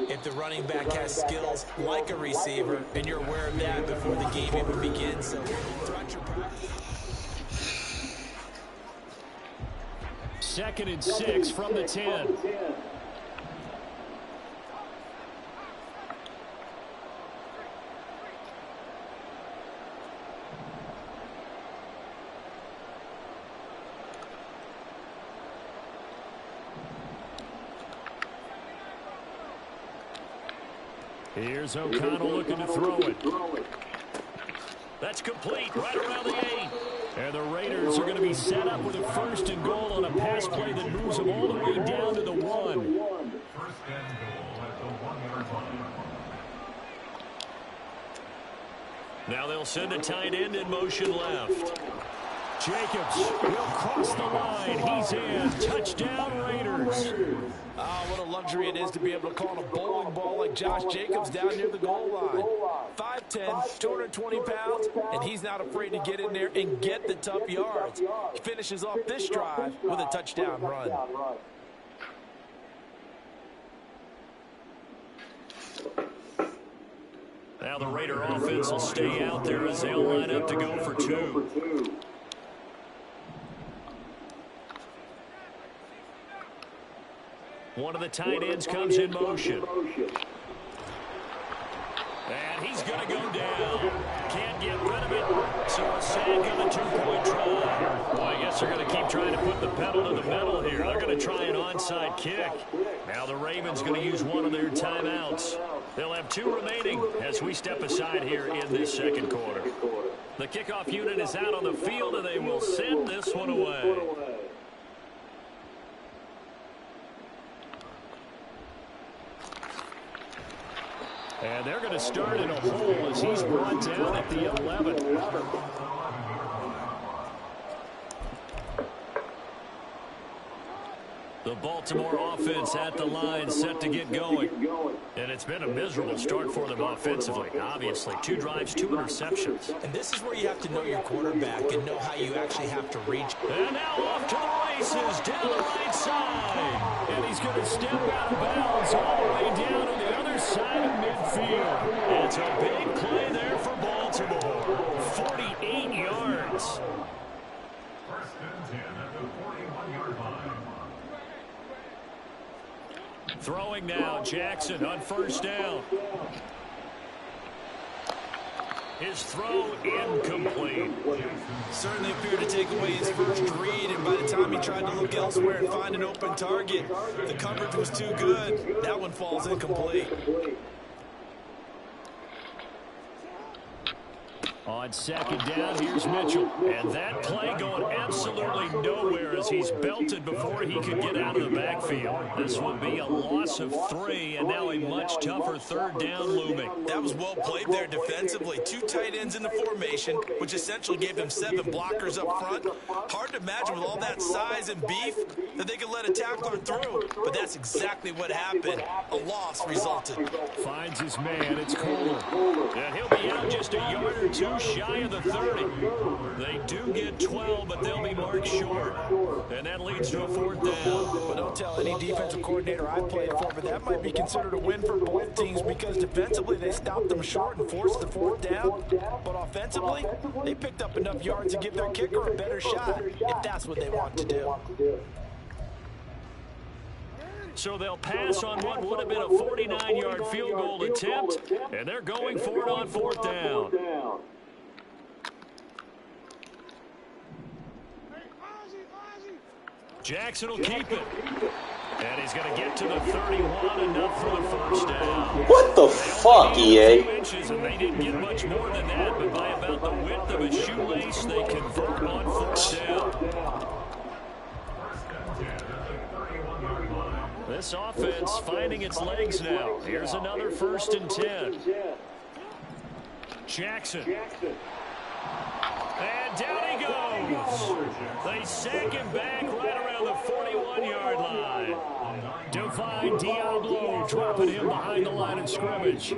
if the running back has skills like a receiver, and you're aware of that before the game even begins. So throughout your practice. 2nd and 6 from the 10. Here's O'Connell looking to throw it. That's complete right around the 8. And the Raiders are going to be set up with a 1st and goal on a pass play that moves them all the way down to the 1. 1st and goal at the 1-yard line. Now they'll send a tight end in motion left. Jacobs will cross the line. He's in. Touchdown, Raiders. What a luxury it is to be able to call a bowling ball like Josh Jacobs down near the goal line. 5'10", 220 pounds, and he's not afraid to get in there and get the tough yards. He finishes off this drive with a touchdown run. Now the Raider offense will stay out there as they'll line up to go for 2. One of the tight ends comes in motion. And he's going to go down. Can't get rid of it. So a sack on the 2-point try. Well, I guess they're going to keep trying to put the pedal to the metal here. They're going to try an onside kick. Now the Ravens going to use one of their timeouts. They'll have 2 remaining as we step aside here in this 2nd quarter. The kickoff unit is out on the field, and they will send this one away. And they're going to start in a hole as he's brought down at the 11. The Baltimore offense at the line set to get going. And it's been a miserable start for them offensively. Obviously, 2 drives, 2 interceptions. And this is where you have to know your quarterback and know how you actually have to reach. And now off to the races down the right side. And he's going to step out of bounds all the way down to the other side of midfield. It's a big play there for Baltimore. 48 yards. 1st and 10 at the 41-yard line. Throwing now, Jackson on 1st down. His throw incomplete. Certainly appeared to take away his first read, and by the time he tried to look elsewhere and find an open target, the coverage was too good. That one falls incomplete. On 2nd down, here's Mitchell. And that play going absolutely nowhere as he's belted before he could get out of the backfield. This will be a loss of 3, and now a much tougher 3rd down looming. That was well played there defensively. 2 tight ends in the formation, which essentially gave them 7 blockers up front. Hard to imagine with all that size and beef that they could let a tackler through. But that's exactly what happened. A loss resulted. Finds his man. It's Kohler. And he'll be out just a yard or 2 shy of the 30. They do get 12, but they'll be marked short. And that leads to a 4th down. But don't tell any defensive coordinator I played for, but that might be considered a win for both teams because defensively they stopped them short and forced the 4th down. But offensively, they picked up enough yards to give their kicker a better shot if that's what they want to do. So they'll pass on what would have been a 49-yard field goal attempt, and they're going for it on 4th down. Jackson will keep it. And he's going to get to the 31, enough for the 1st down. What the fuck, EA? 2 inches, and they didn't get much more than that, but by about the width of a shoelace, they convert on 4th down. This offense finding its legs now. Here's another 1st and 10. Jackson. And down he goes. They sack him back right around the 41-yard line. Divine Diablo dropping him behind the line of scrimmage.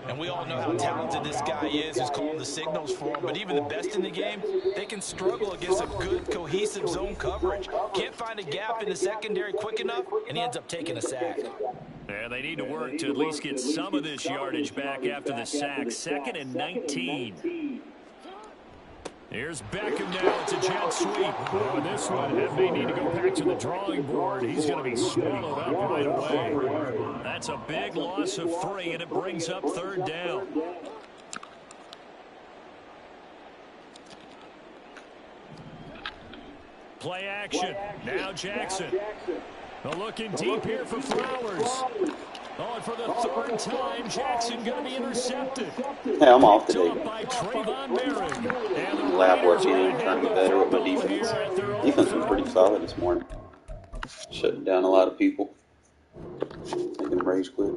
And we all know how talented this guy is who's calling the signals for him. But even the best in the game, they can struggle against a good, cohesive zone coverage. Can't find a gap in the secondary quick enough, and he ends up taking a sack. And they need to work to at least get some of this yardage back after the sack. 2nd and 19. Here's Beckham now. It's a jet sweep. Oh, this one may need to go back to the drawing board. He's going to be swallowed up right away. That's a big loss of 3, and it brings up 3rd down. Play action. Now Jackson. They're looking deep here for Flowers. Oh, and for the 3rd time, Jackson going to be intercepted. Hey, I'm off today. Lab work in, trying to get better with my defense. Defense was pretty solid this morning. Shutting down a lot of people. Making them rage quit.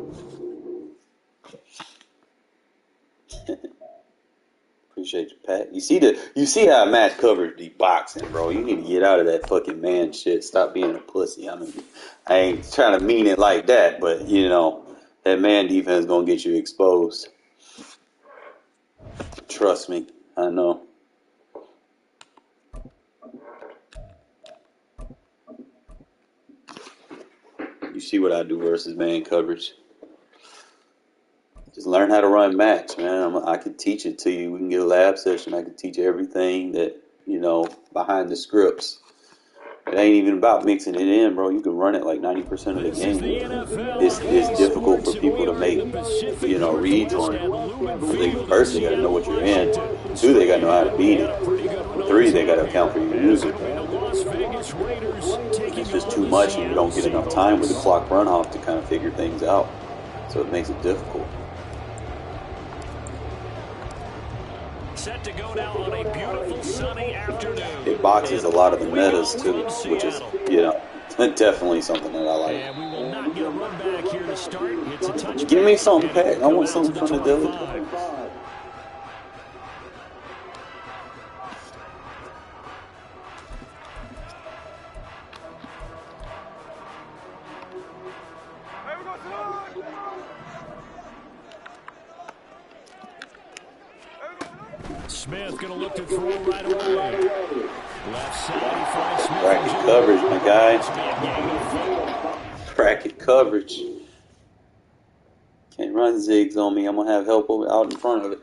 Appreciate you, Pat. You see how Matt covered the boxing, bro. You need to get out of that fucking man shit. Stop being a pussy. I mean, I ain't trying to mean it like that, but you know, that man defense is gonna get you exposed. Trust me, I know. You see what I do versus man coverage. Just learn how to run match, man. I can teach it to you. We can get a lab session. I can teach everything that, you know, behind the scripts. It ain't even about mixing it in, bro. You can run it like 90% of the game. It's difficult for people to make, you know, reads on it. First, they got to know what you're in. 2, they got to know how to beat it. 3, they got to account for your music. It's just too much, and you don't get enough time with the clock runoff to kind of figure things out. So it makes it difficult. Set to go now on a beautiful sunny afternoon. It boxes a lot of the metas too, which is, you know, definitely something that I like. And we will not get a run back here to start. It's a touchback. Give me something, Pat. I want something from the Dilly. Smith going to look to throw right away. Left side, he finds Smith. Bracket coverage, my guy. Bracket coverage. Can't run zigs on me. I'm going to have help out in front of it.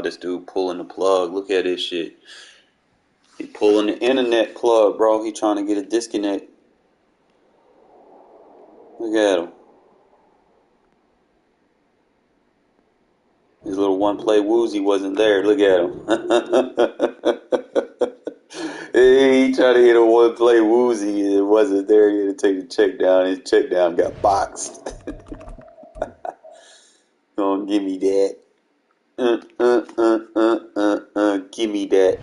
This dude pulling the plug. Look at this shit. He pulling the internet plug, bro. He trying to get a disconnect. Look at him. His little one-play woozy wasn't there. Look at him. He tried to hit a one-play woozy and it wasn't there. He had to take the check down. His check down got boxed. Don't give me that. Give me that.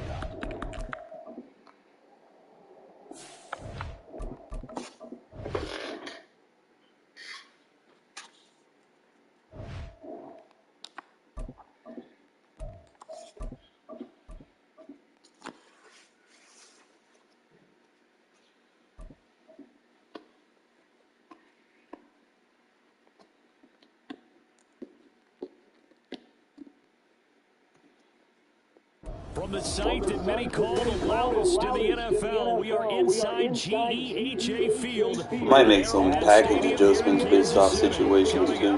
From the site that many call the loudest in the NFL, we are inside GEHA Field. Might make some package adjustments based off situations too.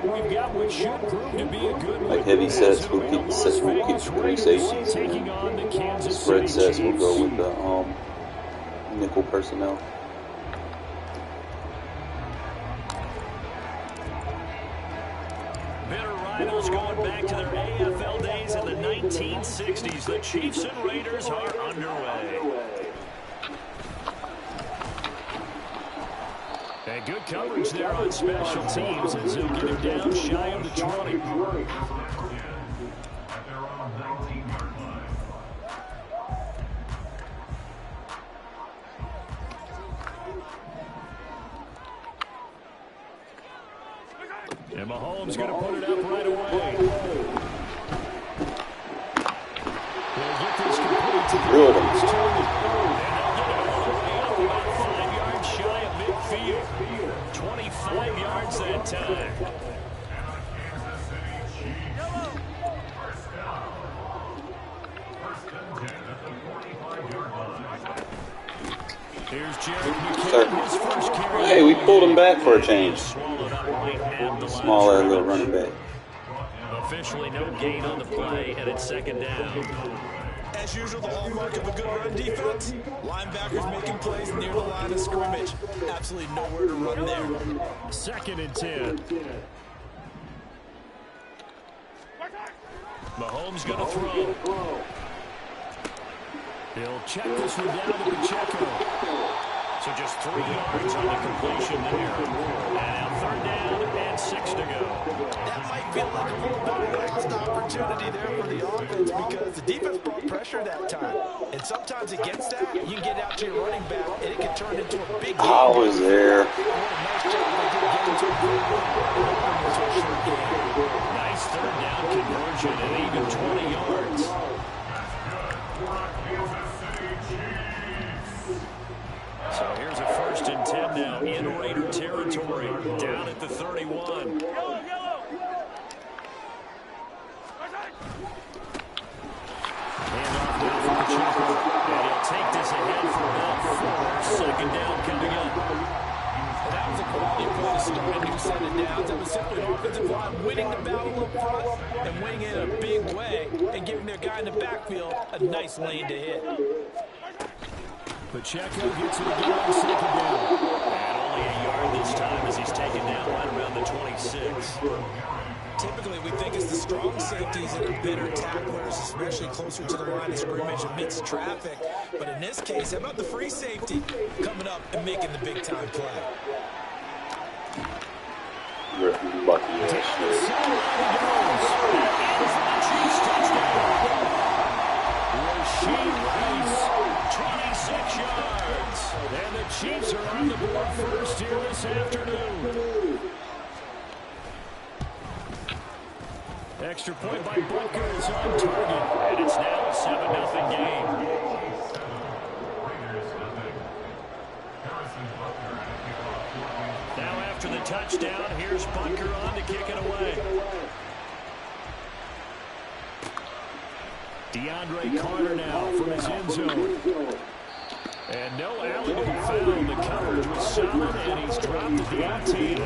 Like heavy sets, we'll keep the 3 safeties. And spread sets, we'll go with the nickel personnel. Rivals going back to their AFL days in the 1960s. The Chiefs and Raiders are underway. And good coverage there on special teams as they'll get him down shy of the 20. And Mahomes going to put it up right away. They'll get this complete to the Drilled him. last target. And they'll get it all the way up about 5 yards shy of midfield. 25 yards that time. Kansas City Chiefs. First down. First and 10 at the 45-yard line. Here's Jared McKinnon, his first carry. Hey, we pulled him back for a change. Swallowed up right at the line. Smaller little running back. Officially no gain on the play, and it's second down. As usual, the hallmark of a good run defense, linebackers making plays near the line of scrimmage. Absolutely nowhere to run there. Second and 10. Mahomes going to throw. He'll check this one down to Pacheco. So just 3 yards on the completion there. And now third down and 6 to go. That might feel like a little bit of a lost opportunity there for the offense because the defense brought pressure that time. And sometimes against that, you can get out to your running back, and it can turn into a big game. I was there. What a nice job they did getting to a good run. Nice third down conversion and even 20 yards. So here's a first and 10 now in Raider territory, down at the 31. Handoff now for Pacheco, and he'll take this ahead for about 4. Second down coming up. That was a quality play to start a new set of downs. That was simply an offensive line winning the battle up front and winning it in a big way and giving their guy in the backfield a nice lane to hit. Pacheco gets it again on second down. And only a yard this time as he's taken down right around the 26. Typically, we think it's the strong safeties that are better tacklers, especially closer to the line of scrimmage amidst traffic. But in this case, how about the free safety coming up and making the big-time play? Lucky ass shit. Rasheed Rice, 26 yards. And the Chiefs are on the board first here this afternoon. Extra point by Bunker is on target, and it's now a 7-0 game. Now after the touchdown, here's Bunker on to kick it away. DeAndre Carter now from his end zone. And no alley to be found. The coverage was solid, and he's dropped at the 18.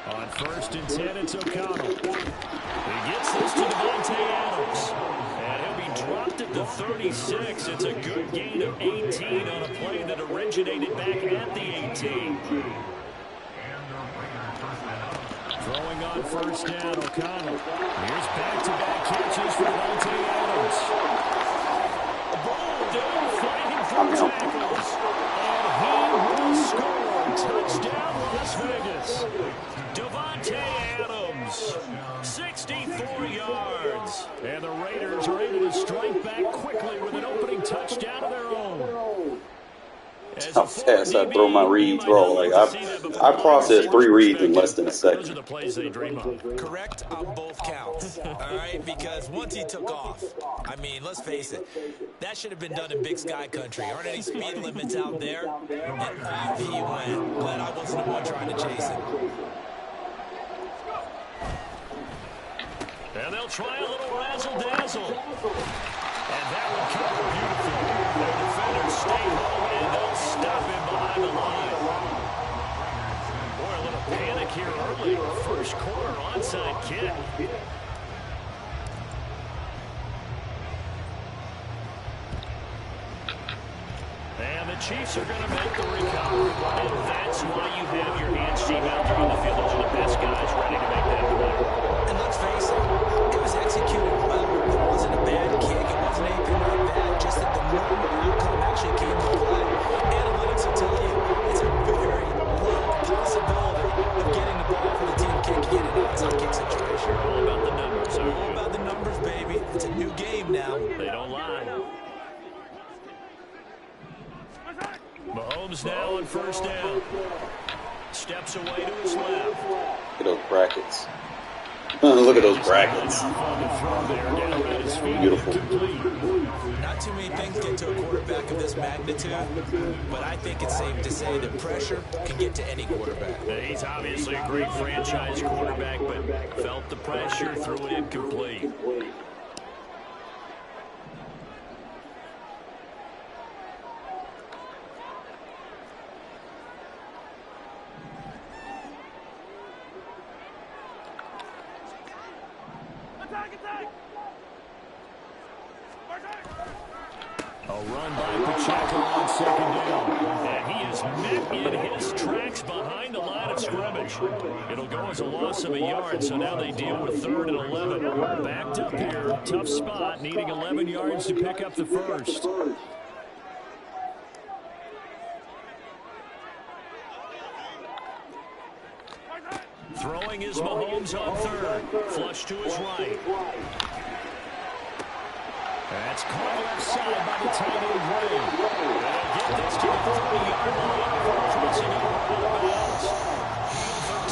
On first and 10, it's O'Connell. He gets this to Devontae Adams. And he'll be dropped at the 36. It's a good gain of 18 on a play that originated back at the 18. Throwing on first down, O'Connell. Here's back-to-back catches for Devontae Adams. Ball down, fighting for tackles. And he will score. Touchdown, Las Vegas. Devontae Adams, 64 yards. And the Raiders are able to strike back quickly with an opening touchdown of their own. How fast I throw my read throw. Like I processed 3 reads in less than a second. Those are the plays they dream of. Correct on both counts, all right? Because once he took off, I mean, let's face it, that should have been done in Big Sky Country. Aren't any speed limits out there? And off he went. Glad I wasn't the one trying to chase him. And they'll try a little razzle-dazzle. And that one covered beautifully. Their defenders stay home, and they'll stop him behind the line. Boy, a little panic here early. First quarter onside kick. And the Chiefs are going to make the recovery. And that's why you have your hands team out there on the field. Those are the best guys ready to make that play. And let's face it was executed well. It wasn't a bad kick. It wasn't anything like that. Just that the normal outcome actually came to play. Analytics will tell you it's a very low possibility of Mahomes now on first down. Steps away to his left. Look at those brackets. Look at those brackets. Beautiful. Not too many things get to a quarterback of this magnitude, but I think it's safe to say that pressure can get to any quarterback. He's obviously a great franchise quarterback, but felt the pressure, threw it incomplete. A run by Pacheco on second down. And he is met in his tracks behind the line of scrimmage. It'll go as a loss of a yard, so now they deal with 3rd and 11. Backed up here, tough spot, needing 11 yards to pick up the first. Throwing is Mahomes on 3rd. Flush to his right. That's caught left side by the tight end Gray. They'll get this to the 30-yard line before crossing over out of bounds.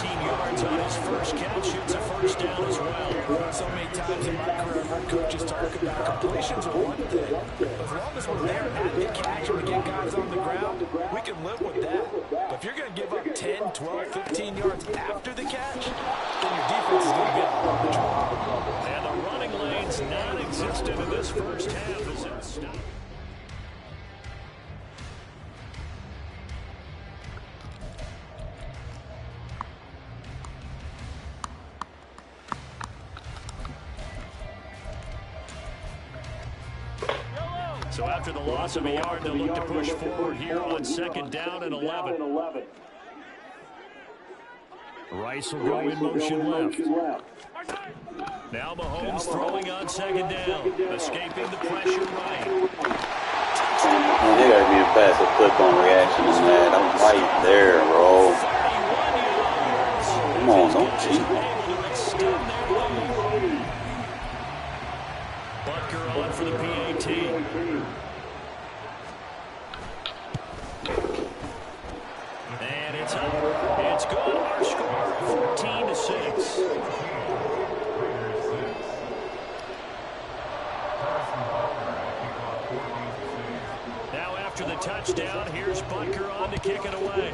13 yards on his first catch, shoots a first down as well. So many times in my career, I've heard coaches talk about completions are one thing. As long as we're there at the catch and we get guys on the ground, we can live with that. But if you're going to give up 10, 12, 15 yards after the catch, then your defense is going to be out of control. And the running lane's non-existent in this first half as it stops. So after the loss of a yard, they'll look to push forward here on second down and 11. Rice will go in motion left. Now Mahomes throwing on second down, escaping the pressure right. Man, they gotta be a faster click on reaction than that. I'm right there, bro. Come on, don't cheat. Butker on for the PAT. And it's up. It's good. Our score, 14-6. Now after the touchdown, here's Butker on to kick it away.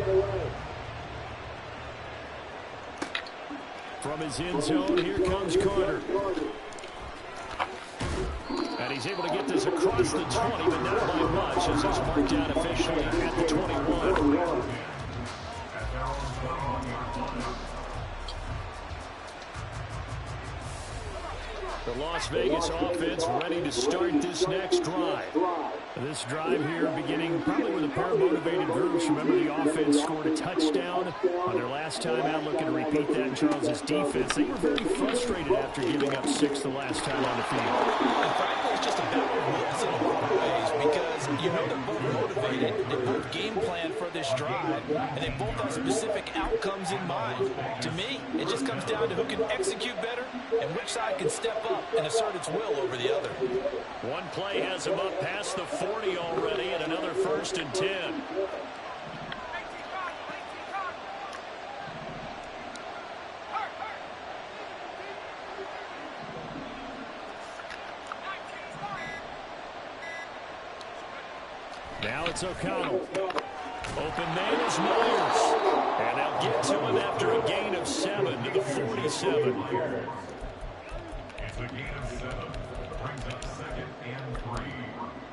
From his end zone, here comes Carter. And he's able to get this across the 20, but not by much, as it's marked out officially at the 21. The Las Vegas offense ready to start this next drive. This drive here beginning probably with a pair of motivated groups. Remember, the offense scored a touchdown on their last time out, looking to repeat that in Charles' defense. They were very frustrated after giving up 6 the last time on the field. And frankly, it's just a battle of wits in a lot of ways, because you know they're both motivated, they both game plan for this drive, and they both have specific outcomes in mind. To me, it just comes down to who can execute better and which side can step up and assert its will over the other. One play has him up past the 40 already, and another 1st and 10. Now it's O'Connell. Open man is Myers. And they'll get to him after a gain of 7 to the 47. It's a gain of 7. Brings up 2nd and 3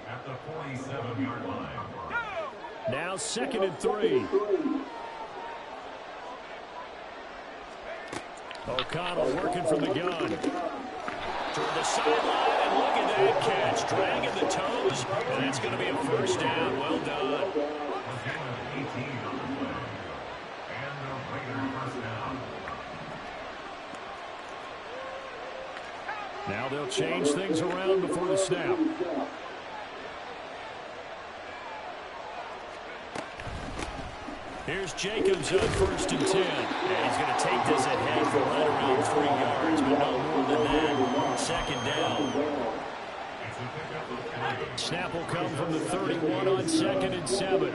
at the 47-yard line. Now 2nd and 3. O'Connell working from the gun. Toward the sideline, and look at that catch. Dragging the toes, and it's going to be a first down. Well done. Now they'll change things around before the snap. Here's Jacobs on 1st and 10. And he's going to take this ahead for right around 3 yards, but no more than that. 2nd down. Snap will come from the 31 on 2nd and 7.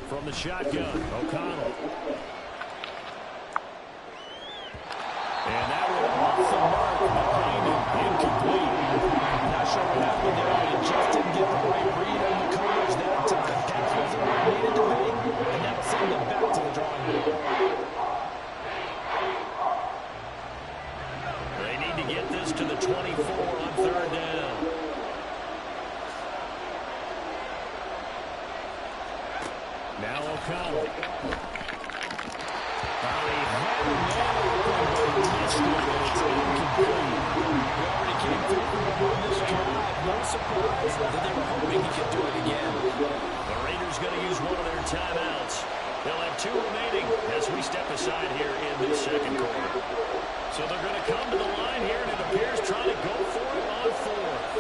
From the shotgun, O'Connell. And that one off the mark, behind him, incomplete. Not sure what happened there, but he just didn't get the right read on the coverage that time. Pass wasn't where it needed to be, and that'll send them back to the drawing board. They need to get this to the 24 on 3rd down. Now O'Connell. He had a man open, but he missed it, and it's incomplete. He already came through on this drive. No surprise that they were hoping he could do it again. The Raiders going to use one of their timeouts. They'll have 2 remaining as we step aside here in this 2nd quarter. So they're going to come to the line here, and it appears trying to go for it on 4th.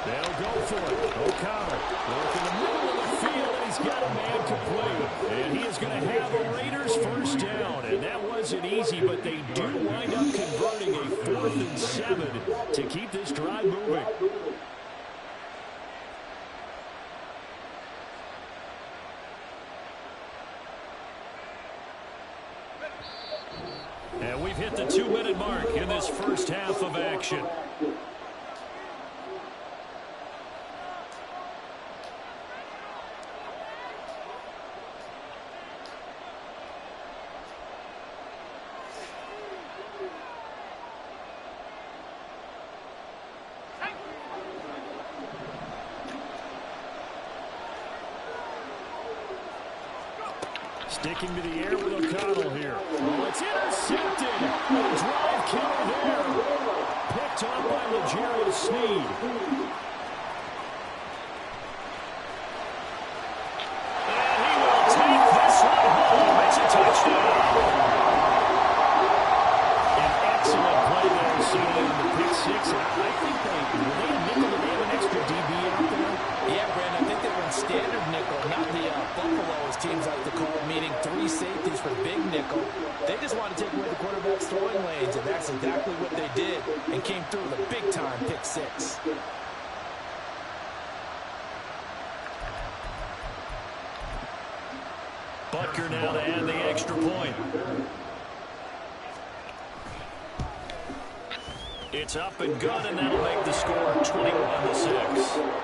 They'll go for it. O'Connell work in the middle of the field, and he's got a man complete. And he is going to have a Raiders first down. And that wasn't easy, but they do wind up converting a 4th and 7 to keep this drive moving. And we've hit the 2-minute mark in this first half of action. Sticking to the air with O'Connell here. Oh, it's intercepted. Drive killer there. Picked up by L'Jarius Sneed. And he will take this one home. It's a touchdown. An excellent play there, CD, on the pick 6. And I think they have an extra DB out there. Yeah, Brandon, I think they run standard nickel, not the Buffalo, as teams like to call it, meaning 3 safeties for big nickel. They just want to take away the quarterback's throwing lanes, and that's exactly what they did and came through with a big-time pick 6. Butker now to add the extra point. It's up and good, and that'll make the score 21-6.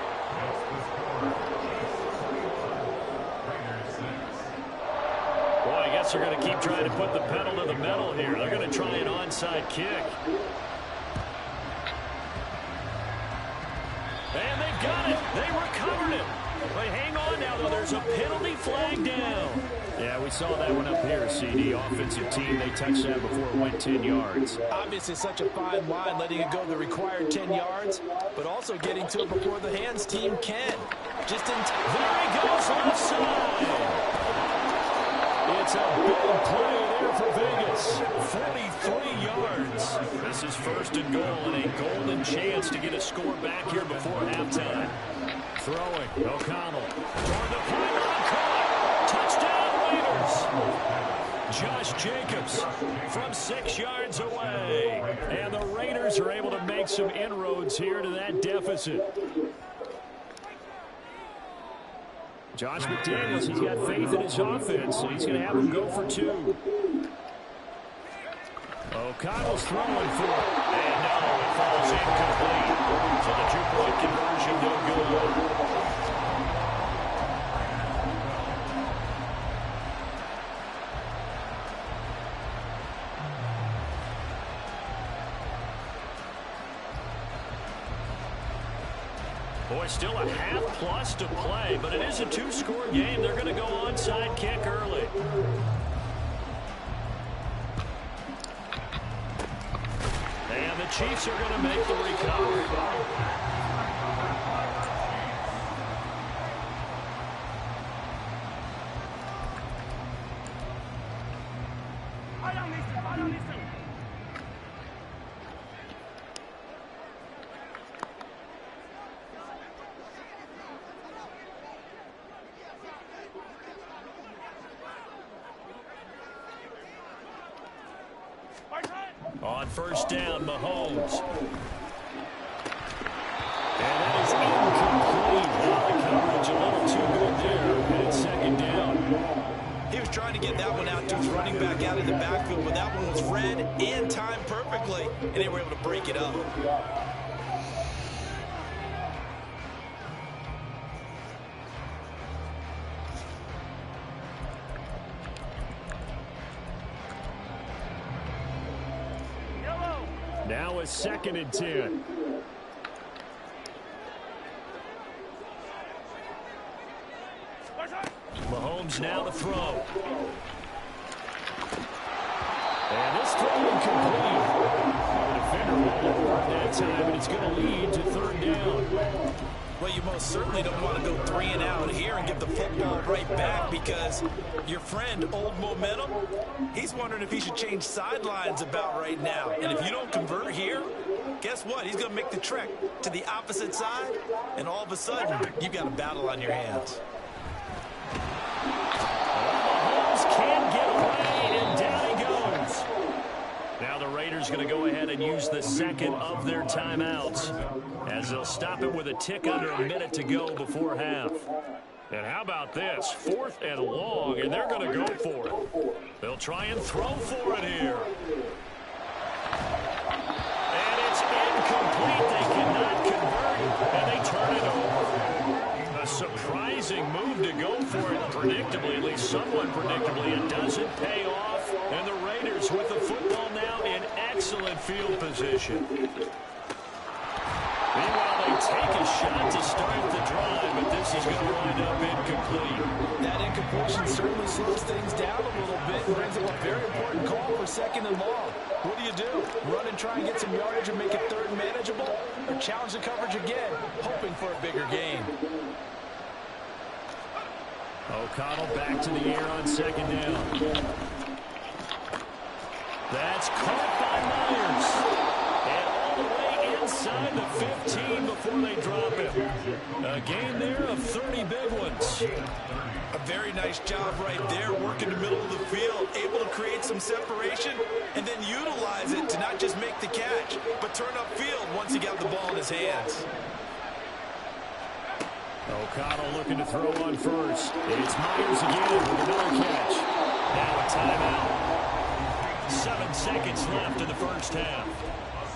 I guess they're going to keep trying to put the pedal to the metal here. They're going to try an onside kick. And they've got it. They recovered it. But hang on now, though. There's a penalty flag down. Yeah, we saw that one up here, CD. Offensive team, they touched that before it went 10 yards. Obviously, such a fine line, letting it go the required 10 yards, but also getting to it before the hands team can. Just in time. There he goes, left side. It's a big play there for Vegas. 43 yards. This is 1st and goal, and a golden chance to get a score back here before halftime. Throwing, O'Connell. Toward the pylon, caught. Touchdown, Raiders. Josh Jacobs from 6 yards away. And the Raiders are able to make some inroads here to that deficit. Josh McDaniels, he's got faith in his offense, so he's going to have him go for 2. O'Connell's throwing for it. And no, it falls incomplete. So the 2-point conversion no good. Boy, still a half plus to play, but it is a 2-score game. They're going to go onside kick early. And the Chiefs are going to make the recovery. On first down, Mahomes. And that is incomplete. The coverage a little too good there. And it's second down. He was trying to get that one out to his running back out in the backfield, but that one was read and timed perfectly, and they were able to break it up. Now a second and 10. Mahomes now to throw. And this throw incomplete. The defender rolled over that time, and it's going to lead to third down. Well, you most certainly don't want to go 3 and out here and give the football right back, because your friend, Old Momentum, he's wondering if he should change sidelines about right now. And if you don't convert here, guess what? He's going to make the trek to the opposite side, and all of a sudden, you've got a battle on your hands. Mahomes can't get away, and down he goes. Now the Raiders going to go ahead and use the second of their timeouts, as they'll stop it with a tick under a minute to go before half. And how about this? 4th and long, and they're going to go for it. They'll try and throw for it here. And it's incomplete. They cannot convert, and they turn it over. A surprising move to go for it. Predictably, at least somewhat predictably, it doesn't pay off. And the Raiders with the football now in excellent field position. Meanwhile, they take a shot to start the drive, but this is going to wind up incomplete. That incompletion certainly slows things down a little bit and brings up a very important call for second and long. What do? Run and try and get some yardage and make it third and manageable? Or challenge the coverage again, hoping for a bigger gain? O'Connell back to the air on second down. That's caught by Myers. And all the way inside the 15 before they drop him. A gain there of 30 big ones. A very nice job right there, working the middle of the field, able to create some separation, and then utilize it to not just make the catch, but turn upfield once he got the ball in his hands. O'Connell looking to throw on first. It's Myers again with another catch. Now a timeout. 7 seconds left in the first half. A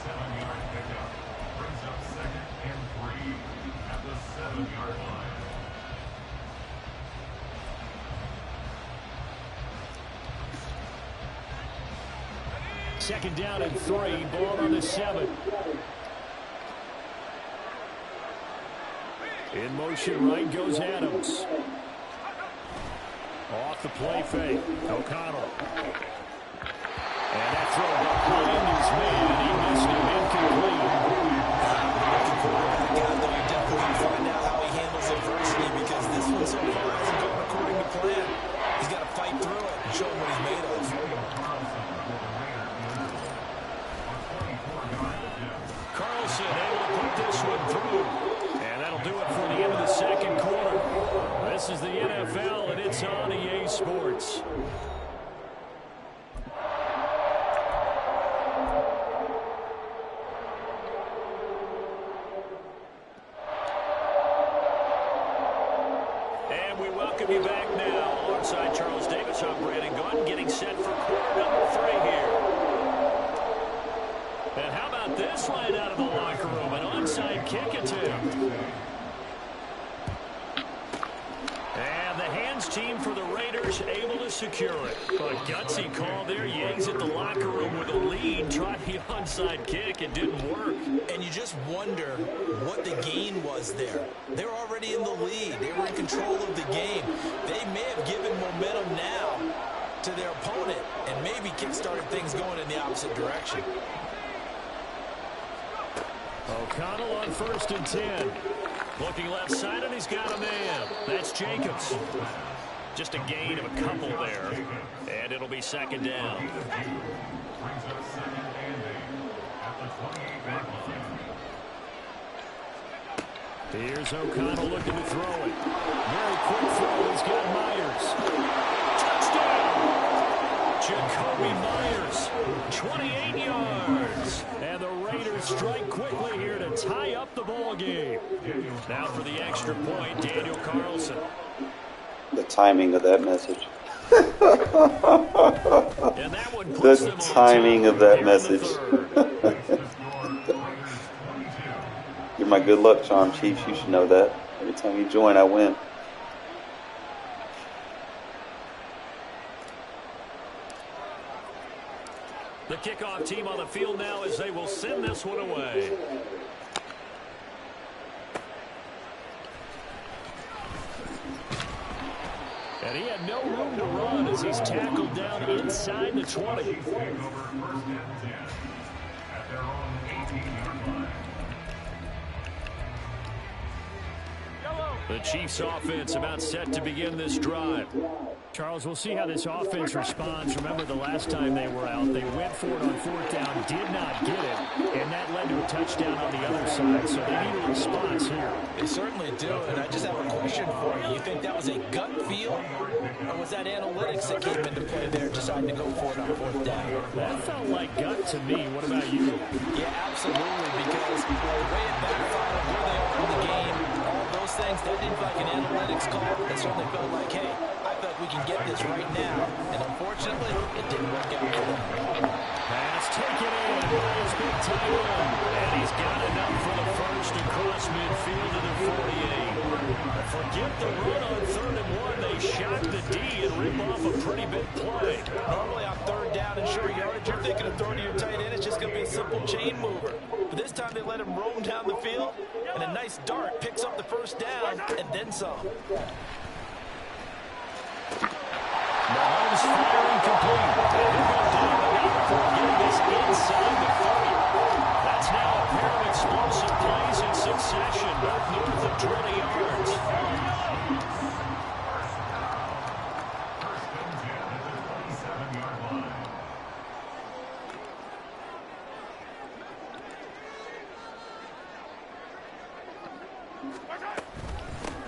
7-yard pickup brings up 2nd and 3 at the 7-yard line. Second down and 3. Ball on the 7. In motion, right goes Adams. Off the play fake. O'Connell. And that throw behind his man. He missed him, incomplete. The quarterback out there, you definitely can find out how he handles adversity, because this one so far hasn't gone according to plan. He's got to fight through it and show him what he's made of. Carlson able to put this one through. And that'll do it for the end of the second quarter. This is the NFL, and it's on EA Sports. And we welcome you back now. Alongside Charles Davis, I'm Brandon Gunn, getting set for quarter number 3 here. And how about this line out of the locker room? An onside kick attempt. And the hands team for the Raiders able to secure it. A gutsy call there. You exit the locker room with a lead. Tried the onside kick. It didn't work. And you just wonder what the gain was there. They're already in the lead. They were in control of the game. They may have given momentum now to their opponent and maybe kick-started things going in the opposite direction. O'Connell on first and 10. Looking left side, and he's got a man. That's Jacobs. Just a gain of a couple there. And it'll be second down. Brings up 2nd and 8 at the 28-yard line. Here's O'Connell looking to throw it. Very quick throw. He's got Myers. Touchdown! Jacoby Myers, 28 yards. up the ball game. Now for the extra point, Daniel Carlson. The timing of that message. And that one puts The timing of that message. You're my good luck charm, Chiefs. You should know that. Every time you join, I win. The kickoff team on the field now as they will send this one away. And he had no room to run as he's tackled down inside the 20. The Chiefs offense about set to begin this drive. Charles, we'll see how this offense responds. Remember the last time they were out, they went for it on fourth down, did not get it, and that led to a touchdown on the other side. So they need a response here. They certainly do, and I just have a question for you. You think that was a gut feel, or was that analytics that came into play there, deciding to go for it on fourth down? That felt like gut to me. What about you? Yeah, absolutely, because the way it backfired, where they are in the game, all those things, that didn't feel like an analytics call. That certainly felt like, hey, I felt we can get this right now, and unfortunately, it didn't work out for them. Pass taken in by his big tight end, and he's got enough for the first across midfield to the 48. Forget the run on 3rd and 1. They shot the D and rip off a pretty big play. Normally on 3rd down and short yardage, you're thinking of throwing to your tight end. It's just going to be a simple chain mover. But this time they let him roam down the field, and a nice dart picks up the first down and then some. Mahomes firing complete. And he'll go down before getting this inside the 30. That's now a pair of explosive plays in succession, both north of 20 yards.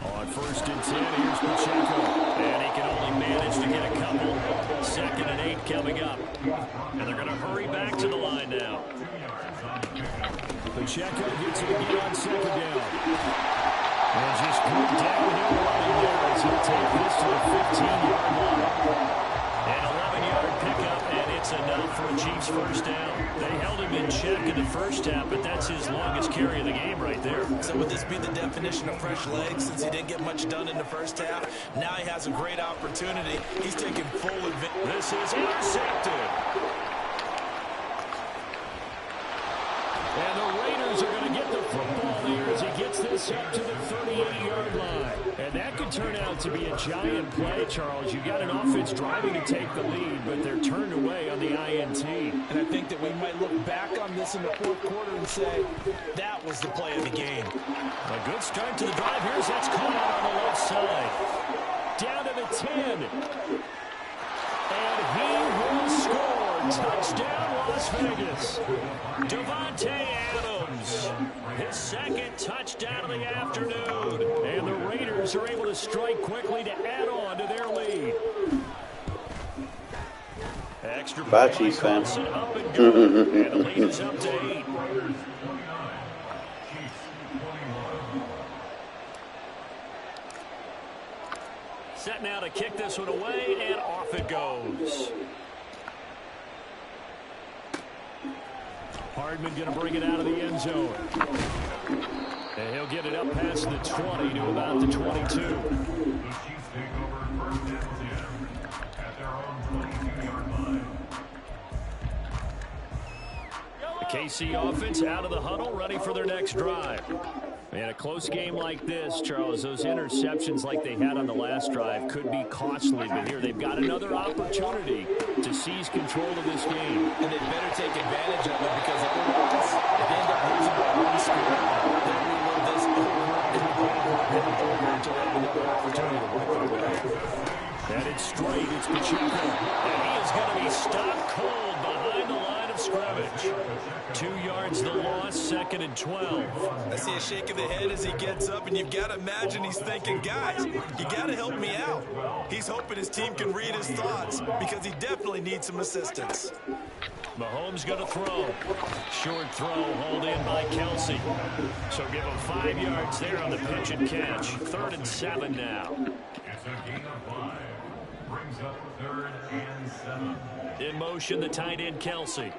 On 1st and 10, here's Pacheco. And he can only manage to get a couple. 2nd and 8 coming up. And they're going to hurry back to the line now. Pacheco gets it again on 2nd down. And just good downhill running there as he'll take this to the 15-yard line. An 11-yard pickup, and it's enough for a Chiefs first down. They held him in check in the first half, but that's his longest carry of the game right there. So would this be the definition of fresh legs since he didn't get much done in the first half? Now he has a great opportunity. He's taking full advantage. This is intercepted. And the Raiders are going to get the football here as he gets this up to the 38-yard line. And that could turn out to be a giant play, Charles. You got an offense driving to take the lead, but they're turned away on the INT. And I think that we might look back on this in the 4th quarter and say, that was the play of the game. A good start to the drive. Here's that's caught out on the left side. Down to the 10. And he will score. Touchdown, Las Vegas. Devontae Adams, his 2nd touchdown of the afternoon. And the Raiders are able to strike quickly to add on to their lead. Extra Bye, Chiefs fan. Up and good. And the lead is up to 8. Set now to kick this one away, and off it goes. Hardman going to bring it out of the end zone. And he'll get it up past the 20 to about the 22. The Chiefs take over 1st and 10 at their own 22-yard line. The KC offense out of the huddle, ready for their next drive. And a close game like this, Charles, those interceptions like they had on the last drive could be costly. But here they've got another opportunity to seize control of this game. And they better take advantage of it because otherwise, if they end up losing by 1 score, they'll relive this over and over and over until they have another opportunity to win it away. And it's straight. It's Pacheco. And he is going to be stopped cold behind the line of scrimmage. scrimmage. 2 yards the loss, 2nd and 12. I see a shake of the head as he gets up, and you've got to imagine he's thinking, guys, you got to help me out. He's hoping his team can read his thoughts because he definitely needs some assistance. Mahomes going to throw. Short throw, hauled in by Kelsey. So give him 5 yards there on the pitch and catch. 3rd and 7 now. It's a gain of 5. Brings up 3rd and 7. In motion, the tight end, Kelsey.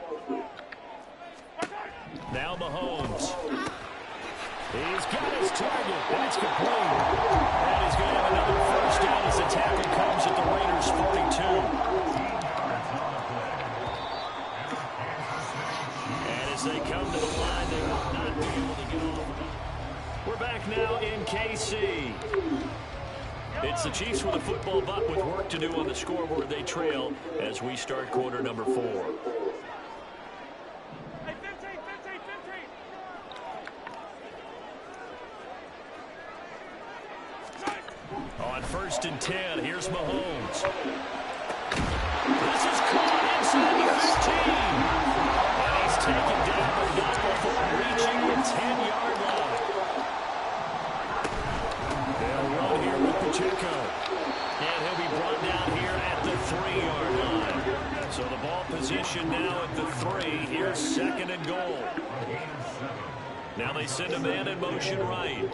Now Mahomes. He's got his target. That's complete. And he's going to have another first down as the tackle comes at the Raiders' 42. They come to the line, they will not be able to get over. We're back now in KC. It's the Chiefs with a football, but with work to do on the scoreboard. They trail as we start quarter number 4. Hey, 15. On 1st and 10, here's Mahomes. This is caught inside the 15. Taken down, but not before reaching the 10-yard line. They'll run here with Pacheco. And he'll be brought down here at the 3-yard line. So the ball position now at the 3. Here's 2nd and goal. Now they send a man in motion right.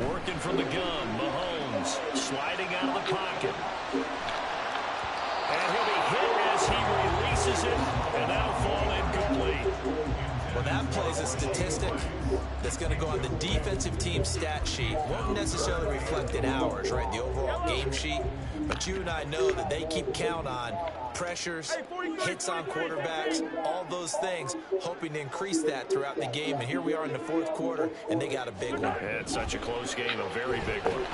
Working from the gun, Mahomes sliding out of the pocket. And he'll be hit as he releases it, and that'll fall incomplete. Well, that plays a statistic that's going to go on the defensive team stat sheet. Won't necessarily reflect in ours, right, the overall game sheet. But you and I know that they keep count on pressures, hits on quarterbacks, all those things, hoping to increase that throughout the game. And here we are in the 4th quarter, and they got a big one. Yeah, it's such a close game, a very big one.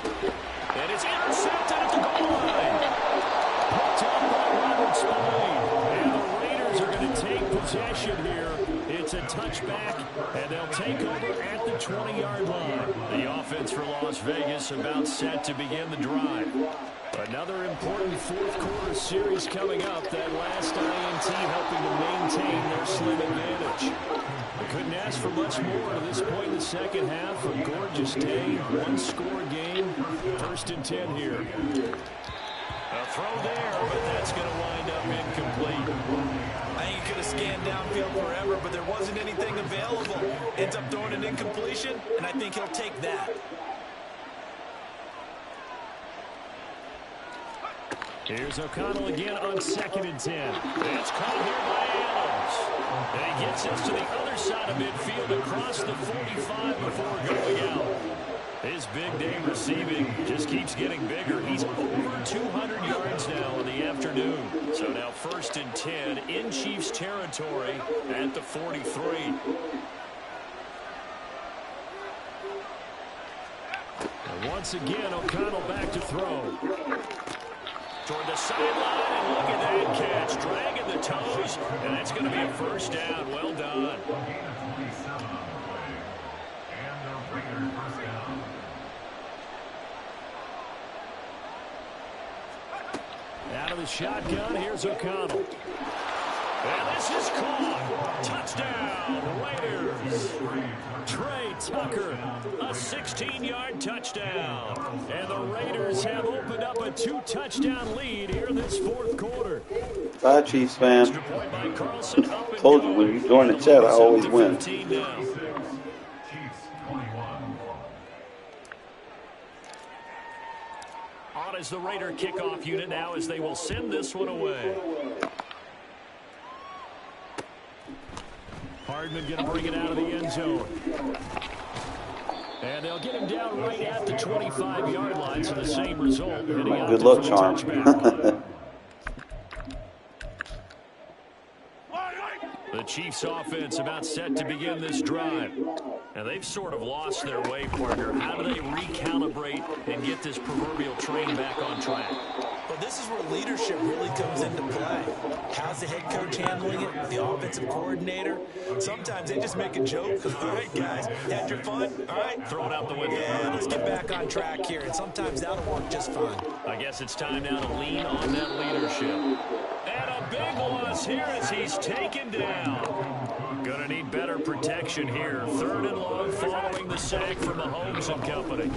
And it's intercepted at the goal line. Picked up by Robert Spillane. And the Raiders are going to take possession here. It's a touchback, and they'll take over at the 20-yard line. The offense for Las Vegas about set to begin the drive. Another important 4th quarter series coming up. That last INT helping to maintain their slim advantage. They couldn't ask for much more to this point in the 2nd half. A gorgeous day, 1-score game. 1st and 10 here. A throw there, but that's going to wind up incomplete. I think he could have scanned downfield forever, but there wasn't anything available. Ends up throwing an incompletion, and I think he'll take that. Here's O'Connell again on 2nd and 10. It's caught here by Adams. And he gets us to the other side of midfield across the 45 before going out. His big day receiving just keeps getting bigger. He's over 200 yards now in the afternoon. So now 1st and 10 in Chiefs territory at the 43. And once again, O'Connell back to throw. Toward the sideline, and look at that catch. Dragging the toes, and that's going to be a first down. Well done. Out of the shotgun, here's O'Connell. And this is caught. Touchdown, Raiders. Trey Tucker, a 16-yard touchdown. And the Raiders have opened up a 2-touchdown lead here in this 4th quarter. Bye, Chiefs fan. Told you, when you join the chat, I always win. On is the Raider kickoff unit now as they will send this one away. Hardman going to bring it out of the end zone. And they'll get him down right at the 25-yard line, so the same result. Good luck, Charm. The Chiefs offense about set to begin this drive. And they've sort of lost their way, partner. How do they recalibrate and get this proverbial train back on track? Well, this is where leadership really comes into play. How's the head coach handling it? The offensive coordinator? Sometimes they just make a joke. All right, guys, had your fun? All right, Throw it out the window. yeah, let's get back on track here. And sometimes that'll work just fine. I guess it's time now to lean on that leadership. And a big loss here as he's taken down. Gonna need better protection here. 3rd and long following the sack from Mahomes and company.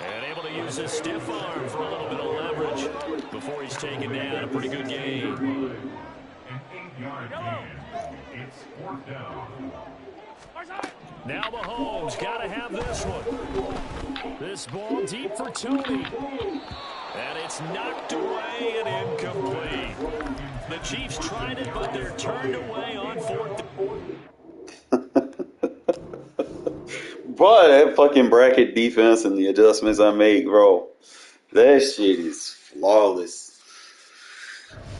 And able to use his stiff arm for a little bit of leverage before he's taken down. A pretty good game. An 8-yard gain. It's 4th down. Now Mahomes got to have this one. This ball deep for Tony. And it's knocked away and incomplete. The Chiefs tried it, but they're turned away on 4th. Boy, that fucking bracket defense and the adjustments I make, bro. That shit is flawless.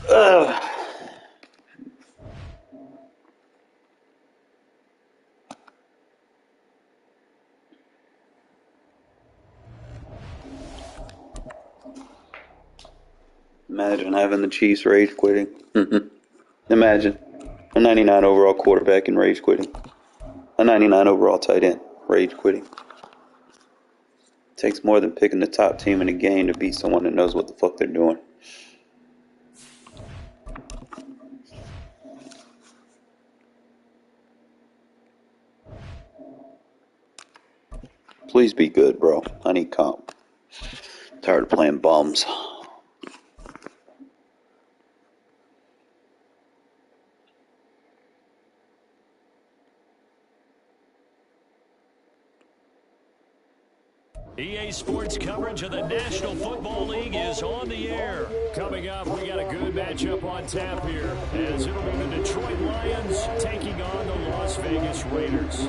Ugh. Imagine having the Chiefs rage quitting. Imagine. A 99 overall quarterback and rage quitting. A 99 overall tight end. Rage quitting. Takes more than picking the top team in the game to beat someone that knows what the fuck they're doing. Please be good, bro. I need comp. Tired of playing bums. EA Sports coverage of the National Football League is on the air. Coming up, we got a good matchup on tap here, as it'll be the Detroit Lions taking on the Las Vegas Raiders.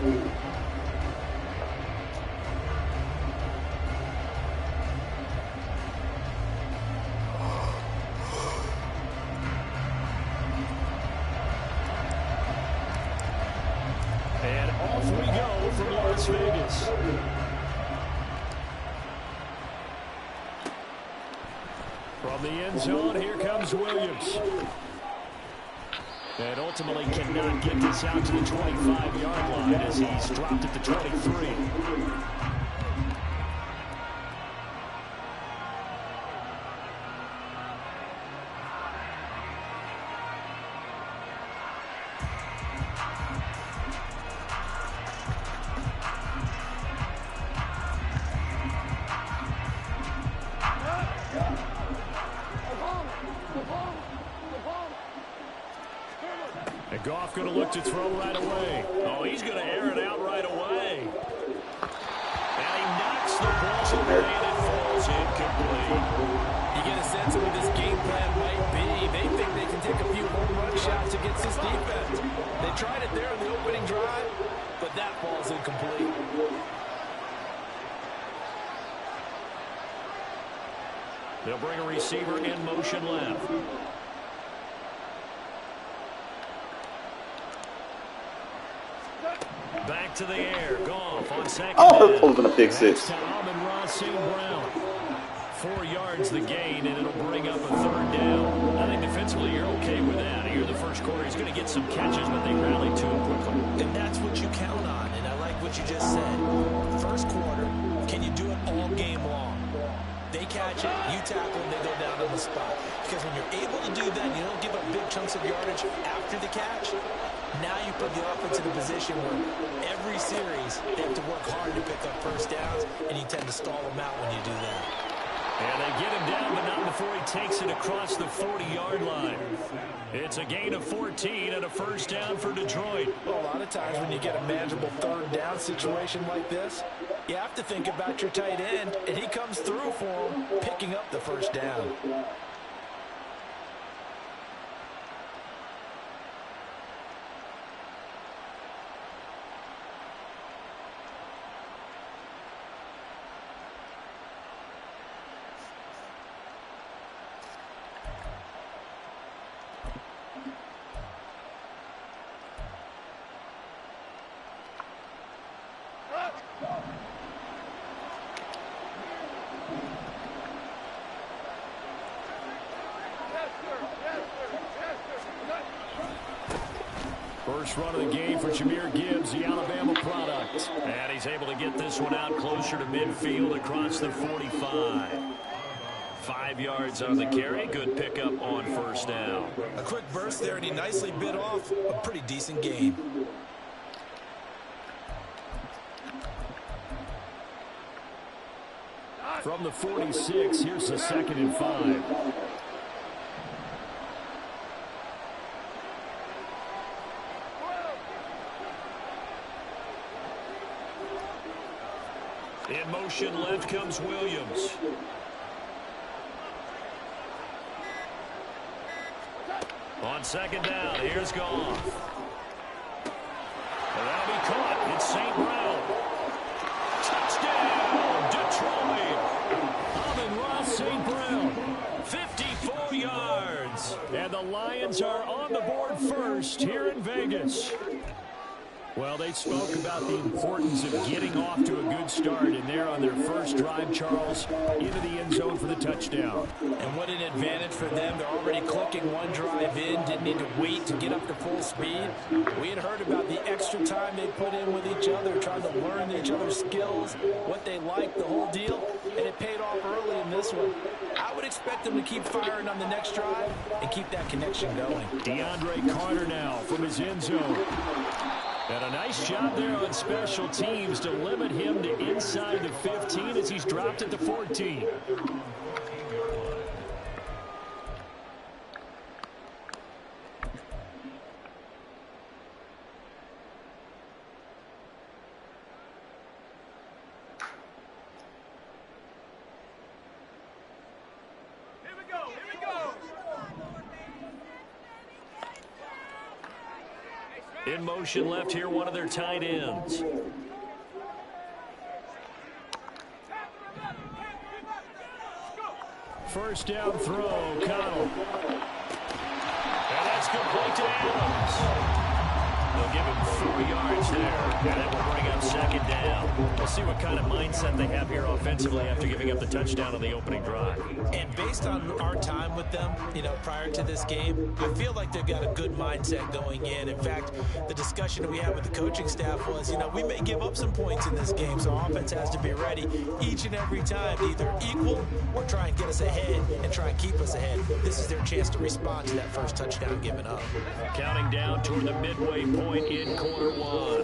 And off we go from Las Vegas. From the end zone, here comes Williams. And ultimately cannot get this out to the 25-yard line as he's dropped at the 23. And Goff going to look to throw right away. Oh, he's going to air it out right away. And he knocks the ball away and it falls incomplete. You get a sense of what this game plan might be. They think they can take a few home run shots against this defense. They tried it there in the opening drive, but that ball's incomplete. They'll bring a receiver in motion left. Back to the air. Goff on second. Oh, open a pick six. Tom and Ross St. Brown. 4 yards the gain, and it'll bring up a 3rd down. I think defensively you're okay with that. Here the first quarter, he's going to get some catches, but they rally to him quickly. And that's what you count on, and I like what you just said. First quarter, can you do it all game long? They catch it, you tackle, and they go down on the spot. Because when you're able to do that, and you don't give up big chunks of yardage after the catch, now you put the offense in a position where every series they have to work hard to pick up first downs, and you tend to stall them out when you do that. And they get him down, but not before he takes it across the 40-yard line. It's a gain of 14 and a first down for Detroit. Well, a lot of times when you get a manageable 3rd down situation like this, you have to think about your tight end, and he comes through for him, picking up the first down. First run of the game for Jahmyr Gibbs, the Alabama product. And he's able to get this one out closer to midfield across the 45. 5 yards on the carry. Good pickup on first down. A quick burst there, and he nicely bit off a pretty decent gain. From the 46, here's the 2nd and 5. In motion, left comes Williams. On 2nd down, here's Goff. And that'll be caught. It's St. Brown. Touchdown, Detroit. St. Brown, 54 yards. And the Lions are on the board first here in Vegas. Well, they spoke about the importance of getting off to a good start, and they're on their first drive, Charles, into the end zone for the touchdown. And what an advantage for them. They're already clicking one drive in, didn't need to wait to get up to full speed. We had heard about the extra time they put in with each other, trying to learn each other's skills, what they like, the whole deal, and it paid off early in this one. I would expect them to keep firing on the next drive and keep that connection going. DeAndre Carter now from his end zone. And a nice job there on special teams to limit him to inside the 15 as he's dropped at the 14. In motion left here, one of their tight ends. First down throw, Connell. And that's complete to Adams. They'll give him 4 yards there, and that will bring up 2nd down. We'll see what kind of mindset they have here offensively after giving up the touchdown on the opening drive. And based on our time with them, prior to this game, I feel like they've got a good mindset going in. In fact, the discussion that we had with the coaching staff was, we may give up some points in this game, so offense has to be ready each and every time to either equal or try and get us ahead and try and keep us ahead. This is their chance to respond to that first touchdown given up. Counting down toward the midway point in quarter one.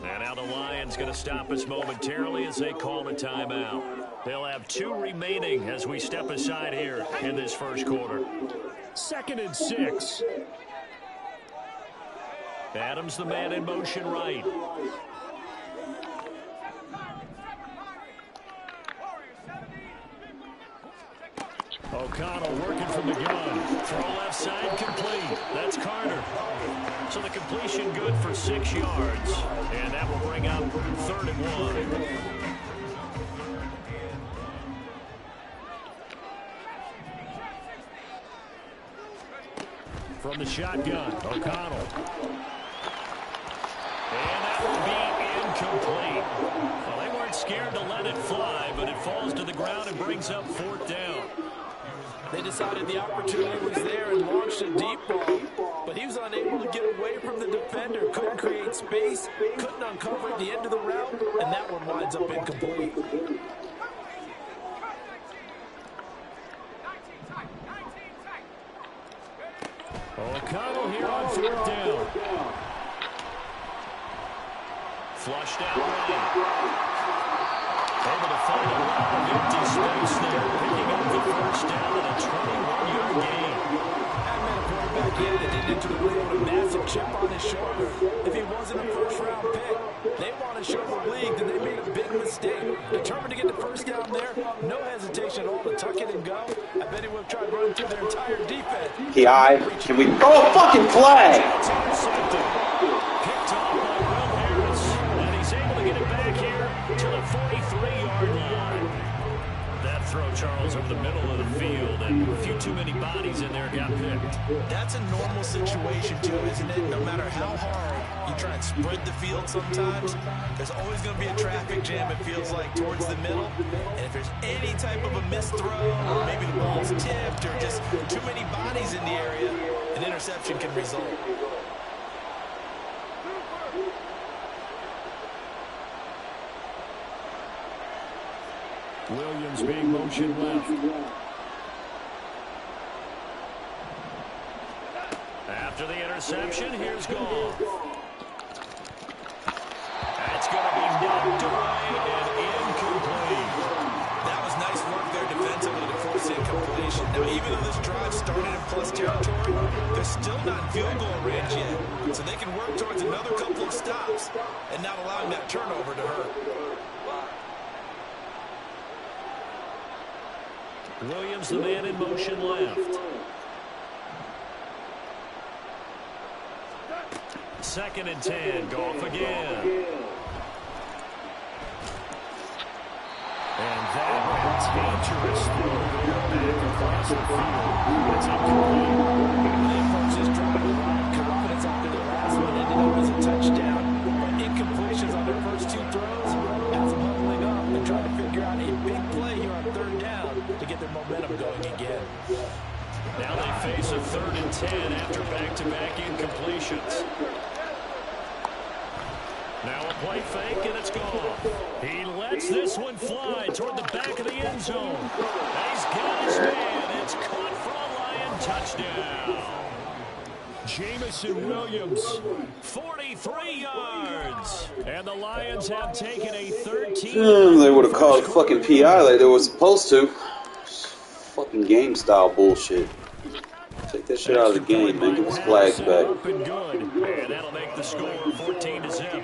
And now the Lions going to stop us momentarily as they call a timeout. They'll have 2 remaining as we step aside here in this first quarter. 2nd and 6. Adams, the man in motion right. O'Connell working from the gun. Throw left side complete. That's Carter. So the completion good for 6 yards. And that will bring up 3rd and 1. From the shotgun, O'Connell. And that will be incomplete. Well, they weren't scared to let it fly, but it falls to the ground and brings up 4th down. They decided the opportunity was there and launched a deep ball, but he was unable to get away from the defender, couldn't create space, couldn't uncover at the end of the route, and that one winds up incomplete. O'Connell here on 4th down. Flushed out right. Able to find a lot of empty space there, picking up the first down and a 21-yard gain. That man, a quarterback in that didn't enter the league with a massive chip on his shoulder. If he wasn't a first-round pick, they want to show the league that they made a big mistake. Determined to get the first down there, no hesitation at all to tuck it and go. I bet he would have tried running through their entire defense. Can we throw a fucking flag? Picked off by Will Harris, and he's able to get it back here to the 43-yard line. That throw, Charles, over the middle of the field, and a few too many bodies in there got picked. That's a normal situation, too, isn't it? No matter how hard you try and spread the field sometimes, there's always going to be a traffic jam, it feels like, towards the middle. And if there's any type of a missed throw, or maybe the ball's tipped, or just too many bodies in the area, an interception can result. Williams being motion left. After the interception, here's Goff. That's going to be knocked away and incomplete. That was nice work there defensively to force the incompletion. Now, even though this drive started in plus territory, they're still not in field goal range yet. So they can work towards another couple of stops and not allowing that turnover to hurt. Williams, the man in motion left. Second and 10. Goff again. And that dangerous throw back across the field. It's incomplete. They approached this drive with a lot of confidence after the last one. Ended up as a touchdown. But incompletions on their first two throws has them huddling up and trying to figure out a big play here on third down to get their momentum going again. Now they face a 3rd and 10 after back-to-back incompletions. Now a play fake, and it's gone. He lets this one fly toward the back of the end zone. He's got his man. It's caught for a Lion touchdown. Jamison Williams, 43 yards. And the Lions have taken a 13. They would have called a fucking PI like they were supposed to. Fucking game style bullshit. Take that shit out of the game, man. Get his flags back. And good. And that'll make the score 14-0.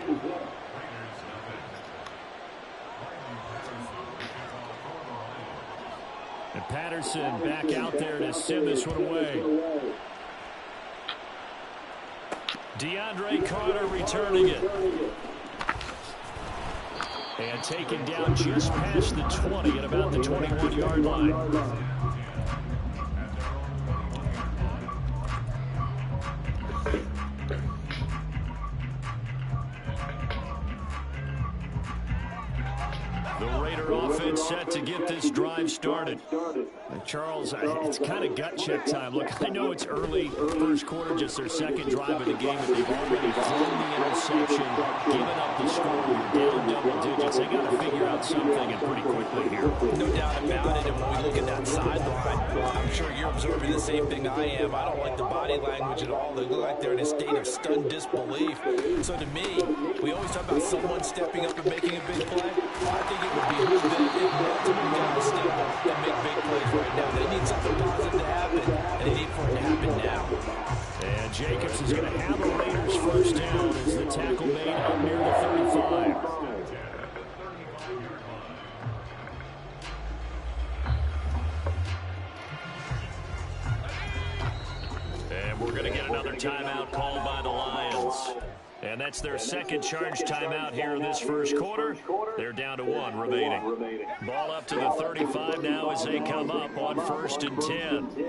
And Patterson back out there to send this one away. DeAndre Carter returning it. And taken down just past the 20 at about the 21-yard line. The Raider offense set to get this drive started. Charles, it's kind of gut check time. Look, I know it's early, first quarter, just their second drive of the game, but they've already thrown the interception, given up the score. You're down double digits. They got to figure out something, and pretty quickly here. No doubt about it. And when we look at that sideline, I'm sure you're observing the same thing I am. I don't like the body language at all. They look like they're in a state of stunned disbelief. So to me, we always talk about someone stepping up and making a big play. I think it would behoove them if multiple guys step up and make big plays right now. They need something positive to happen, and they need for it to happen now. And Jacobs is going to have a Raiders first down as the tackle made up near the 35. And we're going to get another timeout called by the Lions. And that's their second charge timeout here in this first quarter. They're down to 1 remaining. Ball up to the 35 now as they come up on 1st and 10.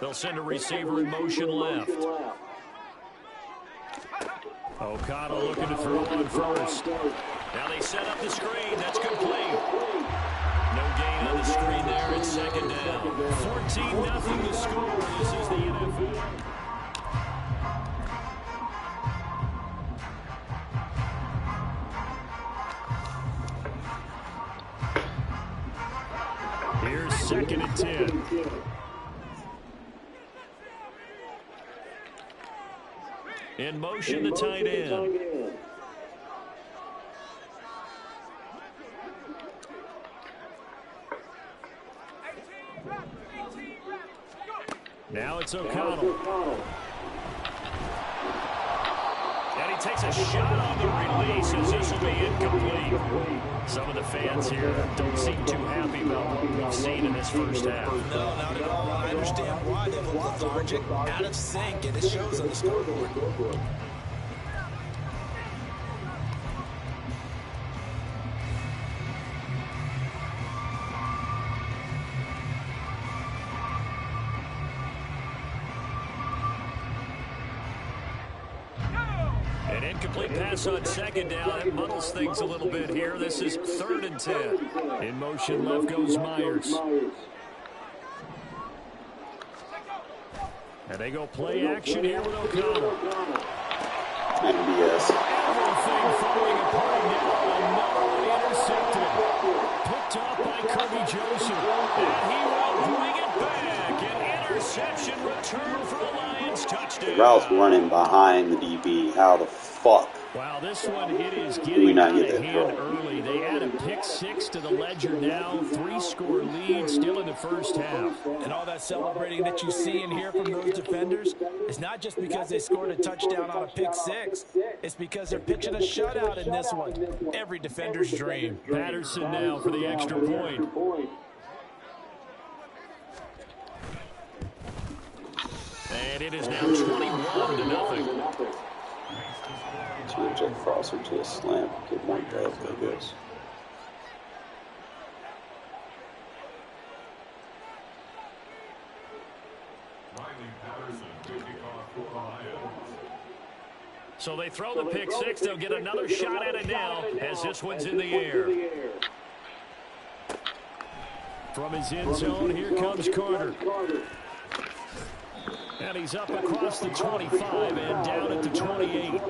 They'll send a receiver in motion left. O'Connell looking to throw on first. Now they set up the screen. That's complete. No gain on the screen there. It's second down. 14-0 the score. This is the NFL. Here's 2nd and 10. In motion, the tight end. Now it's O'Connell. And he takes a shot on the release as this will be incomplete. Some of the fans here don't seem too happy about what we've seen in this first half. No, not at all. I understand why. They look lethargic, out of sync, and it shows on the scoreboard. An incomplete pass on second down. It muddles things a little bit here. This is 3rd and 10. In motion left goes Myers. And they go play action here with O'Connell. MBS. Everything falling apart now. Another one intercepted. Picked off by Kirby Joseph. And he will bring it back. An interception return for a Lions touchdown. Routes running behind the DB. How the fuck? Wow, this one, it is we getting not out get of that hand throw? early. They add a pick 6 to the ledger now. 3-score lead still in the first half. And all that celebrating that you see and hear from those defenders is not just because they scored a touchdown on a pick 6. It's because they're pitching a shutout in this one. Every defender's dream. Patterson now for the extra point. And it is now 21-0. Change that crosser to a slant. Get more depth, I guess. Riley Patterson to kick off for the Lions. So they throw the pick 6. They'll get another shot at it now as this one's in the air. From his end zone, here comes Carter. And he's up across the 25 and down at the 28.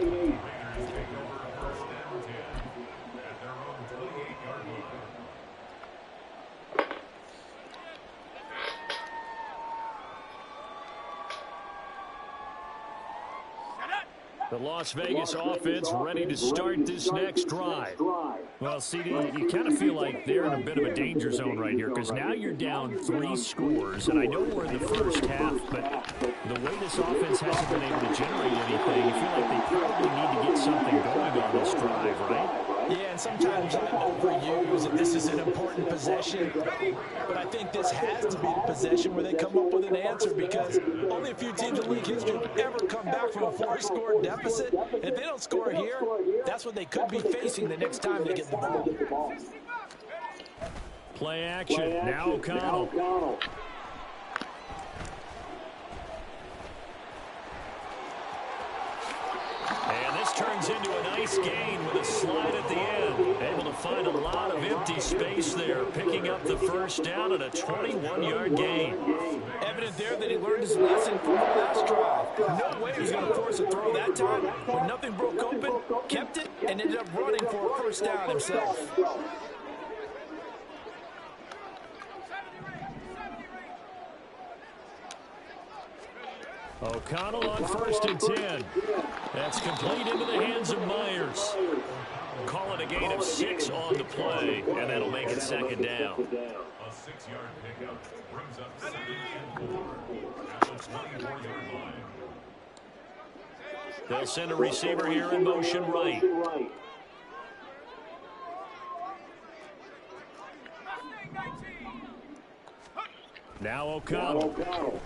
The Las Vegas offense ready to start this next drive. Well, CD, you kind of feel like they're in a bit of a danger zone right here because now you're down 3 scores, and I know we're in the first half, but the way this offense hasn't been able to generate anything, you feel like they probably need to get something going on this drive, right? Yeah, and sometimes I overuse it. This is an important possession, but I think this has to be the possession where they come up with an answer because only a few teams in league history have ever come back from a 4-score deficit. And if they don't score here, that's what they could be facing the next time they get the ball. Play action. Now O'Connell. And this turns into a nice gain with a slide at the end. Able to find a lot of empty space there, picking up the first down and a 21-yard gain. Evident there that he learned his lesson from the last drive. No way he was going to force a throw that time. When nothing broke open, kept it, and ended up running for a first down himself. O'Connell on 1st and 10. That's complete into the hands of Myers. Call it a gain of 6 on the play, and that'll make it 2nd down. A 6-yard pickup brings up 2nd and 4 at the 24-yard line. They'll send a receiver here in motion right. Now O'Connell.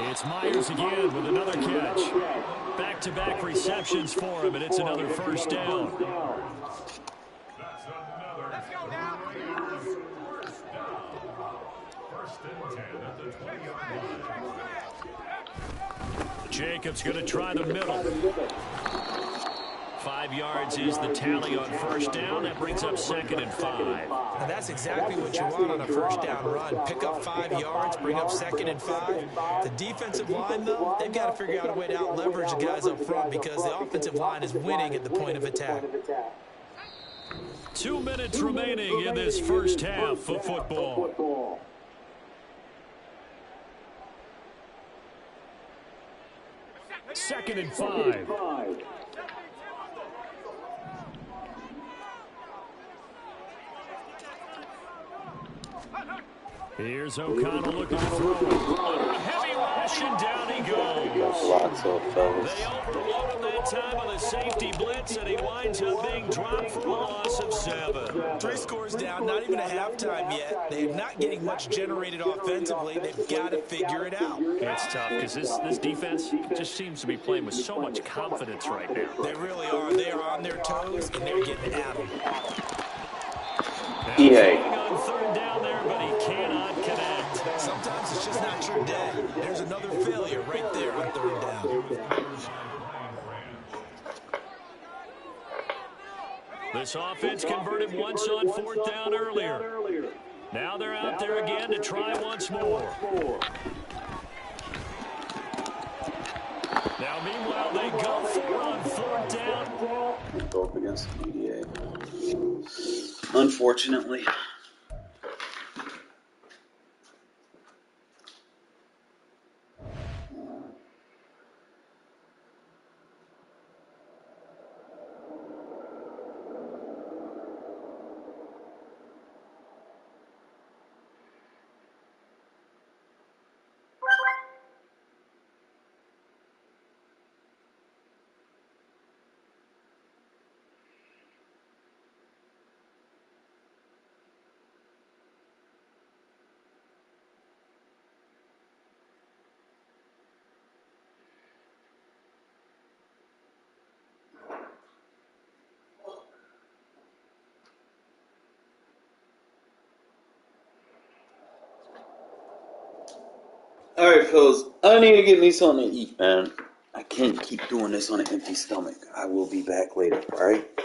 It's Myers again with another catch. Back-to-back receptions for him, and it's another first down. That's another Raiders first down. 1st and 10 at the 20-yard line. Jacobs going to try the middle. 5 yards is the tally on first down. That brings up 2nd and 5. And that's exactly what you want on a first down run. Pick up 5 yards, bring up 2nd and 5. The defensive line, though, they've got to figure out a way to out-leverage the guys up front because the offensive line is winning at the point of attack. 2 minutes remaining in this first half of football. Second and 5. Here's O'Connell looking to throw. Heavy rush, and down he goes. Lots of fellas. They overload him that time on the safety blitz, and he winds up being dropped for a loss of 7. 3 scores down, not even a halftime yet. They're not getting much generated offensively. They've got to figure it out. It's tough because this defense just seems to be playing with so much confidence right now. They really are. They are on their toes, and they're getting at them. EA. On 3rd down there, but he cannot connect. Sometimes it's just not your day. There's another failure right there on 3rd down. This offense converted once on 4th down earlier. Now they're out there again to try once more. Now, meanwhile, they go for it on 4th down. Go up against the UDA. Unfortunately. Alright, fellas, I need to get me something to eat, man. I can't keep doing this on an empty stomach. I will be back later, alright?